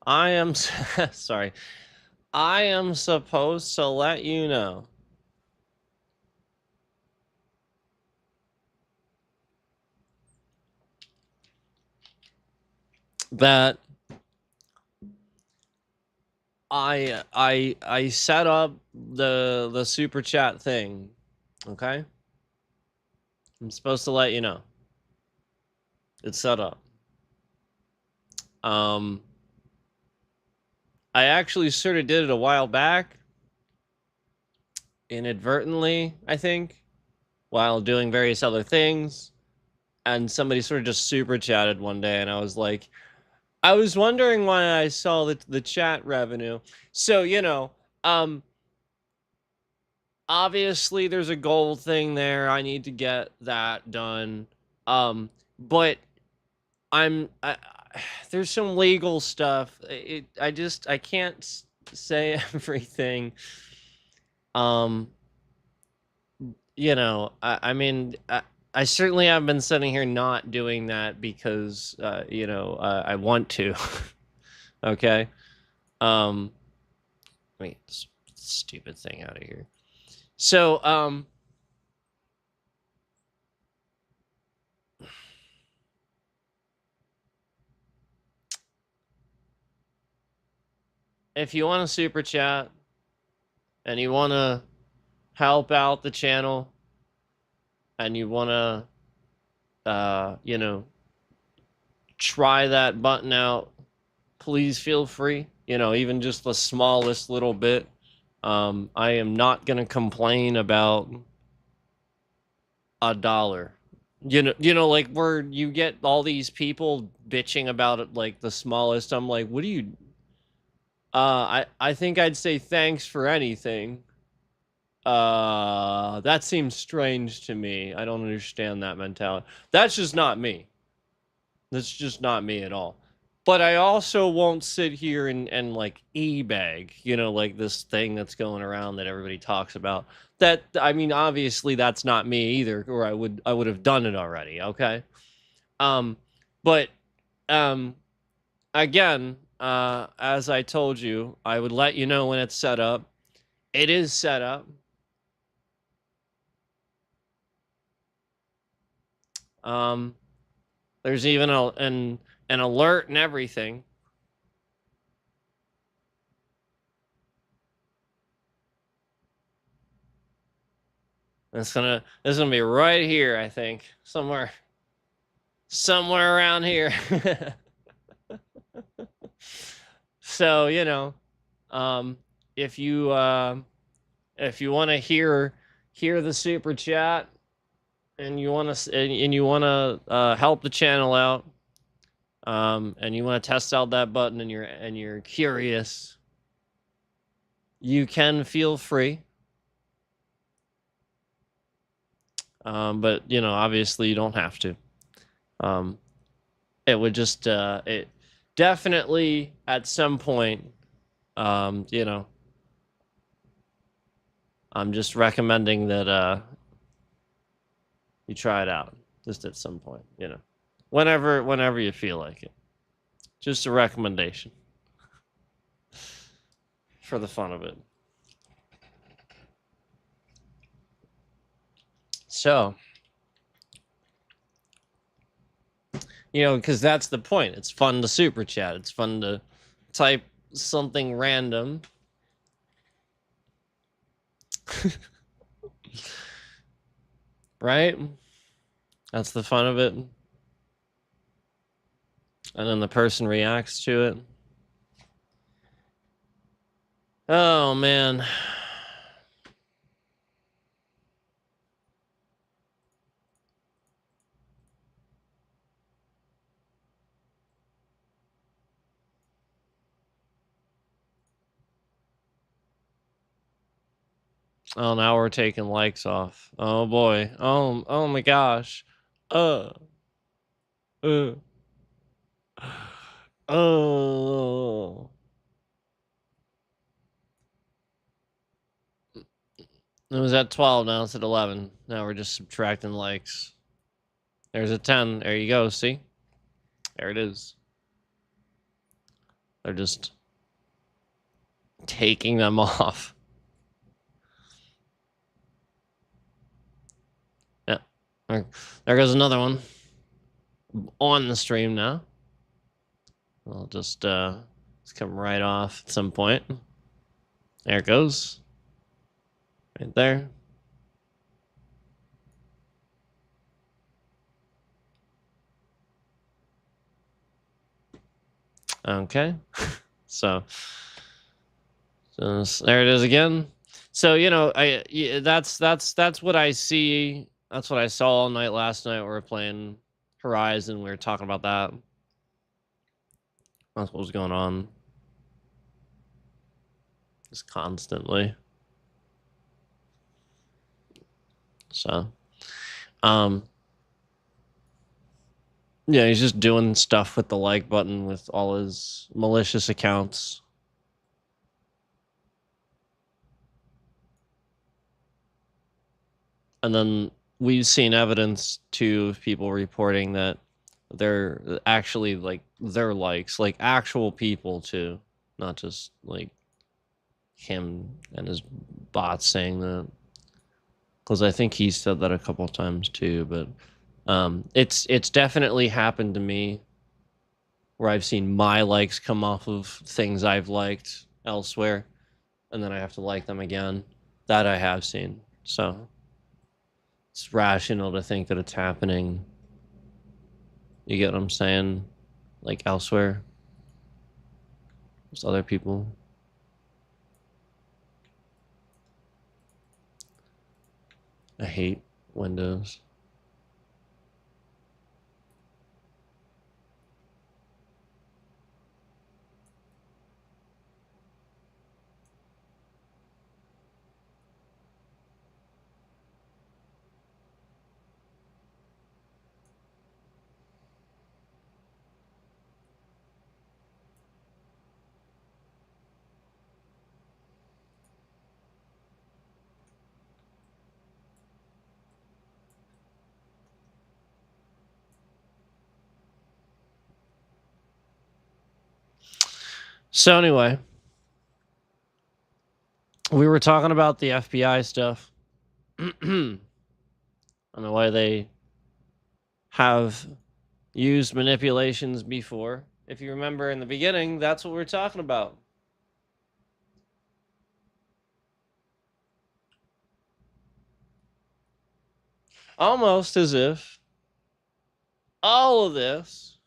A: I am sorry. I am supposed to let you know that I set up the super chat thing. Okay? I'm supposed to let you know. It's set up. I actually sort of did it a while back, inadvertently, I think, while doing various other things. And somebody sort of just super chatted one day, and I was like, I was wondering why I saw the chat revenue. So, you know, obviously there's a gold thing there. I need to get that done. But there's some legal stuff. I can't say everything. You know, I certainly have been sitting here not doing that because, you know, I want to. Okay. Wait, this stupid thing out of here. So, if you want to super chat and you want to help out the channel and you want to, you know, try that button out, please feel free. You know, even just the smallest little bit. I am not going to complain about $1. You know, like where you get all these people bitching about it, like the smallest. I'm like, what do you? I think I'd say thanks for anything. That seems strange to me. I don't understand that mentality. That's just not me. That's just not me at all. But I also won't sit here and like e-bag, you know, like this thing that's going around that everybody talks about. That, I mean, obviously that's not me either, or I would have done it already, okay? But again, as I told you, I would let you know when it's set up. It is set up. There's even an alert and everything. It's gonna be right here, I think, somewhere around here. So, you know, if you want to hear the super chat and you want to help the channel out, and you want to test out that button and you're curious, you can feel free. But you know, obviously you don't have to. It would just it definitely at some point, you know, I'm just recommending that you try it out just at some point, you know, whenever you feel like it. Just a recommendation for the fun of it. So, you know, because that's the point. It's fun to super chat. It's fun to type something random. Right? That's the fun of it. And then the person reacts to it. Oh, man. Oh, now we're taking likes off. Oh boy. Oh my gosh. Oh. It was at 12, now it's at 11. Now we're just subtracting likes. There's a 10. There you go, see? There it is. They're just taking them off. Yeah. There goes another one on the stream now. I'll just let's come right off at some point. There it goes. Right there. Okay. So there it is again. So, you know, that's what I see. That's what I saw all night last night. We were playing Horizon. We were talking about that. That's what was going on. Just constantly. So, yeah, he's just doing stuff with the like button with all his malicious accounts. And then we've seen evidence too of people reporting that they're actually like their likes, like actual people too, not just like him and his bots saying that. Because I think he said that a couple of times too, but it's definitely happened to me where I've seen my likes come off of things I've liked elsewhere, and then I have to like them again. That I have seen. So it's rational to think that it's happening. You get what I'm saying? Like elsewhere. There's other people. I hate Windows. So anyway, we were talking about the FBI stuff. And the way they have used manipulations before. If you remember in the beginning, that's what we were talking about. Almost as if all of this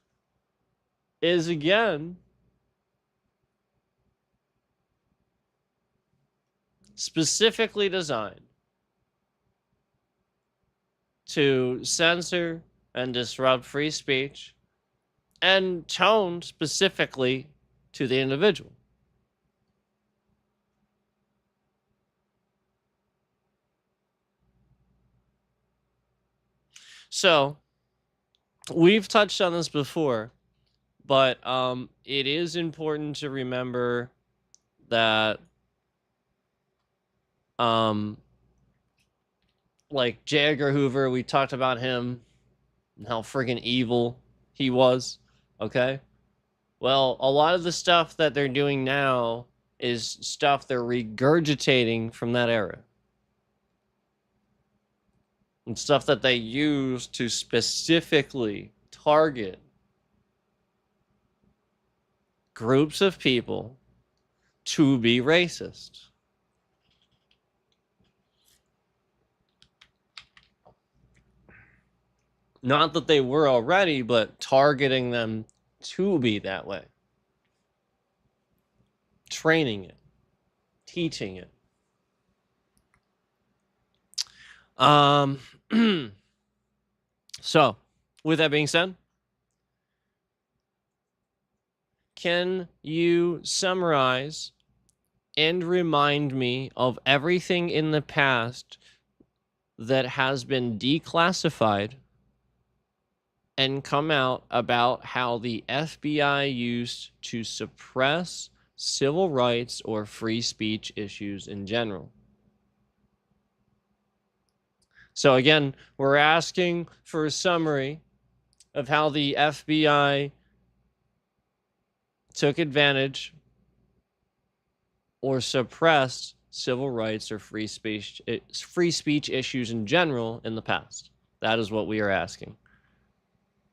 A: is again specifically designed to censor and disrupt free speech and toned specifically to the individual. So, we've touched on this before, but it is important to remember that like J. Edgar Hoover, we talked about him and how friggin' evil he was, okay? Well, a lot of the stuff that they're doing now is stuff they're regurgitating from that era. And stuff that they use to specifically target groups of people to be racist. Not that they were already, but targeting them to be that way. Training it. Teaching it. So, with that being said, can you summarize and remind me of everything in the past that has been declassified and come out about how the FBI used to suppress civil rights or free speech issues in general? So again, we're asking for a summary of how the FBI took advantage or suppressed civil rights or free speech issues in general in the past? That is what we are asking.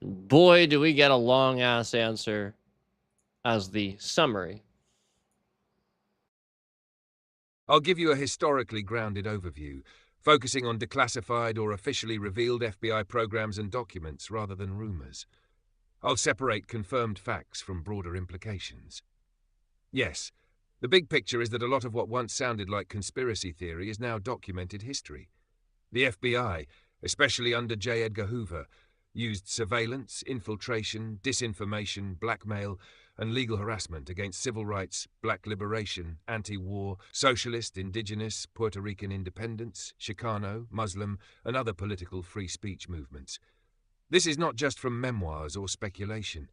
A: Boy, do we get a long ass answer as the summary.
B: I'll give you a historically grounded overview, focusing on declassified or officially revealed FBI programs and documents rather than rumors. I'll separate confirmed facts from broader implications. Yes, the big picture is that a lot of what once sounded like conspiracy theory is now documented history. The FBI, especially under J. Edgar Hoover, used surveillance, infiltration, disinformation, blackmail, and legal harassment against civil rights, black liberation, anti-war, socialist, indigenous, Puerto Rican independence, Chicano, Muslim, and other political free speech movements. This is not just from memoirs or speculation.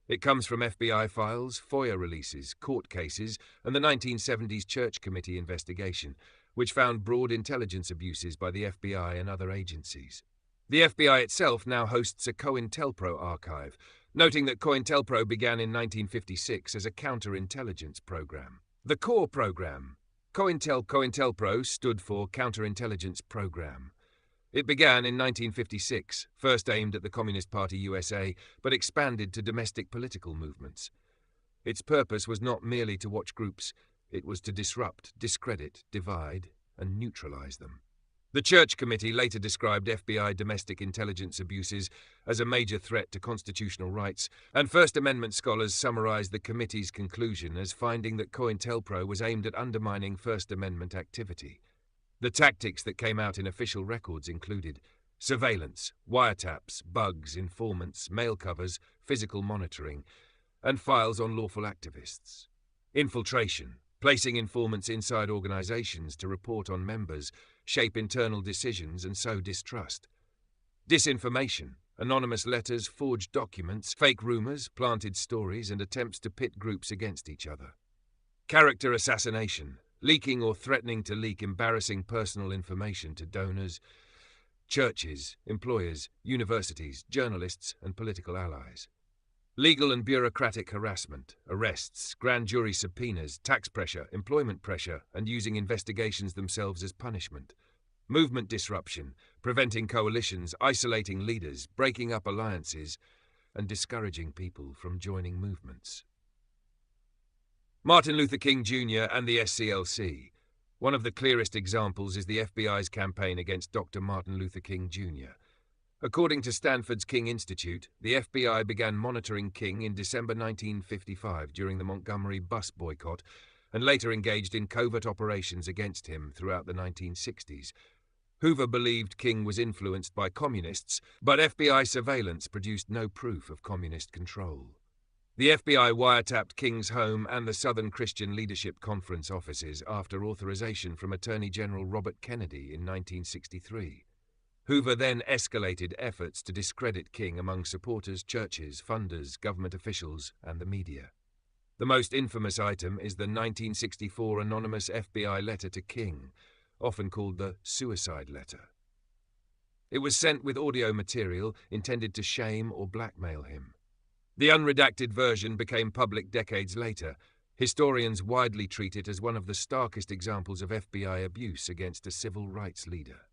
B: It comes from FBI files, FOIA releases, court cases, and the 1970s Church Committee investigation, which found broad intelligence abuses by the FBI and other agencies. The FBI itself now hosts a COINTELPRO archive, noting that COINTELPRO began in 1956 as a counterintelligence program. The core program, COINTELPRO, stood for Counterintelligence Program. It began in 1956, first aimed at the Communist Party USA, but expanded to domestic political movements. Its purpose was not merely to watch groups, it was to disrupt, discredit, divide, and neutralize them. The Church Committee later described FBI domestic intelligence abuses as a major threat to constitutional rights, and First Amendment scholars summarized the committee's conclusion as finding that COINTELPRO was aimed at undermining First Amendment activity. The tactics that came out in official records included surveillance, wiretaps, bugs, informants, mail covers, physical monitoring, and files on lawful activists. Infiltration, placing informants inside organizations to report on members, shape internal decisions, and sow distrust. Disinformation, anonymous letters, forged documents, fake rumors, planted stories, and attempts to pit groups against each other. Character assassination, leaking or threatening to leak embarrassing personal information to donors, churches, employers, universities, journalists, and political allies. Legal and bureaucratic harassment, arrests, grand jury subpoenas, tax pressure, employment pressure, and using investigations themselves as punishment. Movement disruption, preventing coalitions, isolating leaders, breaking up alliances, and discouraging people from joining movements. Martin Luther King Jr. and the SCLC. One of the clearest examples is the FBI's campaign against Dr. Martin Luther King Jr. According to Stanford's King Institute, the FBI began monitoring King in December 1955 during the Montgomery bus boycott, and later engaged in covert operations against him throughout the 1960s. Hoover believed King was influenced by communists, but FBI surveillance produced no proof of communist control. The FBI wiretapped King's home and the Southern Christian Leadership Conference offices after authorization from Attorney General Robert Kennedy in 1963. Hoover then escalated efforts to discredit King among supporters, churches, funders, government officials, and the media. The most infamous item is the 1964 anonymous FBI letter to King, often called the suicide letter. It was sent with audio material intended to shame or blackmail him. The unredacted version became public decades later. Historians widely treat it as one of the starkest examples of FBI abuse against a civil rights leader.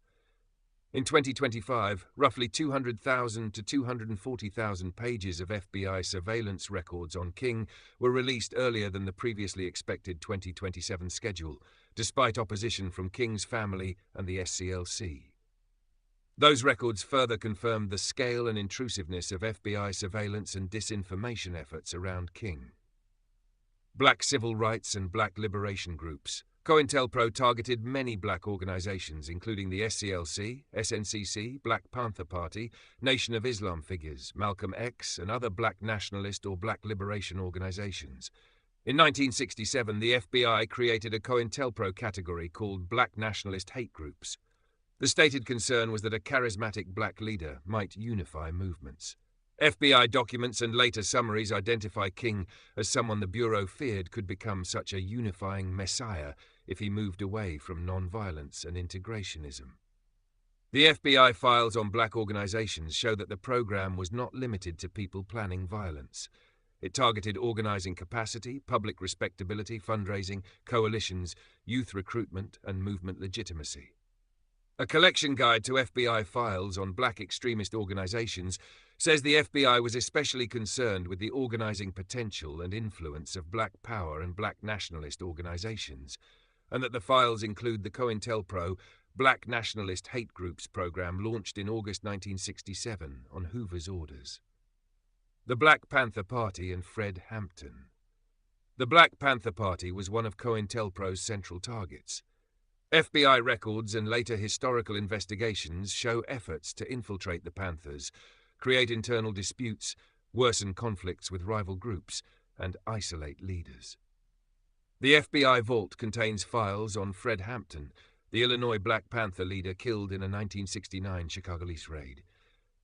B: In 2025, roughly 200,000 to 240,000 pages of FBI surveillance records on King were released earlier than the previously expected 2027 schedule, despite opposition from King's family and the SCLC. Those records further confirmed the scale and intrusiveness of FBI surveillance and disinformation efforts around King. Black civil rights and black liberation groups. COINTELPRO targeted many black organizations, including the SCLC, SNCC, Black Panther Party, Nation of Islam figures, Malcolm X, and other black nationalist or black liberation organizations. In 1967, the FBI created a COINTELPRO category called Black Nationalist Hate Groups. The stated concern was that a charismatic black leader might unify movements. FBI documents and later summaries identify King as someone the Bureau feared could become such a unifying messiah if he moved away from nonviolence and integrationism. The FBI files on black organizations show that the program was not limited to people planning violence. It targeted organizing capacity, public respectability, fundraising, coalitions, youth recruitment, and movement legitimacy. A collection guide to FBI files on black extremist organizations says the FBI was especially concerned with the organizing potential and influence of black power and black nationalist organizations, and that the files include the COINTELPRO Black Nationalist Hate Groups program launched in August 1967 on Hoover's orders. The Black Panther Party and Fred Hampton. The Black Panther Party was one of COINTELPRO's central targets. FBI records and later historical investigations show efforts to infiltrate the Panthers, create internal disputes, worsen conflicts with rival groups, and isolate leaders. The FBI vault contains files on Fred Hampton, the Illinois Black Panther leader killed in a 1969 Chicago police raid.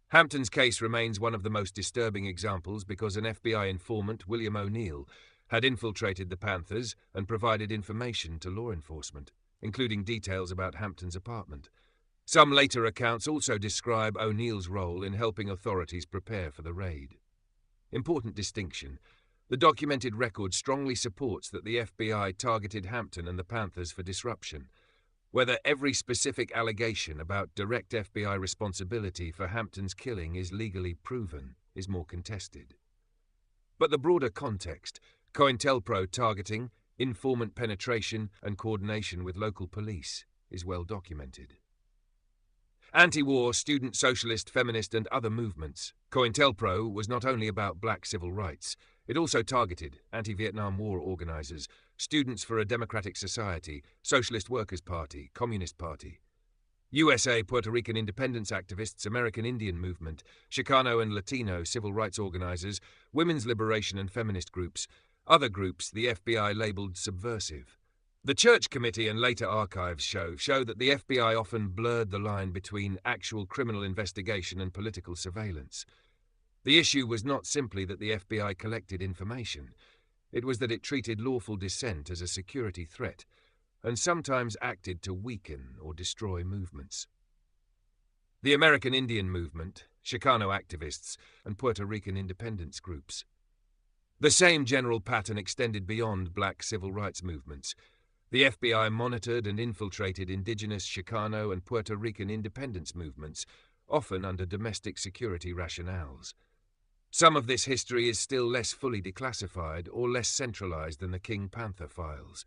B: Hampton's case remains one of the most disturbing examples because an FBI informant, William O'Neill, had infiltrated the Panthers and provided information to law enforcement, including details about Hampton's apartment. Some later accounts also describe O'Neill's role in helping authorities prepare for the raid. Important distinction. The documented record strongly supports that the FBI targeted Hampton and the Panthers for disruption. Whether every specific allegation about direct FBI responsibility for Hampton's killing is legally proven is more contested. But the broader context, COINTELPRO targeting, informant penetration, and coordination with local police, is well documented. Anti-war, student, socialist, feminist, and other movements. COINTELPRO was not only about black civil rights, it also targeted anti-Vietnam War organizers, Students for a Democratic Society, Socialist Workers' Party, Communist Party, USA Puerto Rican independence activists, American Indian Movement, Chicano and Latino civil rights organizers, women's liberation and feminist groups, other groups the FBI labeled subversive. The Church Committee and later archives show that the FBI often blurred the line between actual criminal investigation and political surveillance. The issue was not simply that the FBI collected information. It was that it treated lawful dissent as a security threat, and sometimes acted to weaken or destroy movements. The American Indian Movement, Chicano activists, and Puerto Rican independence groups. The same general pattern extended beyond black civil rights movements. The FBI monitored and infiltrated indigenous Chicano and Puerto Rican independence movements, often under domestic security rationales. Some of this history is still less fully declassified or less centralized than the King Panther files.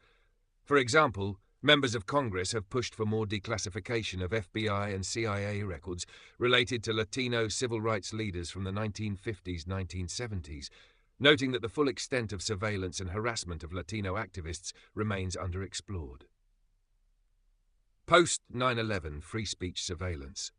B: For example, members of Congress have pushed for more declassification of FBI and CIA records related to Latino civil rights leaders from the 1950s-1970s, noting that the full extent of surveillance and harassment of Latino activists remains underexplored. Post-9/11 free speech surveillance.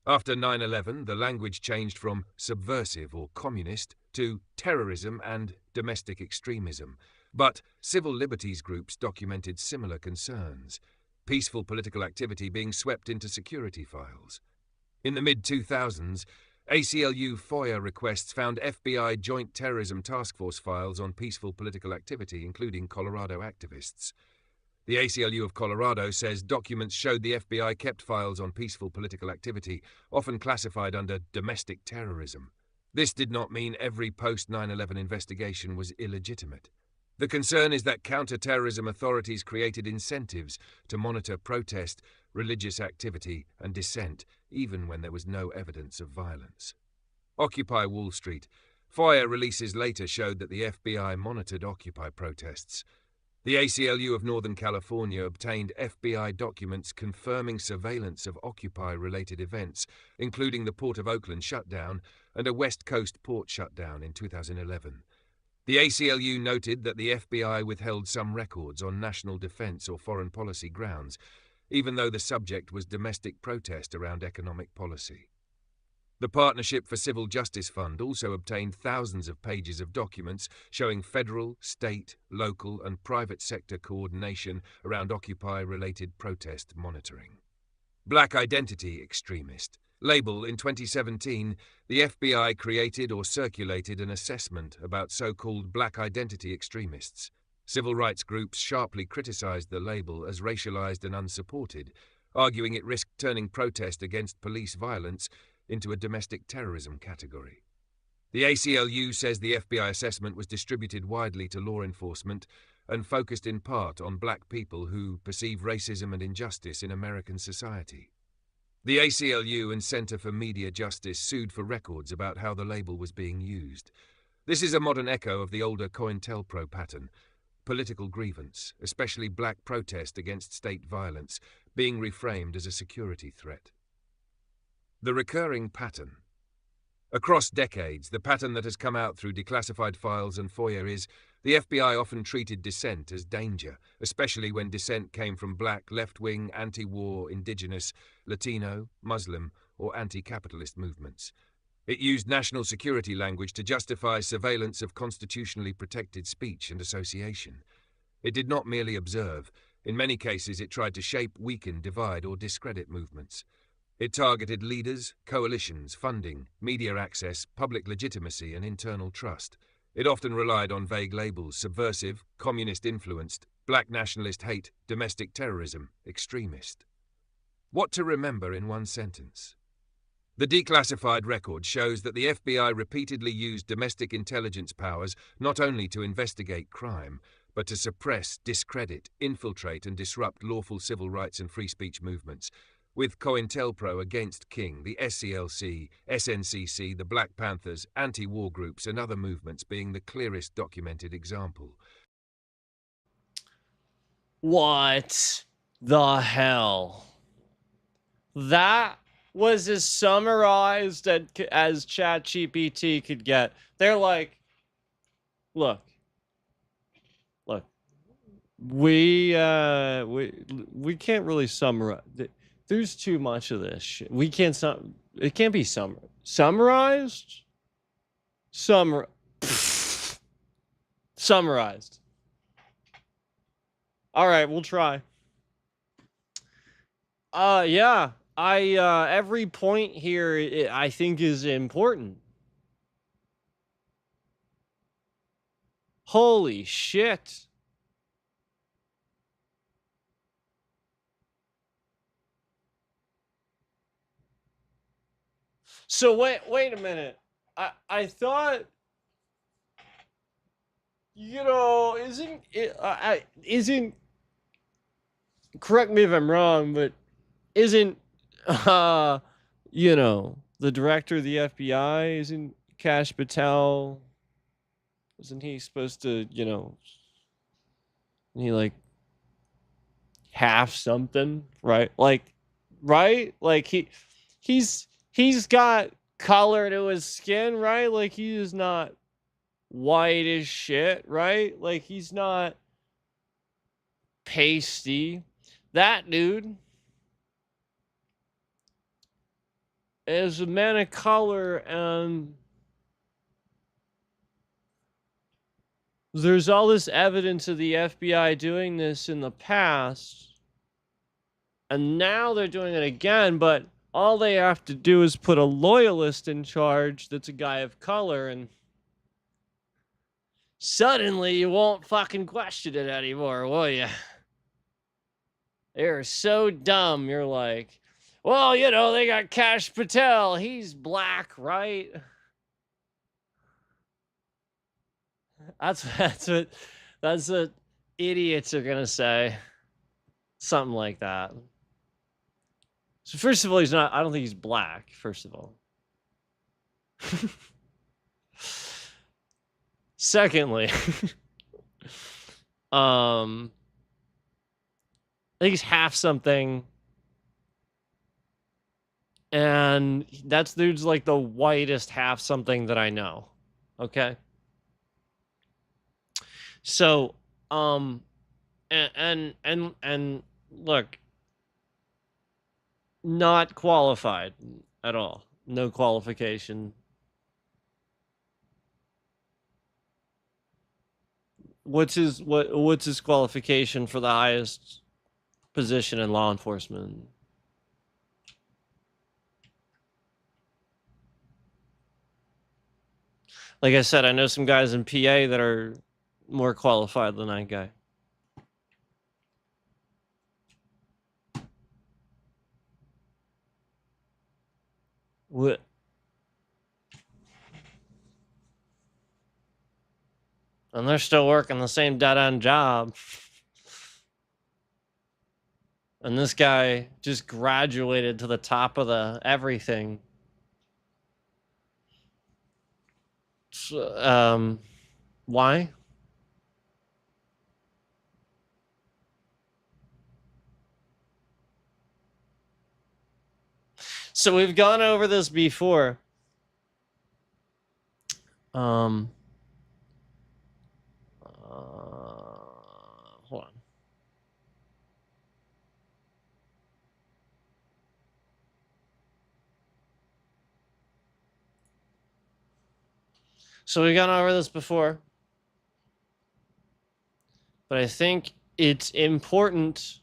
B: After 9/11, the language changed from subversive or communist to terrorism and domestic extremism, but civil liberties groups documented similar concerns, peaceful political activity being swept into security files. In the mid-2000s, ACLU FOIA requests found FBI Joint Terrorism Task Force files on peaceful political activity, including Colorado activists. The ACLU of Colorado says documents showed the FBI kept files on peaceful political activity, often classified under domestic terrorism. This did not mean every post-9/11 investigation was illegitimate. The concern is that counter-terrorism authorities created incentives to monitor protest, religious activity, and dissent, even when there was no evidence of violence. Occupy Wall Street. FOIA releases later showed that the FBI monitored Occupy protests. The ACLU of Northern California obtained FBI documents confirming surveillance of Occupy-related events, including the Port of Oakland shutdown and a West Coast port shutdown in 2011. The ACLU noted that the FBI withheld some records on national defense or foreign policy grounds, even though the subject was domestic protest around economic policy. The Partnership for Civil Justice Fund also obtained thousands of pages of documents showing federal, state, local, and private sector coordination around Occupy-related protest monitoring. Black Identity Extremist. Label in 2017, the FBI created or circulated an assessment about so-called black identity extremists. Civil rights groups sharply criticized the label as racialized and unsupported, arguing it risked turning protest against police violence into a domestic terrorism category. The ACLU says the FBI assessment was distributed widely to law enforcement and focused in part on black people who perceive racism and injustice in American society. The ACLU and Center for Media Justice sued for records about how the label was being used. This is a modern echo of the older COINTELPRO pattern, political grievance, especially black protest against state violence, being reframed as a security threat. The recurring pattern. Across decades, the pattern that has come out through declassified files and FOIA is the FBI often treated dissent as danger, especially when dissent came from black, left-wing, anti-war, indigenous, Latino, Muslim, or anti-capitalist movements. It used national security language to justify surveillance of constitutionally protected speech and association. It did not merely observe. In many cases, it tried to shape, weaken, divide, or discredit movements. It targeted leaders, coalitions, funding, media access, public legitimacy, and internal trust. It often relied on vague labels: subversive, communist-influenced, black nationalist hate, domestic terrorism, extremist. What to remember in one sentence? The declassified record shows that the FBI repeatedly used domestic intelligence powers not only to investigate crime, but to suppress, discredit, infiltrate, and disrupt lawful civil rights and free speech movements, with COINTELPRO against King, the SCLC, SNCC, the Black Panthers, anti-war groups, and other movements being the clearest documented example.
A: What the hell? That was as summarized as ChatGPT could get. They're like, look, we can't really summarize. There's too much of this shit. We can't it can't be summarized. Summarized. All right, we'll try. Yeah. Every point here I think is important. Holy shit. So wait a minute. I thought, isn't, correct me if I'm wrong, but isn't the director of the FBI, isn't Kash Patel, isn't he supposed to, he like half something, right? Like he's got color to his skin, right? Like he is not white as shit, right? Like he's not pasty. That dude is a man of color, and there's all this evidence of the FBI doing this in the past, and now they're doing it again, but all they have to do is put a loyalist in charge that's a guy of color, and suddenly you won't fucking question it anymore, will you? They're so dumb, you're like, well, they got Kash Patel, he's black, right? That's what idiots are gonna say. Something like that. So first of all, he's not, I don't think he's black, first of all. Secondly, I think he's half something. And that's dude's like the whitest half something that I know. Okay. So, and look, not qualified at all. No qualification. What's his qualification for the highest position in law enforcement? Like I said, I know some guys in PA that are more qualified than that guy. What? And they're still working the same dead-end job. And this guy just graduated to the top of the everything. So, why? So we've gone over this before. Hold on. So we've gone over this before, but I think it's important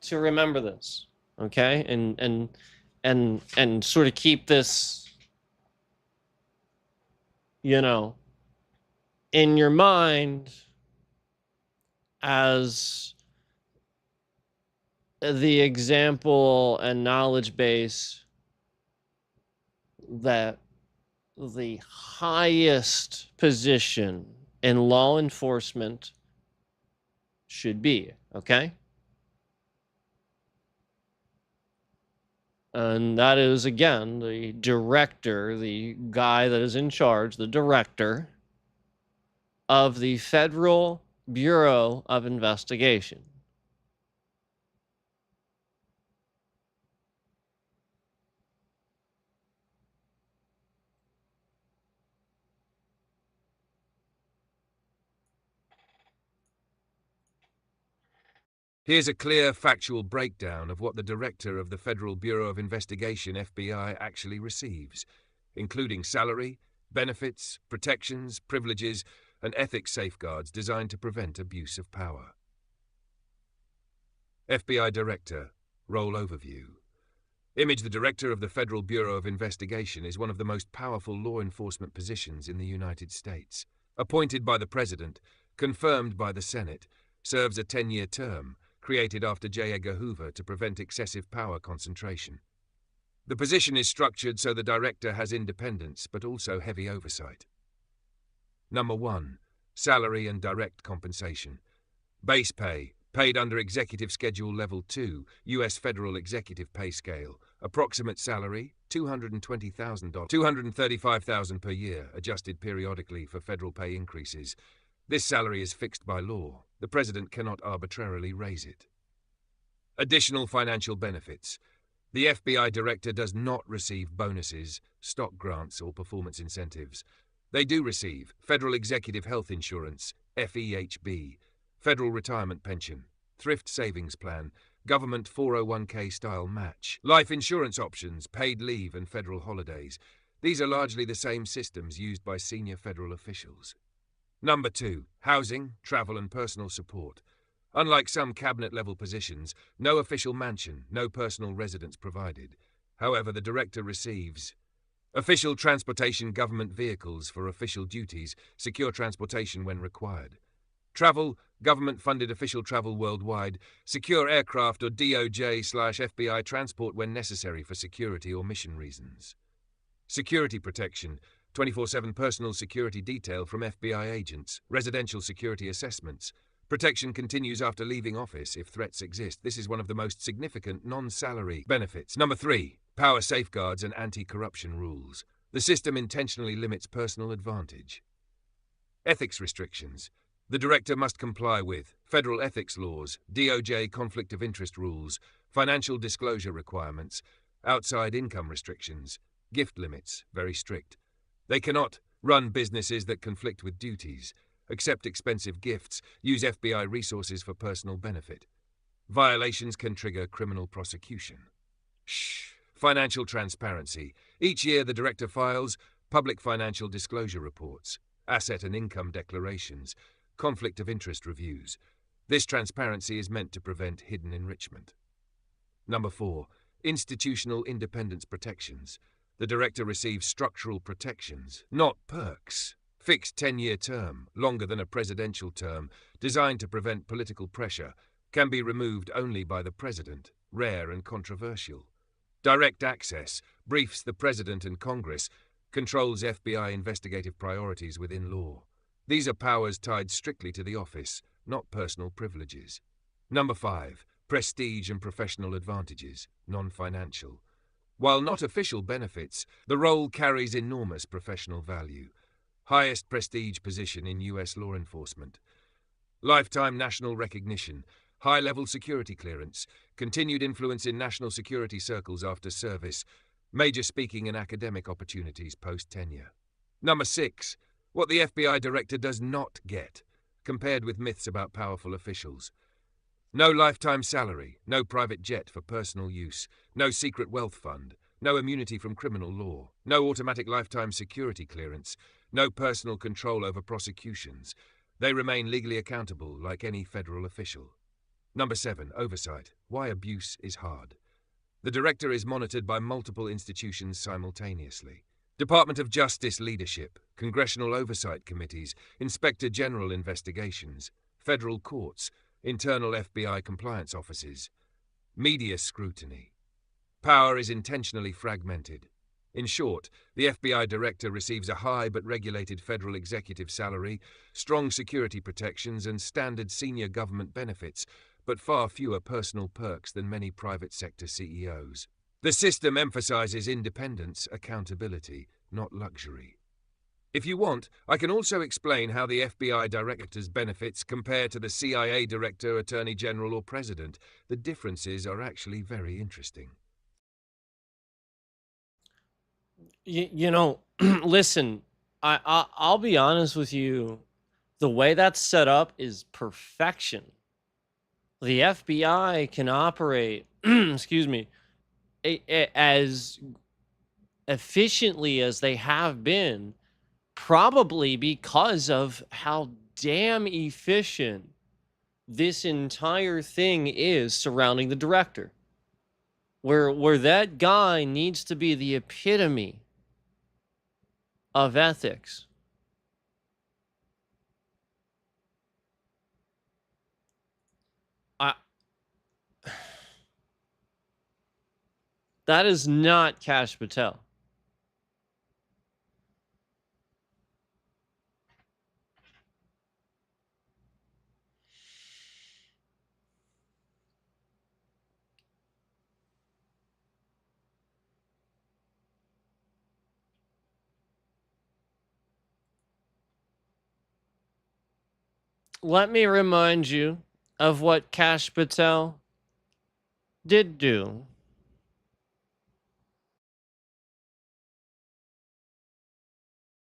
A: to remember this, okay, and sort of keep this, you know, in your mind as the example and knowledge base that the highest position in law enforcement should be, okay? And that is, again, the director, the guy that is in charge, the director of the Federal Bureau of Investigation.
B: Here's a clear, factual breakdown of what the Director of the Federal Bureau of Investigation, FBI, actually receives, including salary, benefits, protections, privileges, and ethics safeguards designed to prevent abuse of power. FBI Director, Role Overview. Image: the Director of the Federal Bureau of Investigation is one of the most powerful law enforcement positions in the United States. Appointed by the President, confirmed by the Senate, serves a 10-year term, created after J. Edgar Hoover to prevent excessive power concentration. The position is structured so the director has independence but also heavy oversight. Number 1. Salary and direct compensation. Base pay, paid under Executive Schedule Level 2, U.S. Federal Executive Pay Scale. Approximate salary, $220,000, $235,000 per year, adjusted periodically for federal pay increases. This salary is fixed by law. The President cannot arbitrarily raise it. Additional financial benefits. The FBI Director does not receive bonuses, stock grants, or performance incentives. They do receive Federal Executive Health Insurance, FEHB, Federal Retirement Pension, Thrift Savings Plan, Government 401k style match, life insurance options, paid leave, and federal holidays. These are largely the same systems used by senior federal officials. Number 2. Housing, travel, and personal support. Unlike some cabinet-level positions, no official mansion, no personal residence provided. However, the director receives official transportation, government vehicles for official duties, secure transportation when required. Travel, government-funded official travel worldwide, secure aircraft or DOJ/FBI transport when necessary for security or mission reasons. Security protection, 24/7 personal security detail from FBI agents, residential security assessments. Protection continues after leaving office if threats exist. This is one of the most significant non-salary benefits. Number 3. Power safeguards and anti-corruption rules. The system intentionally limits personal advantage. Ethics restrictions. The director must comply with federal ethics laws, DOJ conflict of interest rules, financial disclosure requirements, outside income restrictions, gift limits, very strict. They cannot run businesses that conflict with duties, accept expensive gifts, use FBI resources for personal benefit. Violations can trigger criminal prosecution. Financial transparency. Each year the director files public financial disclosure reports, asset and income declarations, conflict of interest reviews. This transparency is meant to prevent hidden enrichment. Number 4. Institutional independence protections. The director receives structural protections, not perks. Fixed 10-year term, longer than a presidential term, designed to prevent political pressure, can be removed only by the president, rare and controversial. Direct access, briefs the president and Congress, controls FBI investigative priorities within law. These are powers tied strictly to the office, not personal privileges. Number 5. Prestige and professional advantages, non-financial. While not official benefits, the role carries enormous professional value. Highest prestige position in US law enforcement. Lifetime national recognition, high-level security clearance, continued influence in national security circles after service, major speaking and academic opportunities post-tenure. Number 6. What the FBI director does not get, compared with myths about powerful officials. No lifetime salary, no private jet for personal use, no secret wealth fund, no immunity from criminal law, no automatic lifetime security clearance, no personal control over prosecutions. They remain legally accountable like any federal official. Number 7. Oversight. Why abuse is hard. The director is monitored by multiple institutions simultaneously. Department of Justice leadership, congressional oversight committees, inspector general investigations, federal courts, internal FBI compliance offices. Media scrutiny. Power is intentionally fragmented. In short, the FBI director receives a high but regulated federal executive salary, strong security protections, and standard senior government benefits, but far fewer personal perks than many private sector CEOs. The system emphasizes independence, accountability, not luxury. If you want, I can also explain how the FBI director's benefits compare to the CIA director, attorney general, or president. The differences are actually very interesting.
A: Listen, I'll be honest with you. The way that's set up is perfection. The FBI can operate, excuse me, as efficiently as they have been, probably because of how damn efficient this entire thing is surrounding the director. Where that guy needs to be the epitome of ethics. That is not Kash Patel. Let me remind you of what Kash Patel did do.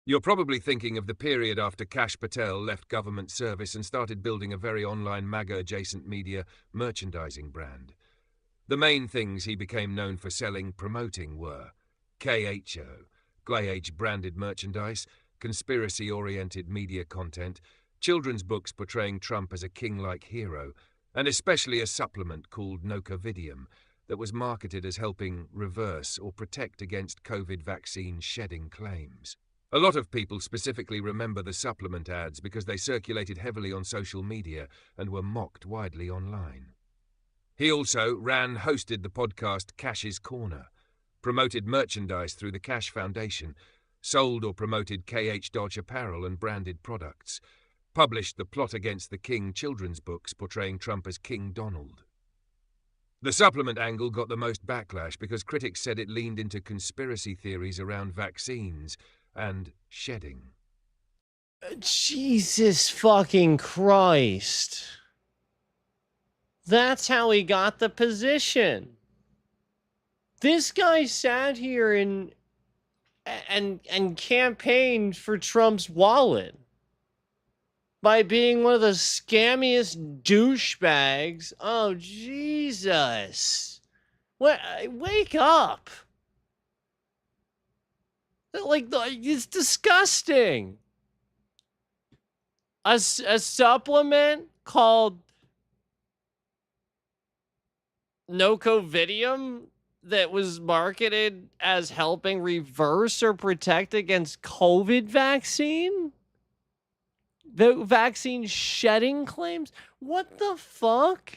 B: You're probably thinking of the period after Kash Patel left government service and started building a very online MAGA-adjacent media merchandising brand. The main things he became known for promoting were KHO, age-branded merchandise, conspiracy-oriented media content, children's books portraying Trump as a king-like hero, and especially a supplement called Nocovidium that was marketed as helping reverse or protect against COVID vaccine shedding claims. A lot of people specifically remember the supplement ads because they circulated heavily on social media and were mocked widely online. He also hosted the podcast Kash's Corner, promoted merchandise through the Kash Foundation, sold or promoted KH Dodge apparel and branded products, published the Plot Against the King children's books portraying Trump as King Donald. The supplement angle got the most backlash because critics said it leaned into conspiracy theories around vaccines and shedding.
A: Jesus fucking Christ. That's how he got the position. This guy sat here and campaigned for Trump's wallet by being one of the scammiest douchebags. Oh, Jesus. Wake up. It's disgusting. A supplement called Nocovidium that was marketed as helping reverse or protect against COVID vaccine? The vaccine shedding claims? What the fuck?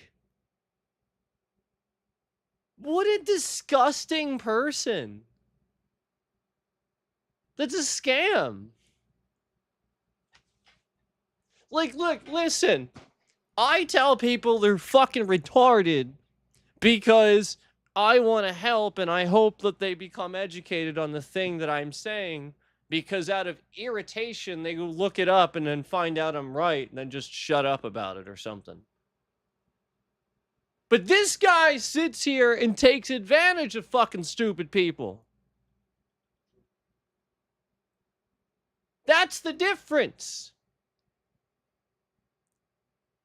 A: What a disgusting person. That's a scam. Like, look, listen. I tell people they're fucking retarded because I want to help and I hope that they become educated on the thing that I'm saying, because out of irritation, they go look it up and then find out I'm right and then just shut up about it or something. But this guy sits here and takes advantage of fucking stupid people. That's the difference.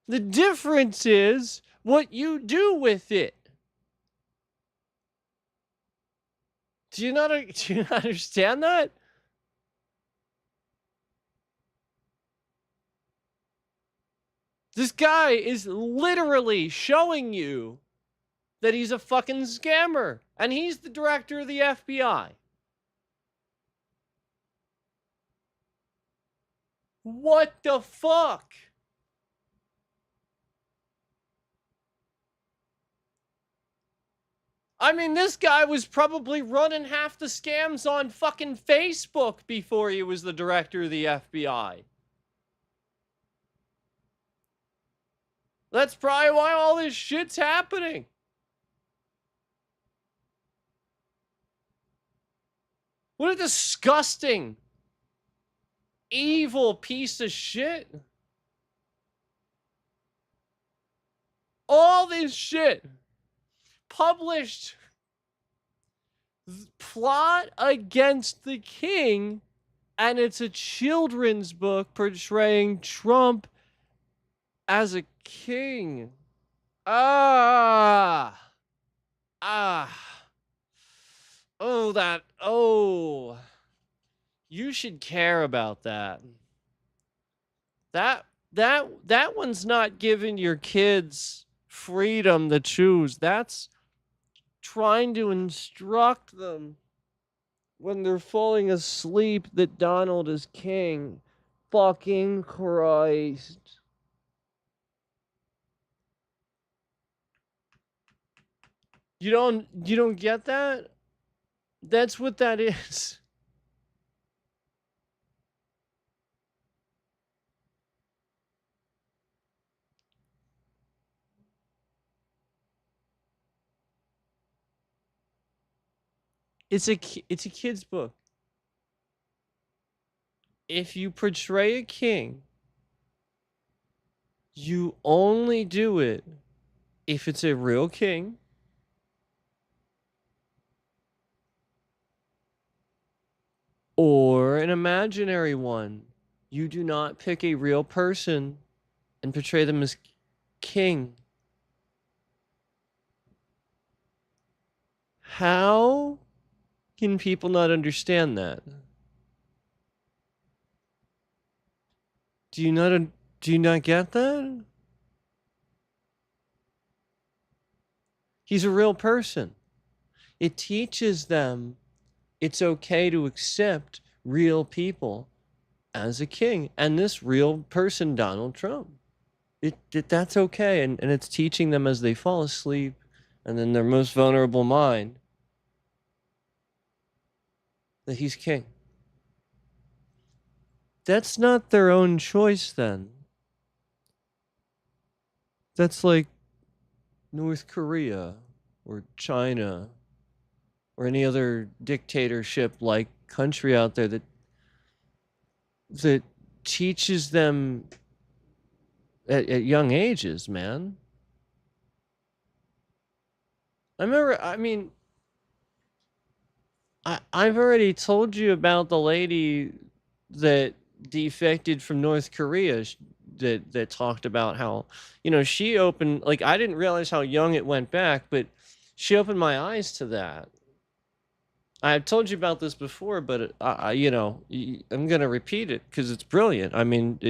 A: The difference is what you do with it. Do you not understand that? This guy is literally showing you that he's a fucking scammer, and he's the director of the FBI. What the fuck? I mean, this guy was probably running half the scams on fucking Facebook before he was the director of the FBI. That's probably why all this shit's happening. What a disgusting, evil piece of shit. All this shit published, plot against the king, and it's a children's book portraying Trump as a king. Oh, you should care about that. That one's not giving your kids freedom to choose. That's trying to instruct them when they're falling asleep that Donald is king. Fucking Christ. You don't get that? That's what that is. It's a kid's book. If you portray a king, you only do it if it's a real king, or an imaginary one. You do not pick a real person and portray them as king. How can people not understand that? Do you not get that? He's a real person. It teaches them it's okay to accept real people as a king, and this real person, Donald Trump. That's okay, and it's teaching them as they fall asleep and in their most vulnerable mind that he's king. That's not their own choice then. That's like North Korea or China or any other dictatorship-like country out there that teaches them at young ages, man. I've already told you about the lady that defected from North Korea that talked about how, she opened, like, I didn't realize how young it went back, but she opened my eyes to that. I've told you about this before, but I'm gonna repeat it because it's brilliant. I mean,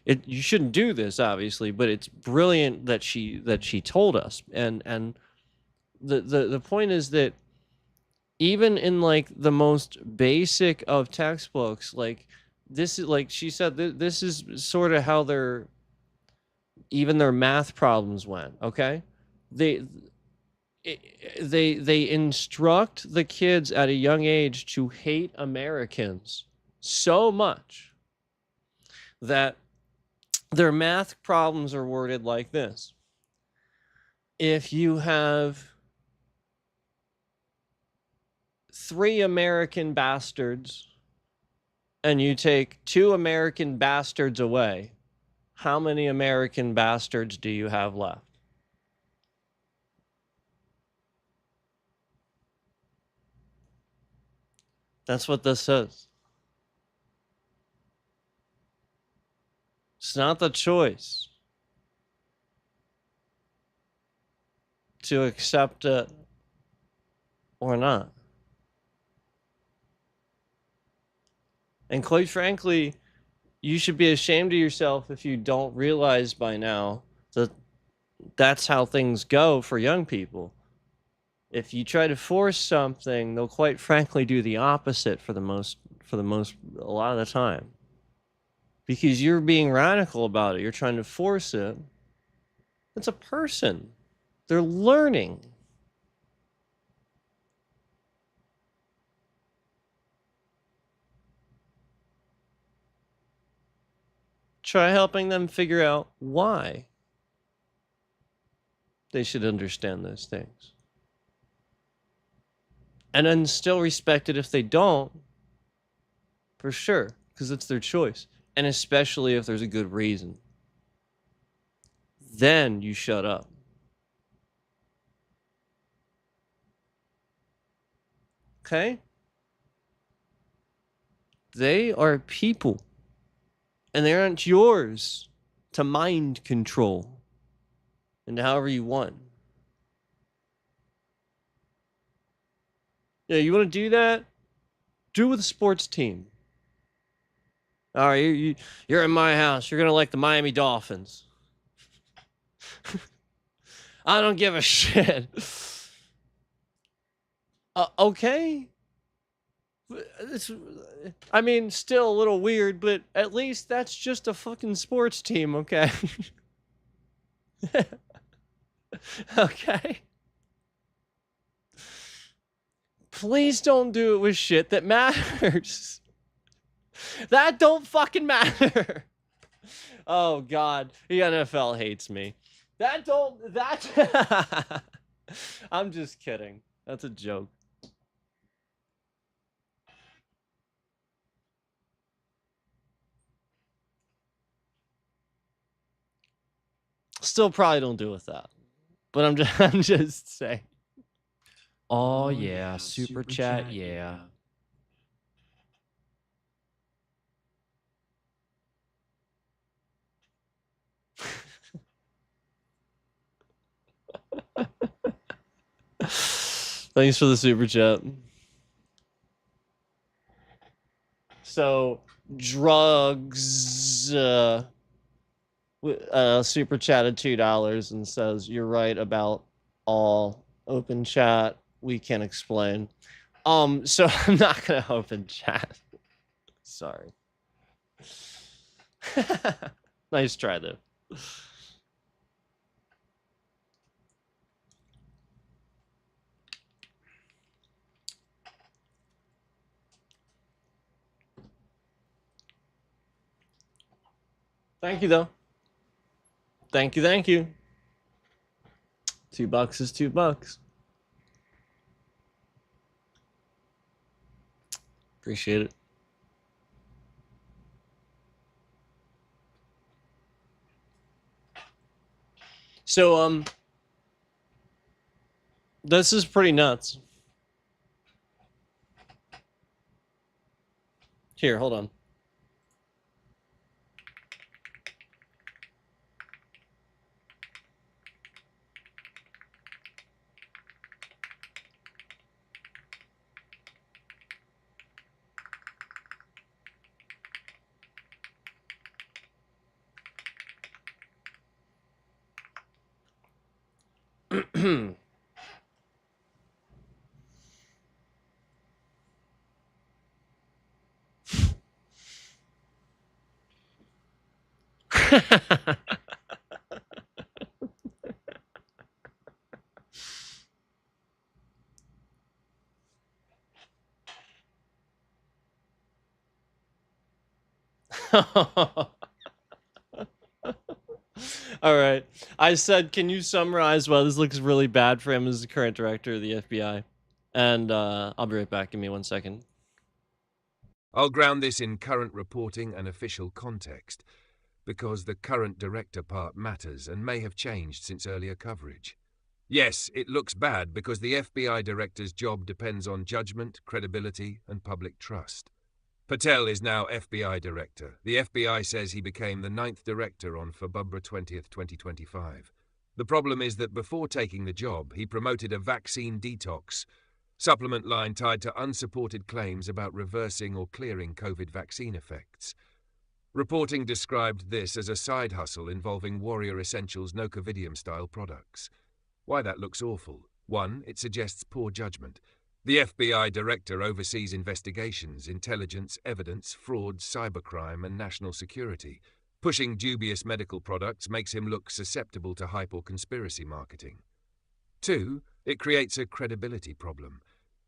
A: you shouldn't do this, obviously, but it's brilliant that she told us. And the point is that even in like the most basic of textbooks, like this is, like she said, this is sort of how their math problems went. Okay, they instruct the kids at a young age to hate Americans so much that Their math problems are worded like this. If you have 3 American bastards and you take 2 American bastards away, how many American bastards do you have left? That's what this says. It's not the choice to accept it or not. And quite frankly, you should be ashamed of yourself if you don't realize by now that that's how things go for young people. If you try to force something, they'll quite frankly do the opposite for the most a lot of the time. Because you're being radical about it. You're trying to force it. It's a person. They're learning. Try helping them figure out why they should understand those things. And then still respect it if they don't, for sure, because it's their choice. And especially if there's a good reason. Then you shut up. Okay? They are people. And they aren't yours to mind control into however you want. Yeah, you want to do that? Do it with a sports team. All right, you're in my house. You're going to like the Miami Dolphins. I don't give a shit. Okay. I mean, still a little weird, but at least that's just a fucking sports team, okay? Okay. Please don't do it with shit that matters. That don't fucking matter. Oh God, the NFL hates me. I'm just kidding. That's a joke. Still probably don't do with that. But I'm just saying. Oh yeah, super chat, yeah. Thanks for the super chat. So, drugs super chatted $2 and says, "You're right about all open chat. We can't explain." So I'm not gonna open chat. Sorry. Nice try though. Thank you though. Thank you. $2 is $2. Appreciate it. So this is pretty nuts. Here, hold on. All right. I said, can you summarize why this looks really bad for him as the current director of the FBI? And I'll be right back. Give me 1 second.
B: I'll ground this in current reporting and official context, because the current director part matters and may have changed since earlier coverage. Yes, it looks bad because the FBI director's job depends on judgment, credibility, and public trust. Patel is now FBI director. The FBI says he became the 9th director on February 20th, 2025. The problem is that before taking the job, he promoted a vaccine detox supplement line tied to unsupported claims about reversing or clearing COVID vaccine effects. Reporting described this as a side hustle involving Warrior Essentials Nocovidium-style products. Why that looks awful. 1. It suggests poor judgment. The FBI director oversees investigations, intelligence, evidence, fraud, cybercrime, and national security. Pushing dubious medical products makes him look susceptible to hype or conspiracy marketing. 2. It creates a credibility problem.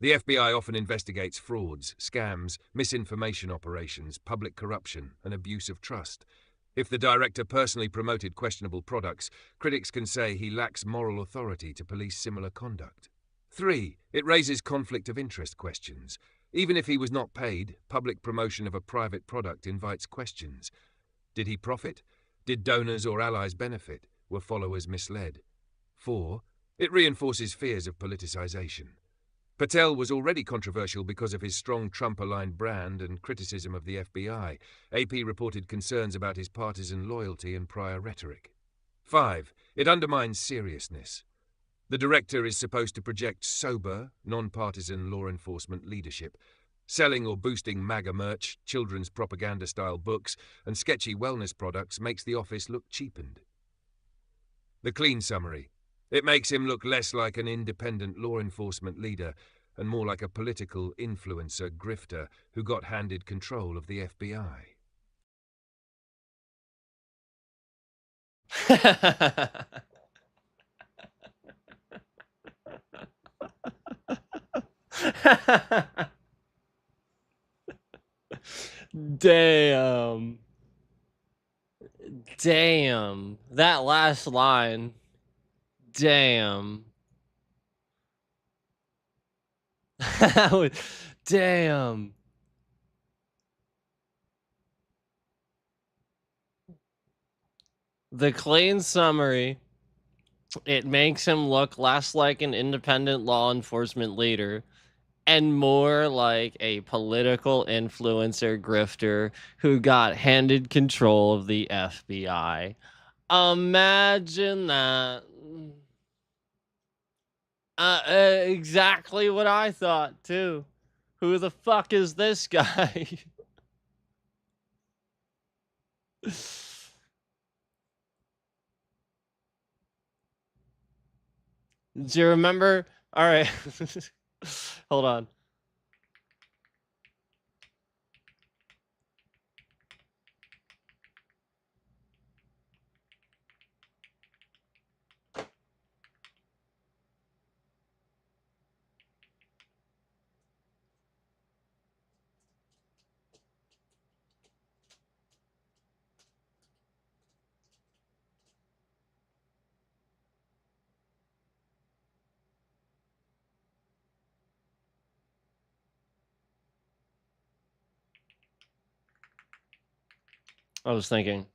B: The FBI often investigates frauds, scams, misinformation operations, public corruption, and abuse of trust. If the director personally promoted questionable products, critics can say he lacks moral authority to police similar conduct. 3. It raises conflict of interest questions. Even if he was not paid, public promotion of a private product invites questions. Did he profit? Did donors or allies benefit? Were followers misled? 4. It reinforces fears of politicization. Patel was already controversial because of his strong Trump-aligned brand and criticism of the FBI. AP reported concerns about his partisan loyalty and prior rhetoric. 5. It undermines seriousness. The director is supposed to project sober, non-partisan law enforcement leadership. Selling or boosting MAGA merch, children's propaganda-style books, and sketchy wellness products makes the office look cheapened. The clean summary. It makes him look less like an independent law enforcement leader and more like a political influencer grifter who got handed control of the FBI.
A: Damn. Damn. That last line. Damn. Damn. The clean summary. It makes him look less like an independent law enforcement leader and more like a political influencer grifter who got handed control of the FBI. Imagine that. Exactly what I thought too. Who the fuck is this guy? Do you remember? All right. Hold on. I was thinking.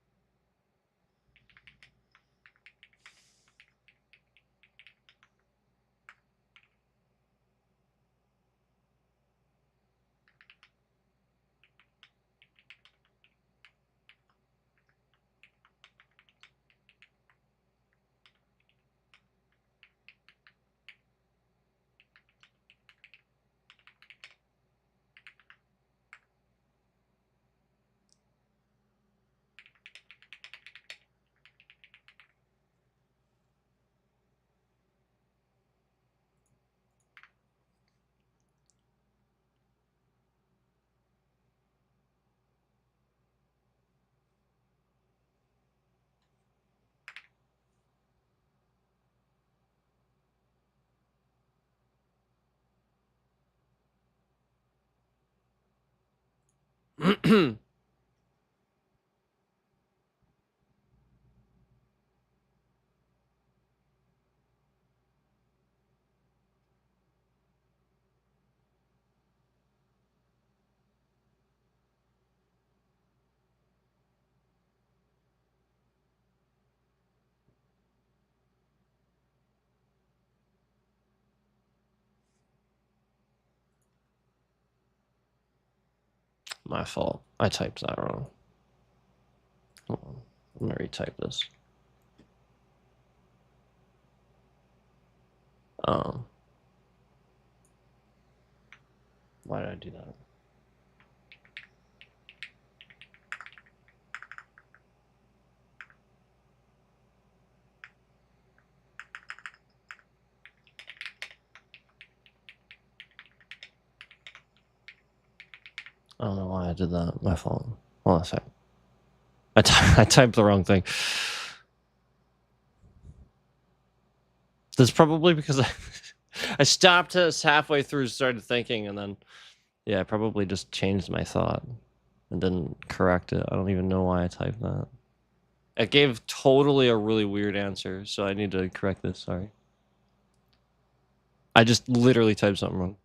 A: My fault. I typed that wrong. Hold on. I'm gonna retype this. Why did I do that? I don't know why I did that. My fault. Hold on a sec. I typed the wrong thing. That's probably because I stopped us halfway through, started thinking, and then, yeah, I probably just changed my thought and didn't correct it. I don't even know why I typed that. It gave totally a really weird answer, so I need to correct this. Sorry. I just literally typed something wrong.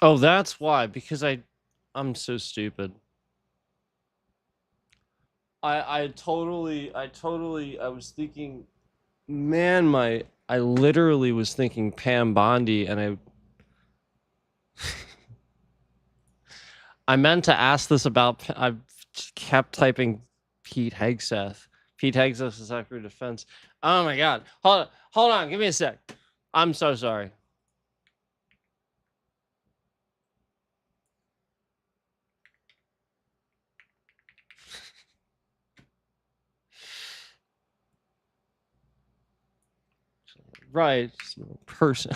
A: Oh, that's why. Because I'm so stupid. I was thinking, man, I literally was thinking Pam Bondi, and I meant to ask this about. I kept typing Pete Hegseth. Pete Hegseth is Secretary of Defense. Oh my God! Hold on. Give me a sec. I'm so sorry. Right, person.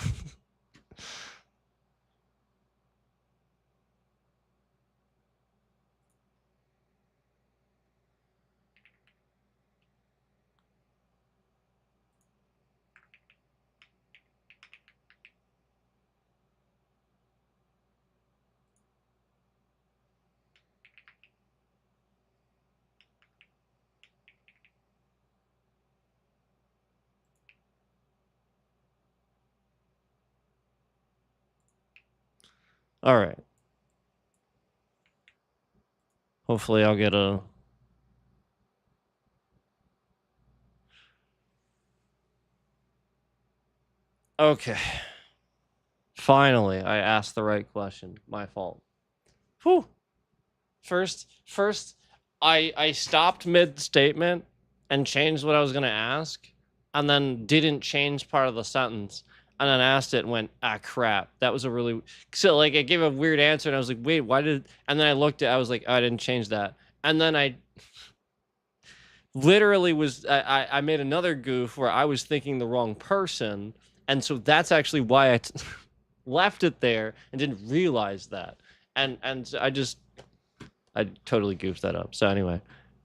A: All right. Hopefully, I'll get a. Okay. Finally, I asked the right question. My fault. Whew. First, I stopped mid-statement and changed what I was going to ask, and then didn't change part of the sentence, and then asked it and went, ah, crap. That was a really... So, like, I gave a weird answer, and I was like, wait, why did... And then I looked at I was like, oh, I didn't change that. And then I literally was... I made another goof where I was thinking the wrong person, and so that's actually why I left it there and didn't realize that. And I totally goofed that up. So anyway,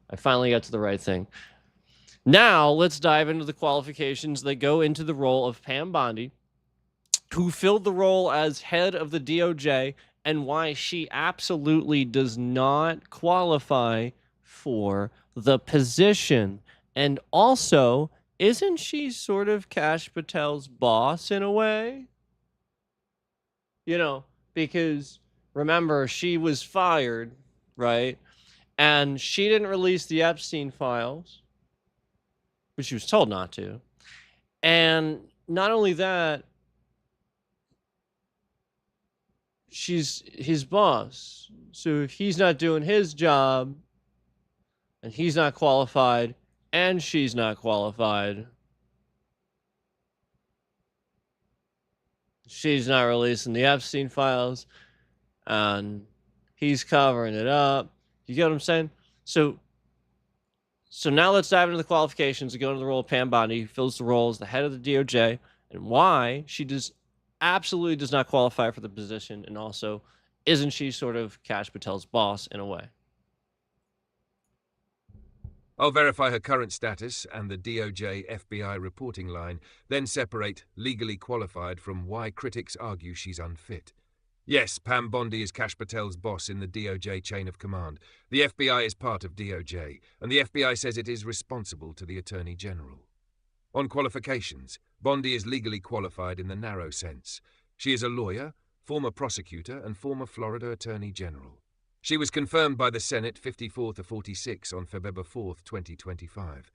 A: I finally got to the right thing. Now let's dive into the qualifications that go into the role of Pam Bondi, who filled the role as head of the DOJ, and why she absolutely does not qualify for the position. And also, isn't she sort of Kash Patel's boss in a way? You know, because remember, she was fired, right? And she didn't release the Epstein files, which she was told not to. And not only that, she's his boss. So if he's not doing his job and he's not qualified and she's not qualified, she's not releasing the Epstein files and he's covering it up. You get what I'm saying? So now let's dive into the qualifications and go into the role of Pam Bondi, who fills the role as the head of the DOJ, and why she absolutely does not qualify for the position, and also isn't she sort of Kash Patel's boss in a way?
B: I'll verify her current status and the DOJ FBI reporting line, then separate legally qualified from why critics argue she's unfit. Yes, Pam Bondi is Kash Patel's boss in the DOJ chain of command. The FBI is part of DOJ, and the FBI says it is responsible to the Attorney General. On qualifications, Bondi is legally qualified in the narrow sense. She is a lawyer, former prosecutor, and former Florida Attorney General. She was confirmed by the Senate 54-46 on February 4, 2025.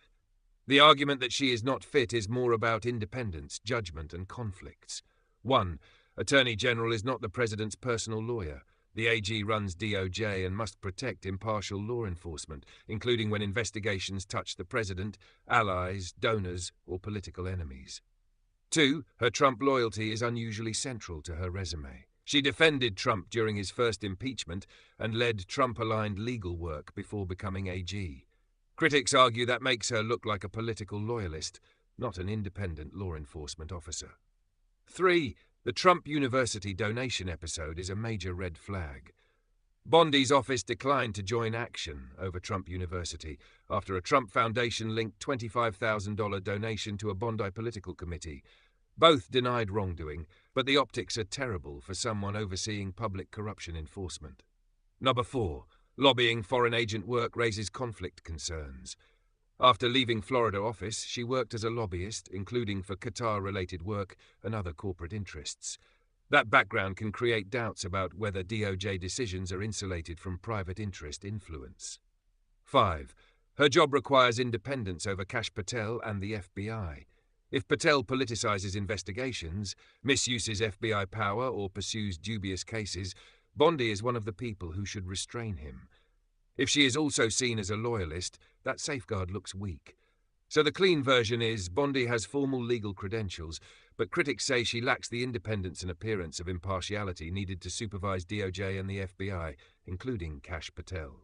B: The argument that she is not fit is more about independence, judgment, and conflicts. 1. Attorney General is not the President's personal lawyer. The AG runs DOJ and must protect impartial law enforcement, including when investigations touch the President, allies, donors, or political enemies. 2. Her Trump loyalty is unusually central to her resume. She defended Trump during his first impeachment and led Trump-aligned legal work before becoming AG. Critics argue that makes her look like a political loyalist, not an independent law enforcement officer. 3. The Trump University donation episode is a major red flag. Bondi's office declined to join action over Trump University after a Trump Foundation linked $25,000 donation to a Bondi political committee. Both denied wrongdoing, but the optics are terrible for someone overseeing public corruption enforcement. 4. Lobbying foreign agent work raises conflict concerns. After leaving Florida office, she worked as a lobbyist, including for Qatar-related work and other corporate interests. That background can create doubts about whether DOJ decisions are insulated from private interest influence. 5. Her job requires independence over Kash Patel and the FBI. If Patel politicizes investigations, misuses FBI power, or pursues dubious cases, Bondi is one of the people who should restrain him. If she is also seen as a loyalist, that safeguard looks weak. So the clean version is Bondi has formal legal credentials, but critics say she lacks the independence and appearance of impartiality needed to supervise DOJ and the FBI, including Kash Patel.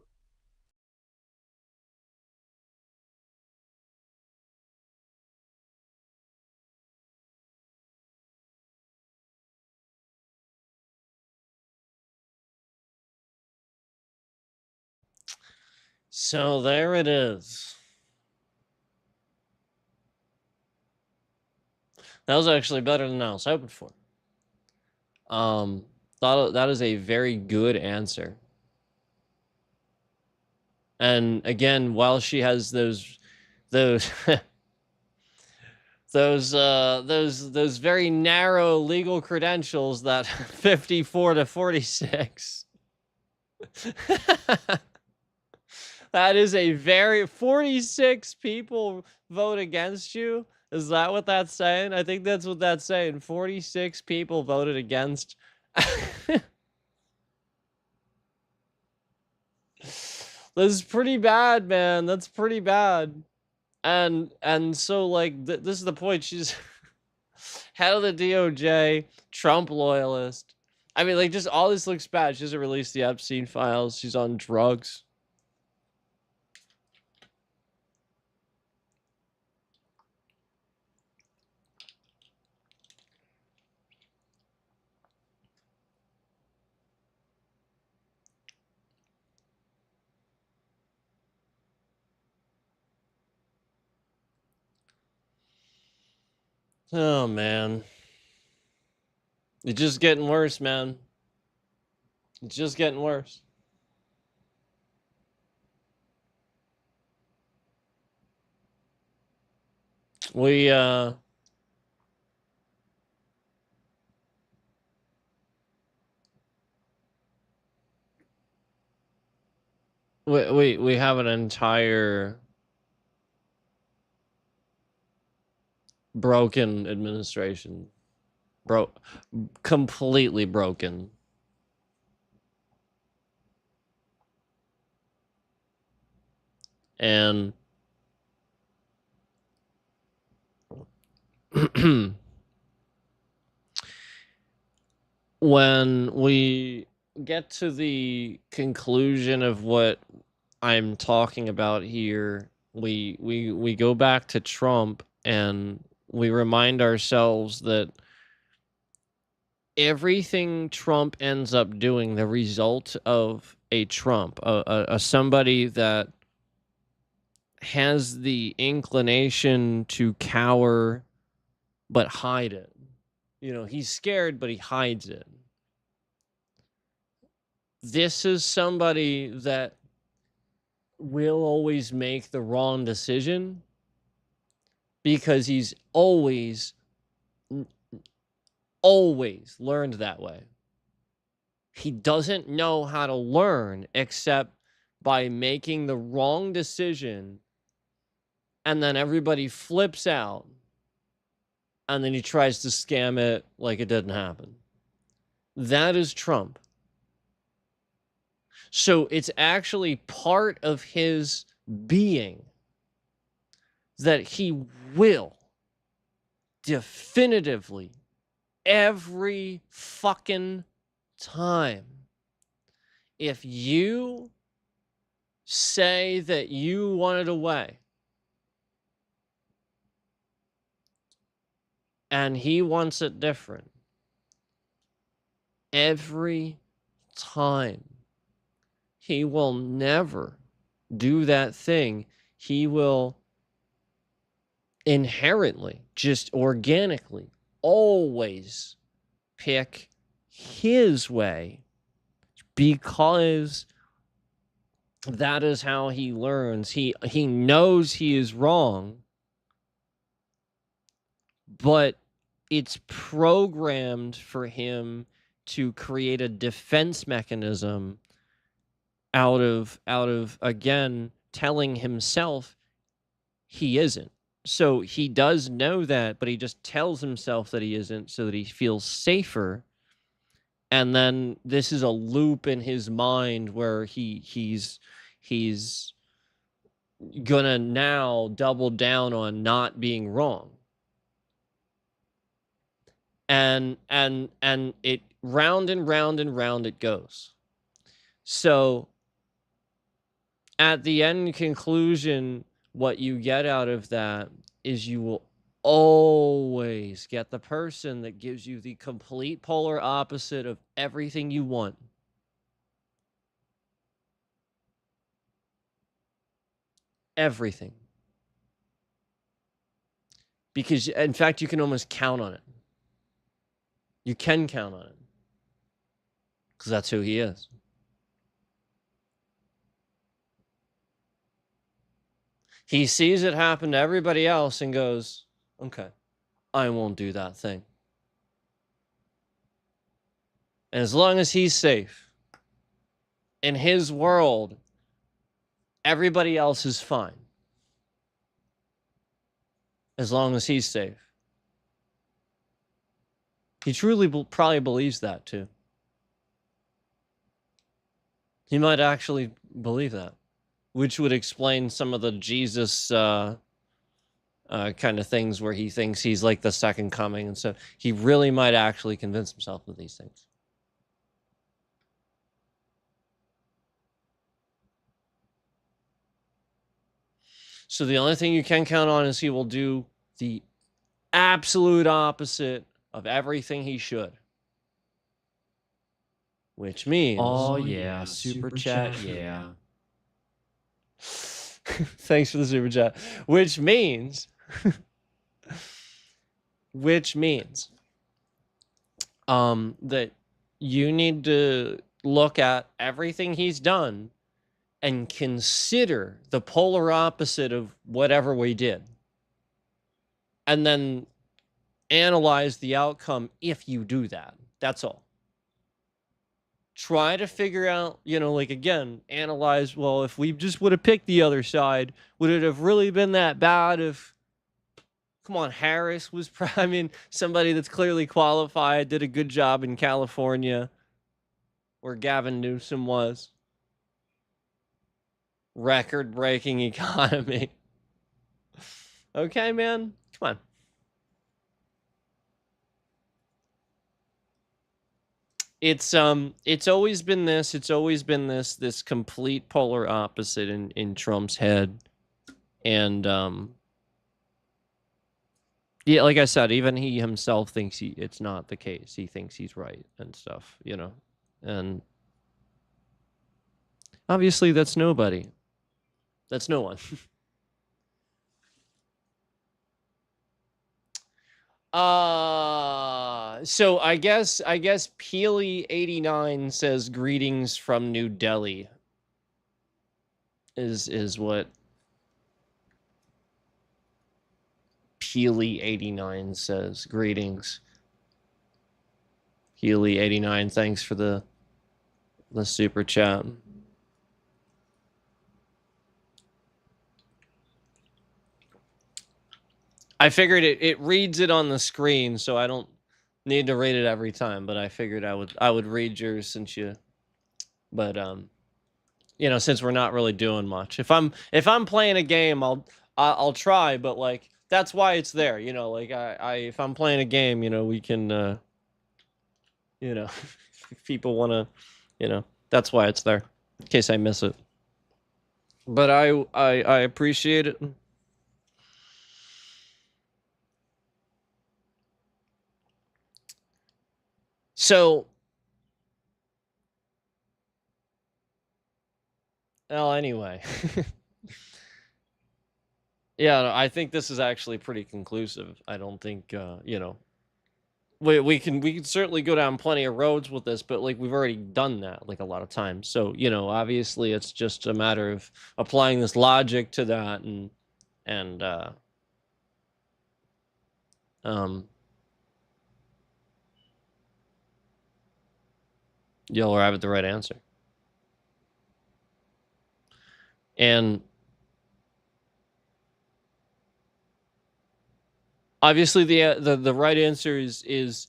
A: So there it is. That was actually better than I was hoping for. Thought that is a very good answer. And again, while she has those those very narrow legal credentials, that 54-46. That is a very 46 people vote against you. Is that what that's saying? I think that's what that's saying. 46 people voted against. This is pretty bad, man. That's pretty bad. And so like this is the point. She's head of the DOJ, Trump loyalist. I mean, like, just all this looks bad. She doesn't release the Epstein files. She's on drugs. Oh, man. It's just getting worse, man. It's just getting worse. We have an entire broken administration. Completely broken. And when we get to the conclusion of what I'm talking about here, we go back to Trump and we remind ourselves that everything Trump ends up doing, the result of a Trump, a somebody that has the inclination to cower but hide it. You know, he's scared, but he hides it. This is somebody that will always make the wrong decision because he's always learned that way. He doesn't know how to learn except by making the wrong decision, and then everybody flips out, and then he tries to scam it like it didn't happen. That is Trump. So it's actually part of his being that he will definitively, every fucking time, if you say that you want it away and he wants it different, every time, he will never do that thing. He will inherently, just organically, always pick his way because that is how he learns. He knows he is wrong, but it's programmed for him to create a defense mechanism out of again telling himself he isn't. So he does know that, but he just tells himself that he isn't so that he feels safer. And then this is a loop in his mind where he's gonna now double down on not being wrong. And it round and round and round it goes. So at the end conclusion, what you get out of that is you will always get the person that gives you the complete polar opposite of everything you want. Everything. Because, in fact, you can almost count on it. You can count on it. Because that's who he is. He sees it happen to everybody else and goes, okay, I won't do that thing. And as long as he's safe, in his world, everybody else is fine. As long as he's safe. He truly probably believes that too. He might actually believe that, which would explain some of the Jesus kind of things where he thinks he's like the second coming and stuff. He really might actually convince himself of these things. So the only thing you can count on is he will do the absolute opposite of everything he should. Which means...
C: Oh, yeah. Super chat, yeah.
A: Thanks for the super chat. Which means... that you need to look at everything he's done and consider the polar opposite of whatever we did. And then analyze the outcome if you do that. That's all. Try to figure out, like, again, analyze, well, if we just would have picked the other side, would it have really been that bad if, come on, Harris was, somebody that's clearly qualified, did a good job in California, where Gavin Newsom was. record-breaking economy. Okay, man, come on. It's always been this. It's always been this complete polar opposite in Trump's head, and yeah, like I said, even he himself thinks it's not the case. He thinks he's right and stuff, you know, and obviously that's nobody. That's no one. So I guess Peely89 says greetings from New Delhi. Is what Peely89 says. Greetings. Peely89, thanks for the super chat. I figured it reads it on the screen, so I don't need to read it every time, but I figured I would read yours since you, but you know, since we're not really doing much. If I'm playing a game, I'll try, but like that's why it's there, you know, like if I'm playing a game, you know, we can you know, if people want to, you know, that's why it's there in case I miss it. But I appreciate it. So, well, anyway. Yeah, no, I think this is actually pretty conclusive. I don't think, you know, we can certainly go down plenty of roads with this, but like we've already done that like a lot of times. So, you know, obviously it's just a matter of applying this logic to that and you'll arrive at the right answer. And obviously the right answer is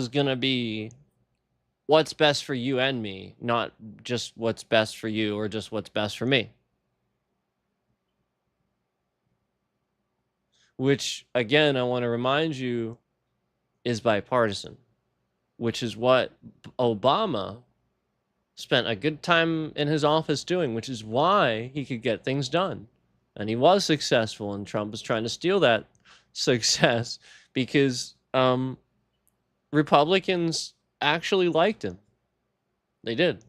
A: gonna be what's best for you and me, not just what's best for you or just what's best for me. Which again, I want to remind you is bipartisan, which is what Obama spent a good time in his office doing, which is why he could get things done. And he was successful, and Trump was trying to steal that success because Republicans actually liked him. They did.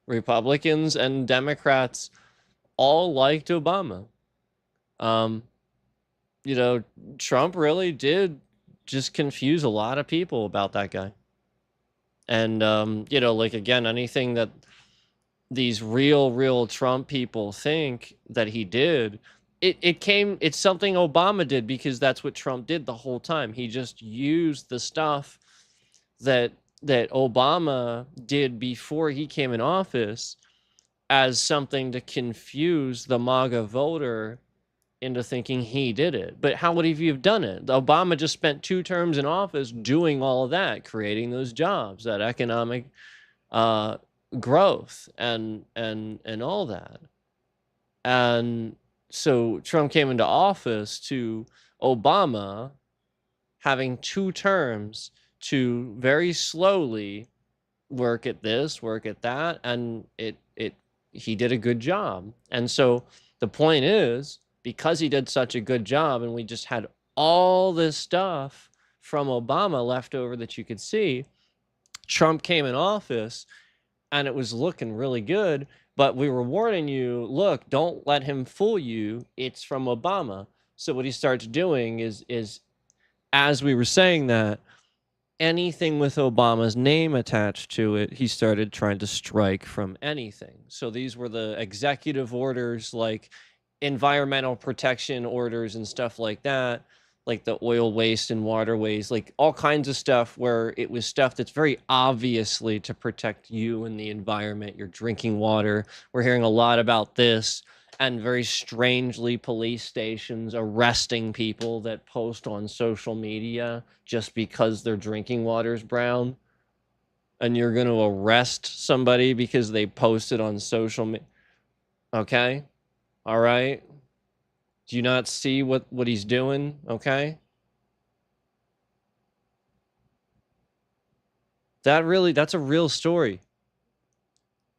A: Republicans and Democrats all liked Obama. You know, Trump really did just confuse a lot of people about that guy. And you know, like again, anything that these real Trump people think that he did, it's something Obama did because that's what Trump did the whole time. He just used the stuff that Obama did before he came in office as something to confuse the MAGA voter into thinking he did it. But how would he have done it? Obama just spent 2 terms in office doing all of that, creating those jobs, that economic growth and all that. And so Trump came into office to Obama having 2 terms to very slowly work at this, work at that, and he did a good job. And so the point is, because he did such a good job and we just had all this stuff from Obama left over that you could see, Trump came in office and it was looking really good, but we were warning you, look, don't let him fool you. It's from Obama. So what he starts doing is as we were saying that, anything with Obama's name attached to it, he started trying to strike from anything. So these were the executive orders, like environmental protection orders and stuff like that, like the oil waste and waterways, like all kinds of stuff where it was stuff that's very obviously to protect you and the environment, your drinking water. We're hearing a lot about this, and very strangely police stations arresting people that post on social media just because their drinking water is brown. And you're going to arrest somebody because they posted on social media. Okay? All right? Do you not see what he's doing? Okay? That's a real story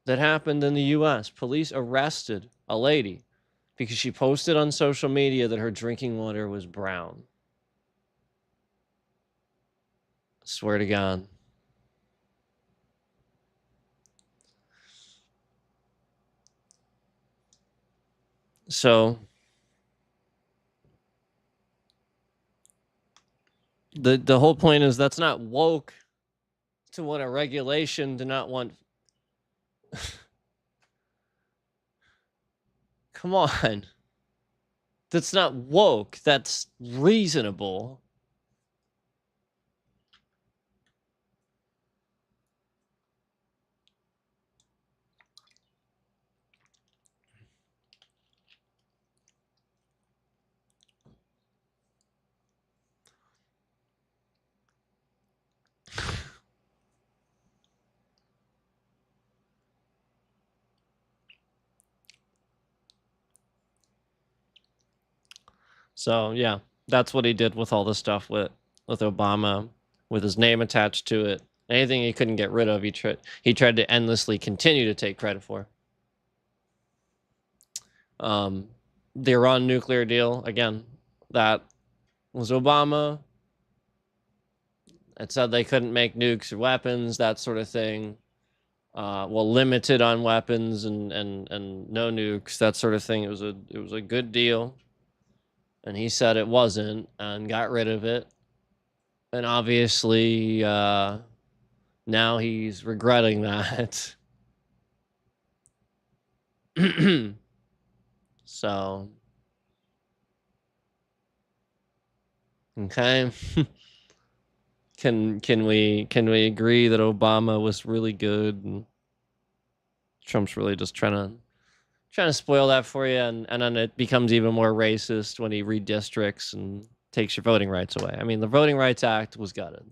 A: that happened in the US. Police arrested a lady because she posted on social media that her drinking water was brown. Swear to God. So the whole point is that's not woke to want a regulation to not want. Come on. That's not woke. That's reasonable. So yeah, that's what he did with all the stuff with Obama, with his name attached to it. Anything he couldn't get rid of, he tried to endlessly continue to take credit for. The Iran nuclear deal, again, that was Obama. It said they couldn't make nukes or weapons, that sort of thing. Well, limited on weapons and no nukes, that sort of thing. It was a good deal. And he said it wasn't and got rid of it. And obviously, now he's regretting that. So, okay. Can we agree that Obama was really good and Trump's really just trying to spoil that for you, and then it becomes even more racist when he redistricts and takes your voting rights away. I mean, the Voting Rights Act was gutted.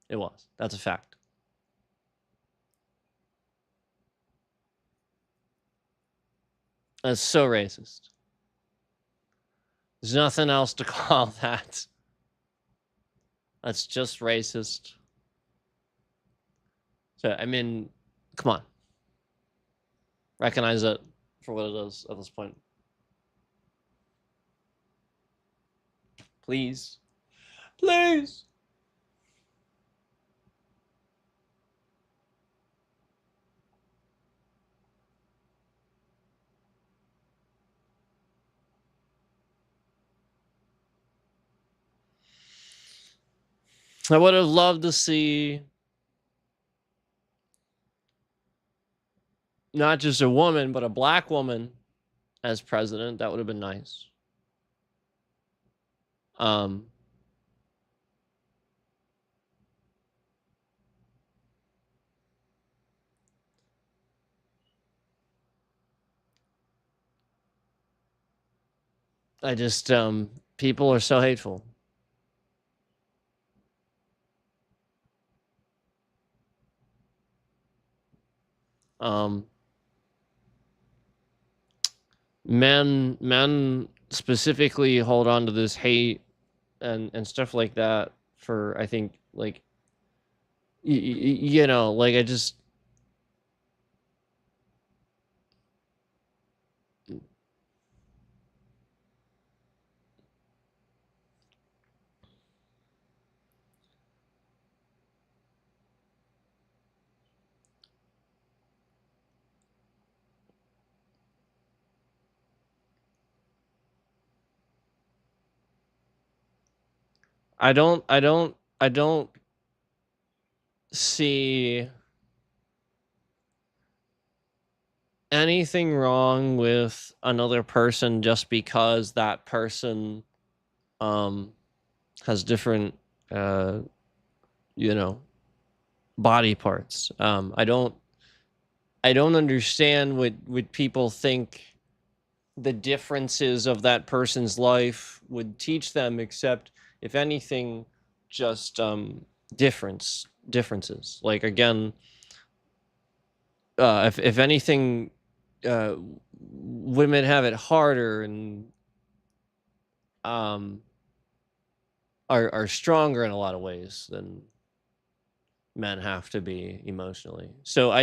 A: It was. That's a fact. That's so racist. There's nothing else to call that. That's just racist. So, I mean, come on. Recognize it for what it is at this point. Please. Please. I would have loved to see not just a woman, but a black woman as president. That would have been nice. I just, people are so hateful. Men specifically hold on to this hate and stuff like that for, I think, like, you know, like, I just, I don't see anything wrong with another person just because that person has different you know, body parts. I don't understand what people think the differences of that person's life would teach them, except if anything, just differences. Like, again, if anything, women have it harder and are stronger in a lot of ways than men have to be emotionally. So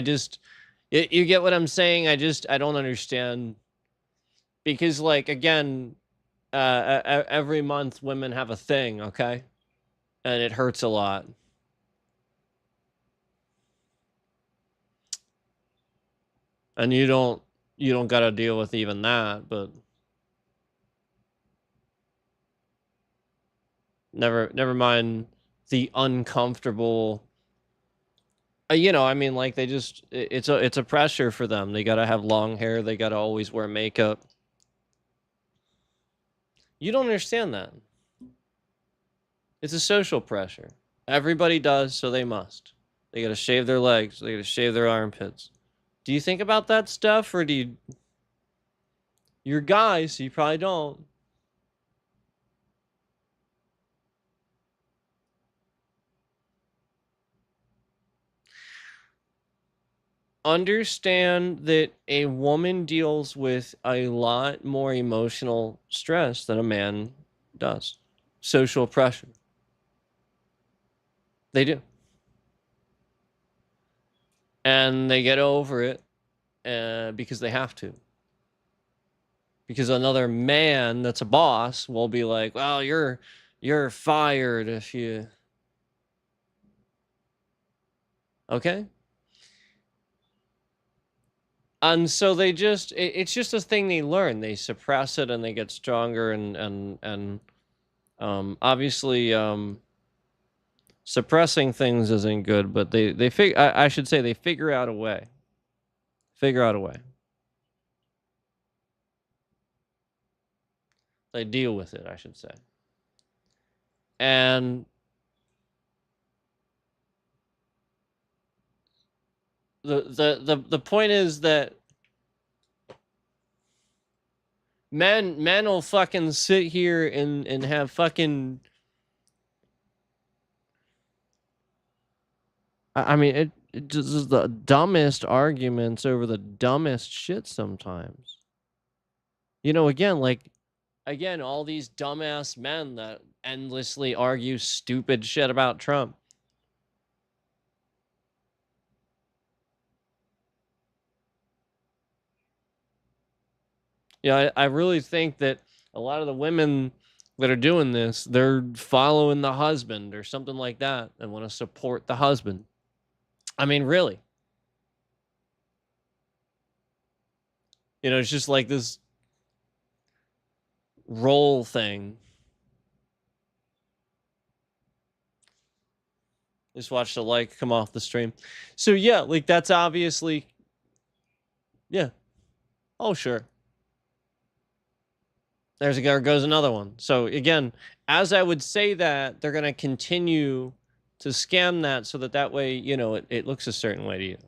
A: you get what I'm saying? I don't understand, because like, again, every month women have a thing, okay? And it hurts a lot. And you don't got to deal with even that, but never mind the uncomfortable, I mean, like, it's a pressure for them. They got to have long hair, they got to always wear makeup. You don't understand that. It's a social pressure. Everybody does, so they must. They got to shave their legs, they got to shave their armpits. Do you think about that stuff, or you're guys, so you probably don't. Understand that a woman deals with a lot more emotional stress than a man does. Social pressure. They do. And they get over it because they have to. Because another man that's a boss will be like, well, you're fired if you... Okay? And so it's just a thing they learn. They suppress it and they get stronger, and obviously suppressing things isn't good, but I should say they figure out a way. Figure out a way. They deal with it, I should say. And the point is that men will fucking sit here and have fucking... I mean, it just is the dumbest arguments over the dumbest shit sometimes. Again, all these dumbass men that endlessly argue stupid shit about Trump. Yeah, I really think that a lot of the women that are doing this, they're following the husband or something like that and want to support the husband. I mean, really. It's just like this role thing. Just watch the like come off the stream. So yeah, like, that's obviously... Yeah. Oh, sure. There goes another one. So again, as I would say that, they're going to continue to scam that so that way, it looks a certain way to you.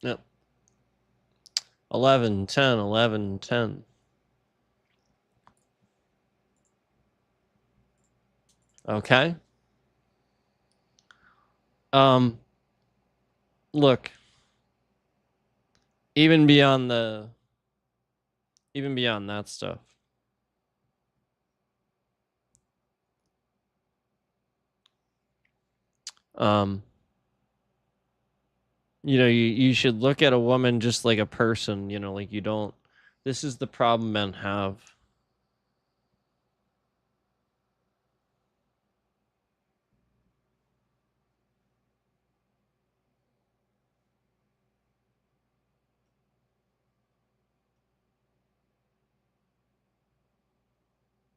A: Yep. 11, 10, 11, 10. Okay. Look, even beyond that stuff, you should look at a woman just like a person. Like, you don't... This is the problem men have.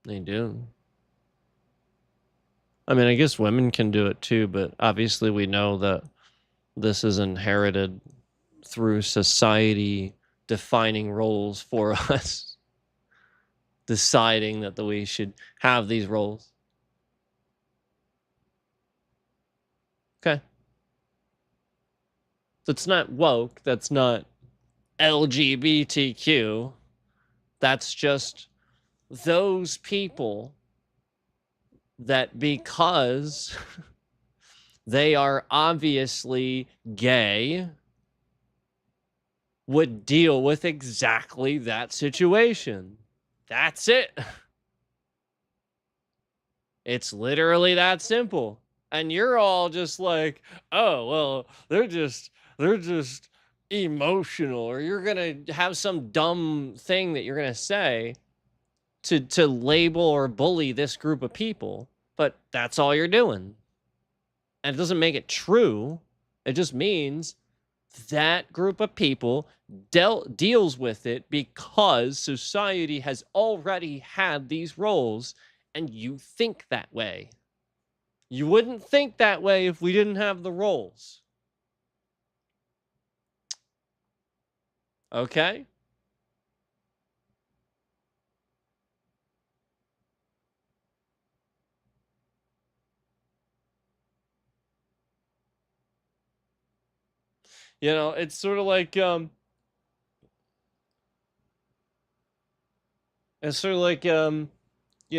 A: They do. I mean, I guess women can do it too, but obviously we know that this is inherited through society defining roles for us, deciding that we should have these roles. Okay. So it's not woke. That's not LGBTQ. That's just those people that, because they are obviously gay, would deal with exactly that situation. That's it. It's literally that simple. And you're all just like, oh, well, they're just emotional, or you're going to have some dumb thing that you're going to say to label or bully this group of people. But that's all you're doing. And it doesn't make it true. It just means that group of people deals with it because society has already had these roles, and you think that way. You wouldn't think that way if we didn't have the roles. Okay? You know, it's sort of like you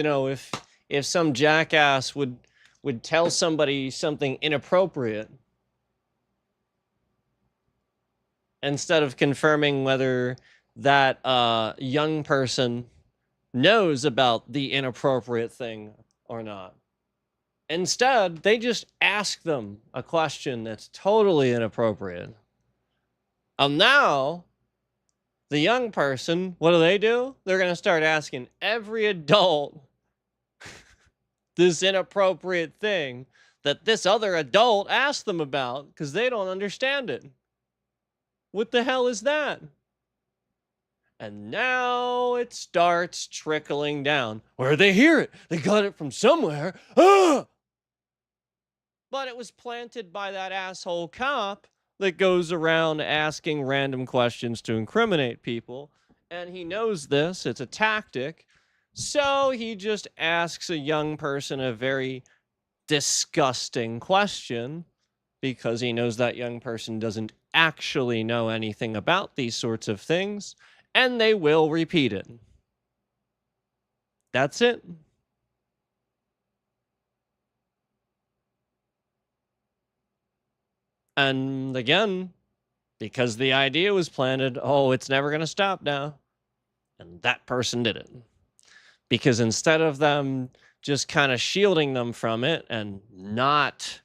A: know, if some jackass would tell somebody something inappropriate, instead of confirming whether that young person knows about the inappropriate thing or not. Instead, they just ask them a question that's totally inappropriate. And now, the young person, what do? They're going to start asking every adult this inappropriate thing that this other adult asked them about because they don't understand it. What the hell is that? And now it starts trickling down. Where'd they hear it? They got it from somewhere. Ah! But it was planted by that asshole cop that goes around asking random questions to incriminate people. And he knows this. It's a tactic. So he just asks a young person a very disgusting question because he knows that young person doesn't actually know anything about these sorts of things, and they will repeat it. That's it. And again, because the idea was planted, oh, it's never going to stop now. And that person did it. Because instead of them just kind of shielding them from it and not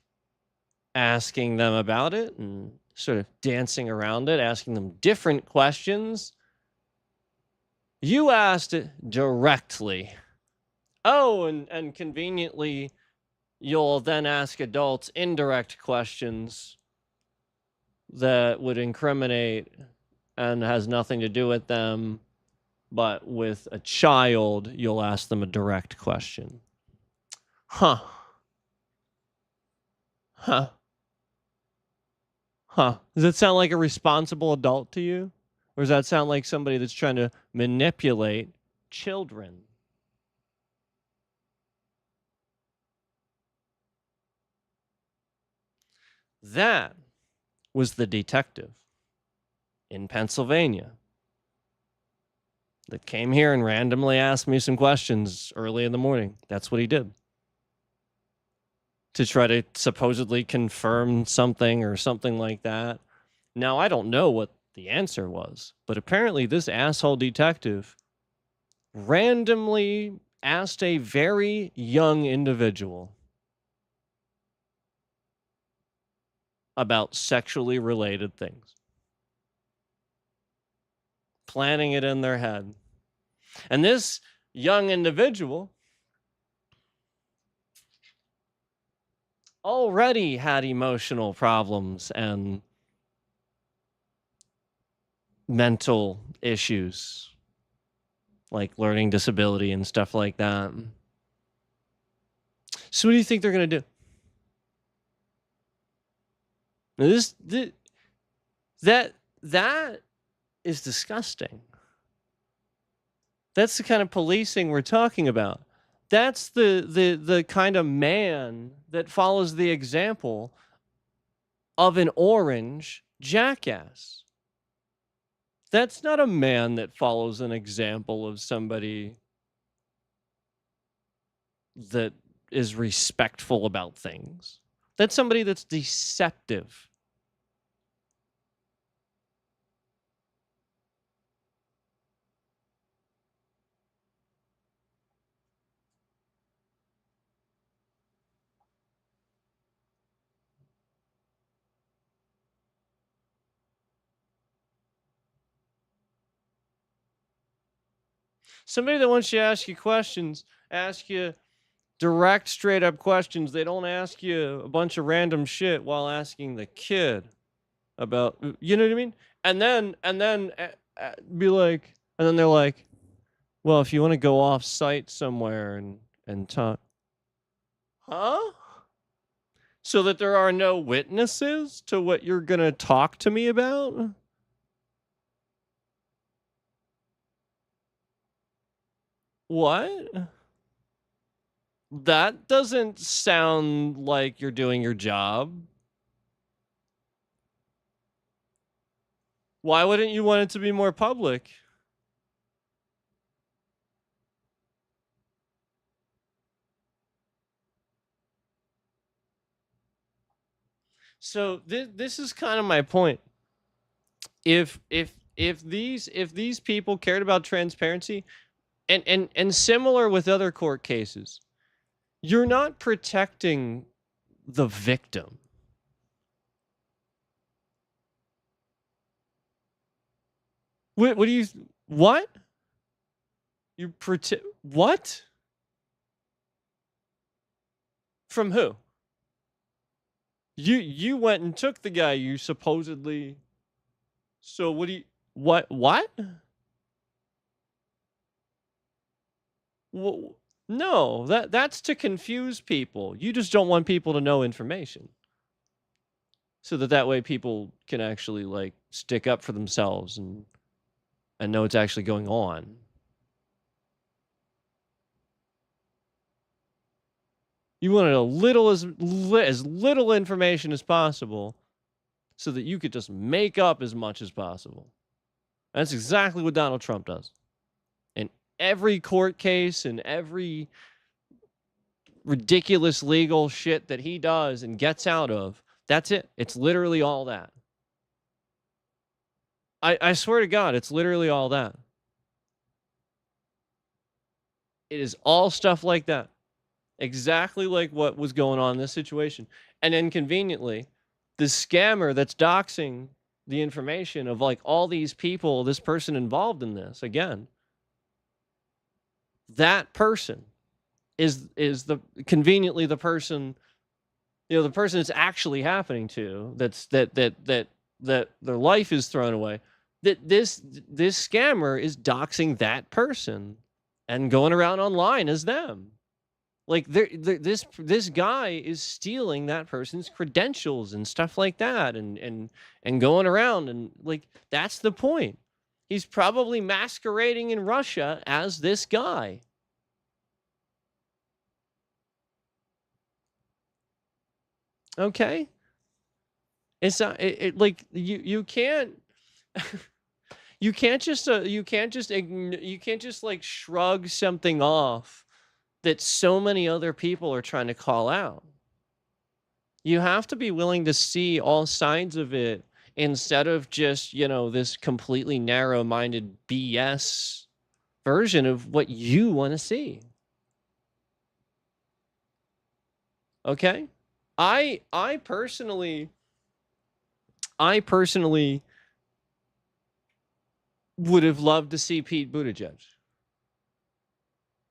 A: asking them about it and sort of dancing around it, asking them different questions, you asked it directly. Oh, and conveniently, you'll then ask adults indirect questions that would incriminate and has nothing to do with them, but with a child, you'll ask them a direct question. Huh. Does that sound like a responsible adult to you? Or does that sound like somebody that's trying to manipulate children? That was the detective in Pennsylvania that came here and randomly asked me some questions early in the morning. That's what he did. To try to supposedly confirm something or something like that. Now, I don't know what the answer was, but apparently this asshole detective randomly asked a very young individual about sexually related things, planning it in their head. And this young individual already had emotional problems and mental issues, like learning disability and stuff like that. So what do you think they're going to do? That is disgusting. That's the kind of policing we're talking about. That's the kind of man that follows the example of an orange jackass. That's not a man that follows an example of somebody that is respectful about things. That's somebody that's deceptive. Somebody that wants you to ask you questions, ask you direct, straight up questions. They don't ask you a bunch of random shit while asking the kid about, you know what I mean? And then be like, and then they're like, well, if you want to go off site somewhere and talk, huh? So that there are no witnesses to what you're gonna talk to me about? What? That doesn't sound like you're doing your job. Why wouldn't you want it to be more public? So this is kind of my point. If these people cared about transparency, and similar with other court cases, you're not protecting the victim. What do you what? You protect what? From who? You went and took the guy you supposedly. So what do you what? Well, no, that's to confuse people. You just don't want people to know information. So that way people can actually like stick up for themselves and know what's actually going on. You wanted as little information as possible so that you could just make up as much as possible. That's exactly what Donald Trump does. In every court case and every ridiculous legal shit that he does and gets out of, that's it. It's literally all that. I swear to God, it's literally all that. It is all stuff like that. Exactly like what was going on in this situation. And inconveniently, the scammer that's doxing the information of like all these people, this person involved in this, again, that person is the conveniently the person, you know, the person it's actually happening to, that their life is thrown away. That this scammer is doxing that person and going around online as them. Like this guy is stealing that person's credentials and stuff like that, and going around and like that's the point. He's probably masquerading in Russia as this guy. Okay, it's not like you can't. You can't just like shrug something off that so many other people are trying to call out. You have to be willing to see all sides of it instead of just, you know, this completely narrow-minded BS version of what you want to see. Okay? I personally would have loved to see Pete Buttigieg.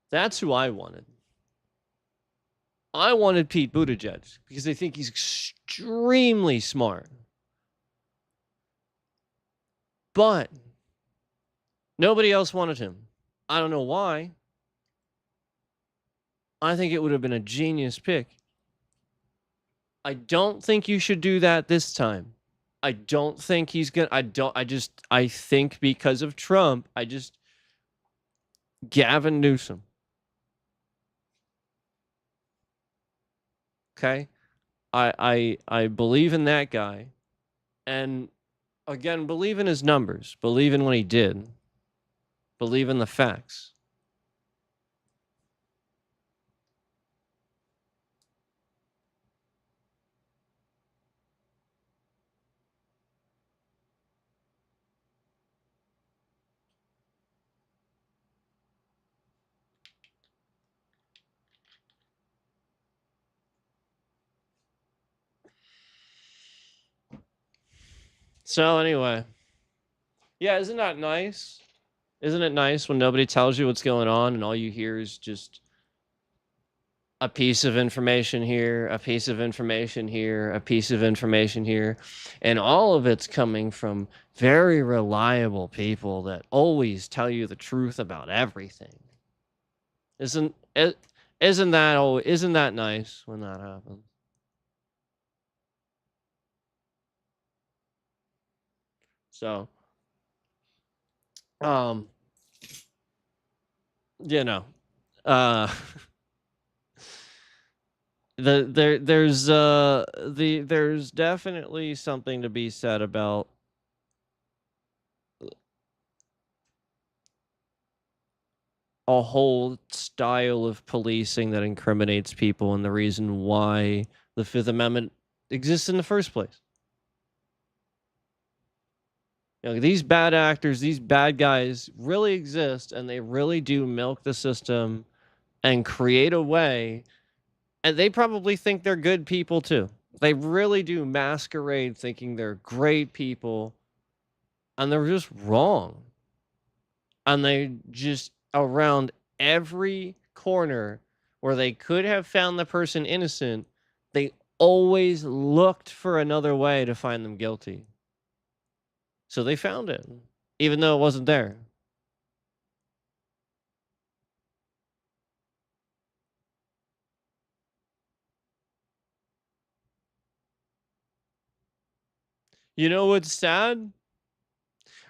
A: That's who I wanted. I wanted Pete Buttigieg because I think he's extremely smart. But nobody else wanted him. I don't know why. I think it would have been a genius pick. I don't think you should do that this time. I don't think he's gonna. I think because of Trump, Gavin Newsom. Okay, I believe in that guy, and Again, believe in his numbers. Believe in what he did. Believe in the facts. So anyway, yeah, isn't that nice? Isn't it nice when nobody tells you what's going on and all you hear is just a piece of information here, a piece of information here, a piece of information here, and all of it's coming from very reliable people that always tell you the truth about everything. Isn't that nice when that happens? So, you know, uh there's definitely something to be said about a whole style of policing that incriminates people and the reason why the Fifth Amendment exists in the first place. You know, these bad actors, these bad guys really exist, and they really do milk the system and create a way, and they probably think they're good people too. They really do masquerade thinking they're great people, and they're just wrong. And they just around every corner where they could have found the person innocent, they always looked for another way to find them guilty. So they found it, even though it wasn't there. You know what's sad?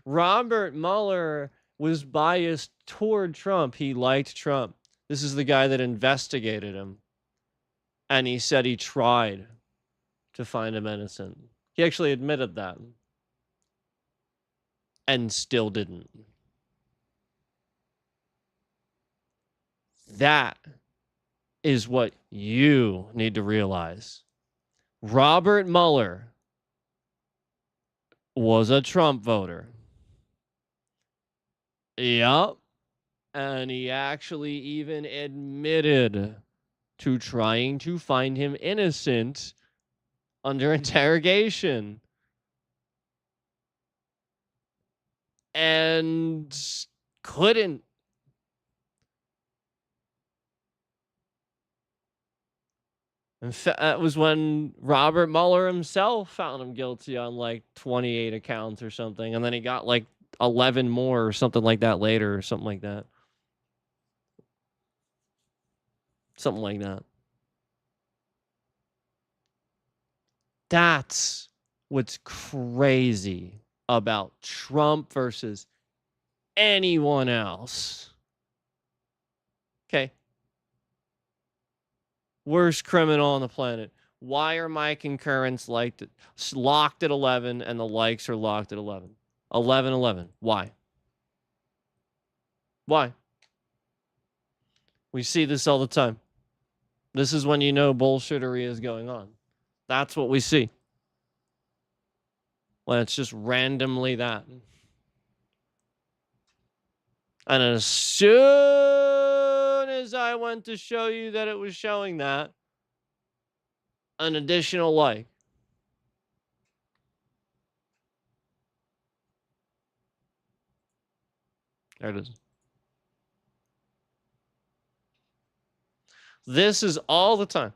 A: Robert Mueller was biased toward Trump. He liked Trump. This is the guy that investigated him. And he said he tried to find him innocent. He actually admitted that. And still didn't. That is what you need to realize. Robert Mueller was a Trump voter. Yup. And he actually even admitted to trying to find him innocent under interrogation. And couldn't. In fact, that was when Robert Mueller himself found him guilty on like 28 accounts or something. And then he got like 11 more or something like that later or something like that. Something like that. That's what's crazy about Trump versus anyone else. Okay. Worst criminal on the planet. Why are my concurrents locked at 11 and the likes are locked at 11? 11, 11. Why? Why? We see this all the time. This is when you know bullshittery is going on. That's what we see. When it's just randomly that. And as soon as I went to show you that it was showing that, an additional like. There it is. This is all the time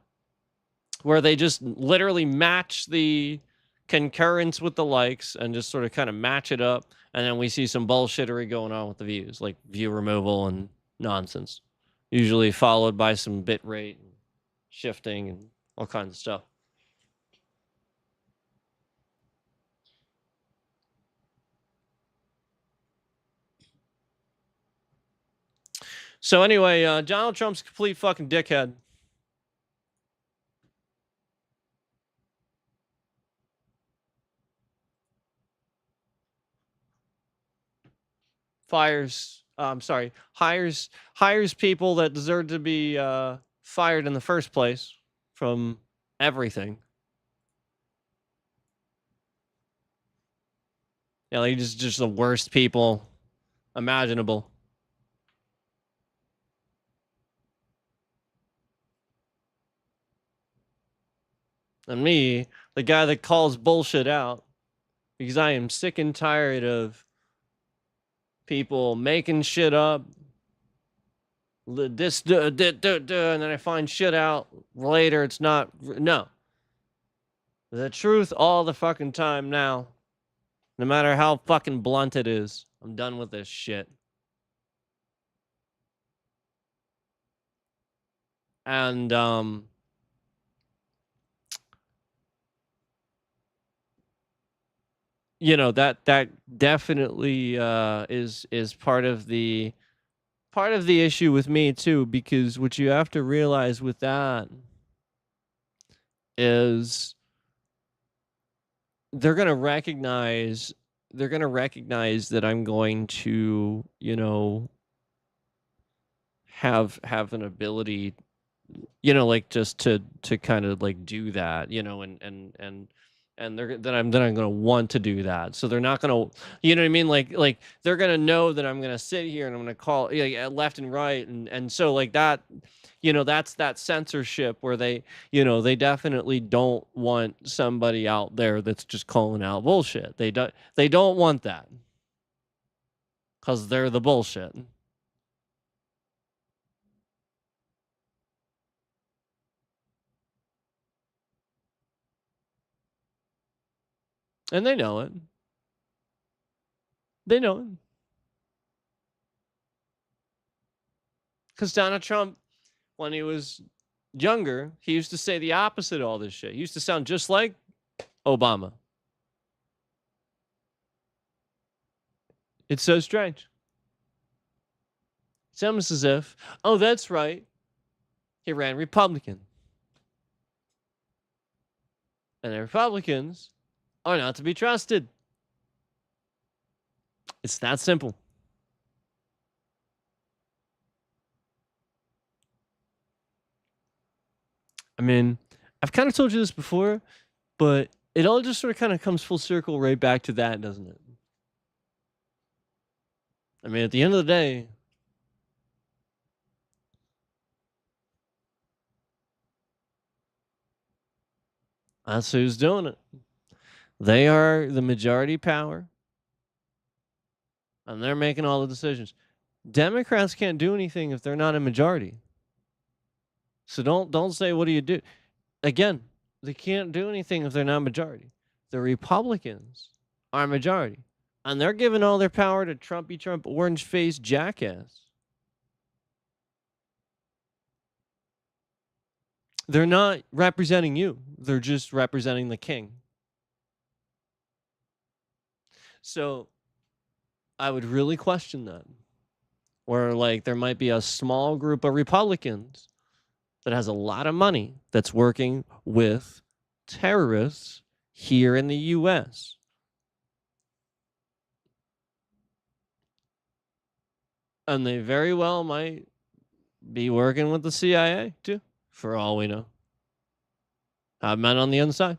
A: where they just literally match the concurrence with the likes and just sort of kind of match it up. And then we see some bullshittery going on with the views, like view removal and nonsense, usually followed by some bit rate and shifting and all kinds of stuff. So anyway, Donald Trump's a complete fucking dickhead. hires people that deserve to be fired in the first place from everything. Yeah, like just the worst people imaginable. And me, the guy that calls bullshit out, because I am sick and tired of people making shit up. This, and then I find shit out later. It's not, no. The truth all the fucking time now. No matter how fucking blunt it is. I'm done with this shit. And, you know, that definitely is part of the issue with me too, because what you have to realize with that is they're going to recognize that I'm going to, you know, have an ability, you know, like just to kind of like do that, you know, and I'm going to want to do that. So they're not going to, you know what I mean? Like they're going to know that I'm going to sit here and I'm going to call left and right. And so like that, you know, that's that censorship where they, you know, they definitely don't want somebody out there that's just calling out bullshit. They don't want that because they're the bullshit. And they know it. They know it. Because Donald Trump, when he was younger, he used to say the opposite of all this shit. He used to sound just like Obama. It's so strange. It's almost as if, oh, that's right. He ran Republican. And the Republicans are not to be trusted. It's that simple. I mean, I've kind of told you this before, but it all just sort of kind of comes full circle right back to that, doesn't it? I mean, at the end of the day, that's who's doing it. They are the majority power, and they're making all the decisions. Democrats can't do anything if they're not a majority. So don't say, what do you do? Again, they can't do anything if they're not majority. The Republicans are majority, and they're giving all their power to Trumpy Trump orange-faced jackass. They're not representing you. They're just representing the king. So I would really question that. Where like there might be a small group of Republicans that has a lot of money that's working with terrorists here in the U.S. And they very well might be working with the CIA too, for all we know. I've men on the inside.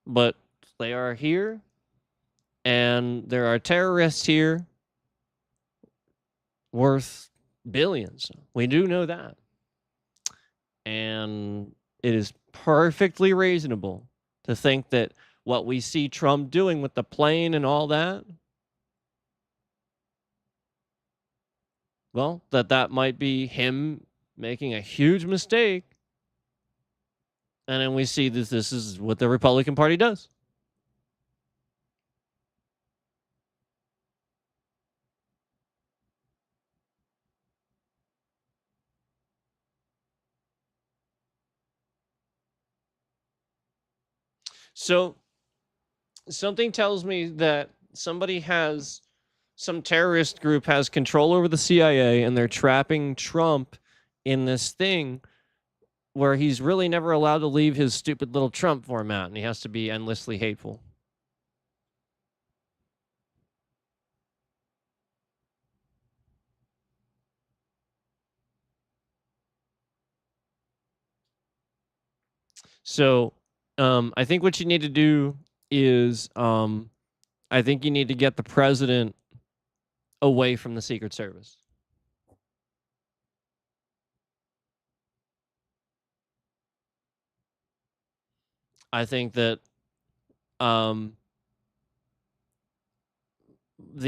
A: But they are here, and there are terrorists here worth billions. We do know that. And it is perfectly reasonable to think that what we see Trump doing with the plane and all that, well, that might be him making a huge mistake. And then we see that this is what the Republican Party does. So something tells me that some terrorist group has control over the CIA, and they're trapping Trump in this thing where he's really never allowed to leave his stupid little Trump format, and he has to be endlessly hateful. So, I think what you need to do is, I think you need to get the president away from the Secret Service. I think that the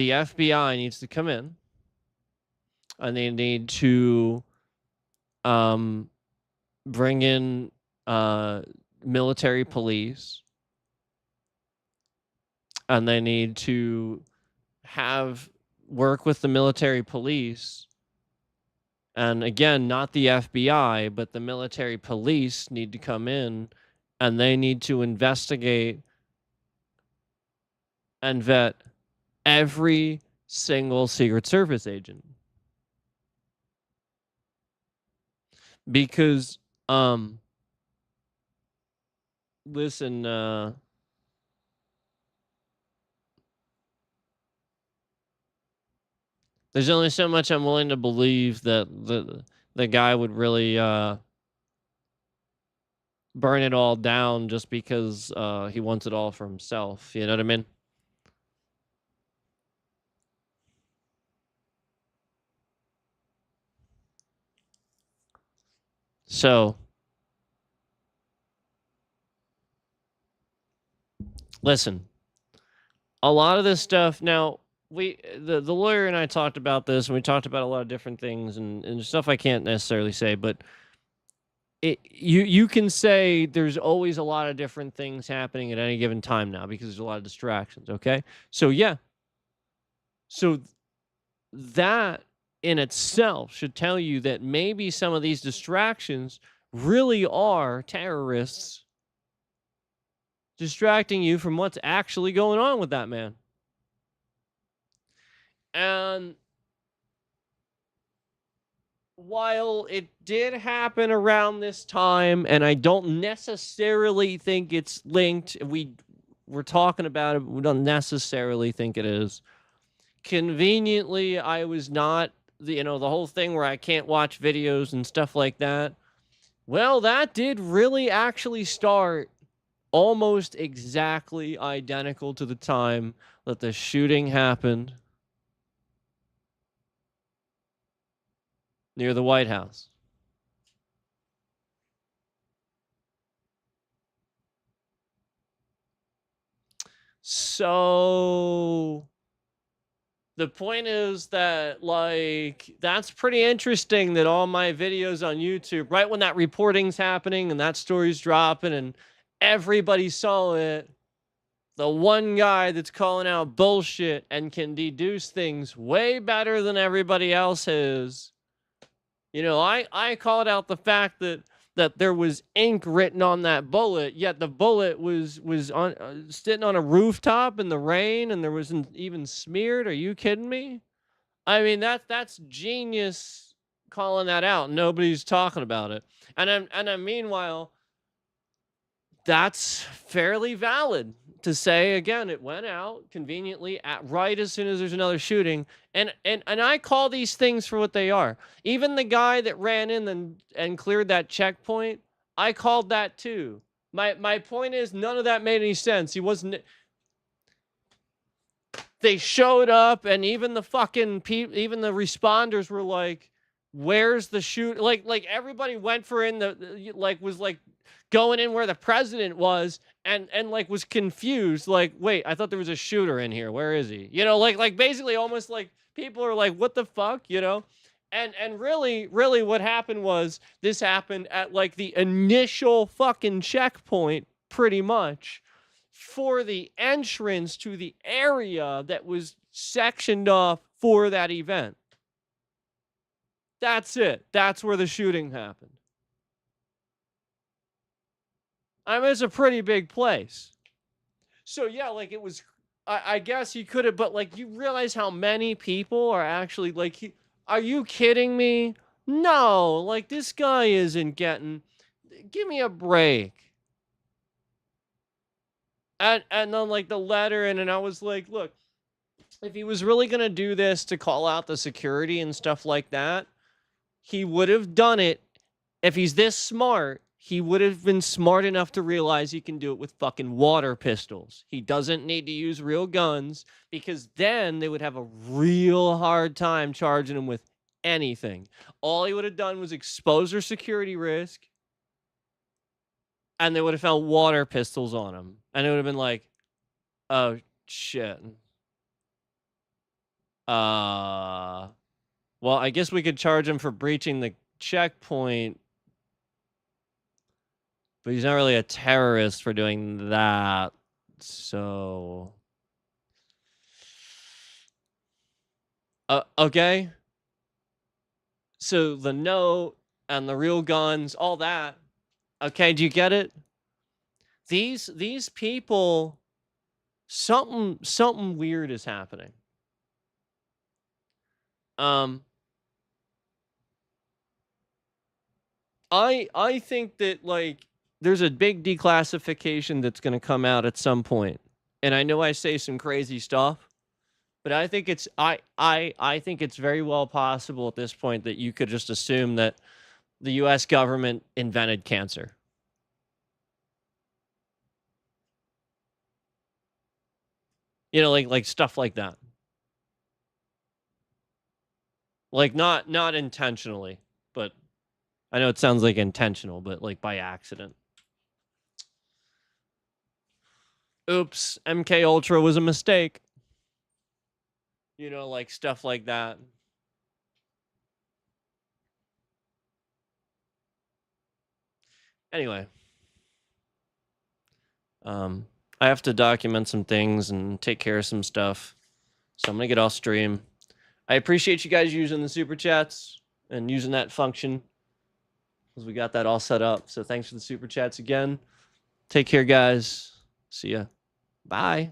A: FBI needs to come in, and they need to bring in military police, and they need to work with the military police. And again, not the FBI, but the military police need to come in, and they need to investigate and vet every single Secret Service agent. Because, listen, there's only so much I'm willing to believe that the guy would really burn it all down just because he wants it all for himself. You know what I mean? So, listen, a lot of this stuff now, the lawyer and I talked about this, and we talked about a lot of different things and stuff I can't necessarily say, but you can say there's always a lot of different things happening at any given time now because there's a lot of distractions, okay? So yeah. So that in itself should tell you that maybe some of these distractions really are terrorists distracting you from what's actually going on with that man. And while it did happen around this time, and I don't necessarily think it's linked, we're talking about it, but we don't necessarily think it is. Conveniently, I was not, the whole thing where I can't watch videos and stuff like that. Well, that did really actually start almost exactly identical to the time that the shooting happened near the White House. So the point is that, like, that's pretty interesting that all my videos on YouTube, right when that reporting's happening and that story's dropping and everybody saw it, the one guy that's calling out bullshit and can deduce things way better than everybody else is. I called out the fact that there was ink written on that bullet, yet the bullet was on sitting on a rooftop in the rain and there wasn't even smeared. Are you kidding me? I mean, that's genius calling that out. Nobody's talking about it. And meanwhile, that's fairly valid to say. Again, it went out conveniently right as soon as there's another shooting. And I call these things for what they are. Even the guy that ran in and cleared that checkpoint, I called that too. My point is, none of that made any sense. He wasn't. They showed up, and even the fucking even the responders were like, "Where's the shoot?" Like everybody went for was going in where the president was, and like was confused. Like, wait, I thought there was a shooter in here. Where is he? Like basically almost like people are like, what the fuck, And really what happened was this happened at like the initial fucking checkpoint, pretty much, for the entrance to the area that was sectioned off for that event. That's it. That's where the shooting happened. I mean, it's a pretty big place. So yeah, like it was, I guess he could have, but like you realize how many people are actually like, are you kidding me? No, like this guy isn't getting, give me a break. And then like the letter, and I was like, look, if he was really going to do this to call out the security and stuff like that, he would have done it. If he's this smart, he would have been smart enough to realize he can do it with fucking water pistols. He doesn't need to use real guns, because then they would have a real hard time charging him with anything. All he would have done was expose their security risk, and they would have found water pistols on him. And it would have been like, oh, shit. Well, I guess we could charge him for breaching the checkpoint, but he's not really a terrorist for doing that. So, okay. So the note and the real guns, all that. Okay, do you get it? These people, something weird is happening. I think that, like, there's a big declassification that's going to come out at some point. And I know I say some crazy stuff, but I think it's I think it's very well possible at this point that you could just assume that the US government invented cancer. You know, like stuff like that. Like not intentionally, but I know it sounds like intentional, but like by accident. Oops, MK Ultra was a mistake. You know, like stuff like that. Anyway, I have to document some things and take care of some stuff, so I'm gonna get off stream. I appreciate you guys using the super chats and using that function, because we got that all set up. So thanks for the super chats again. Take care, guys. See ya. Bye.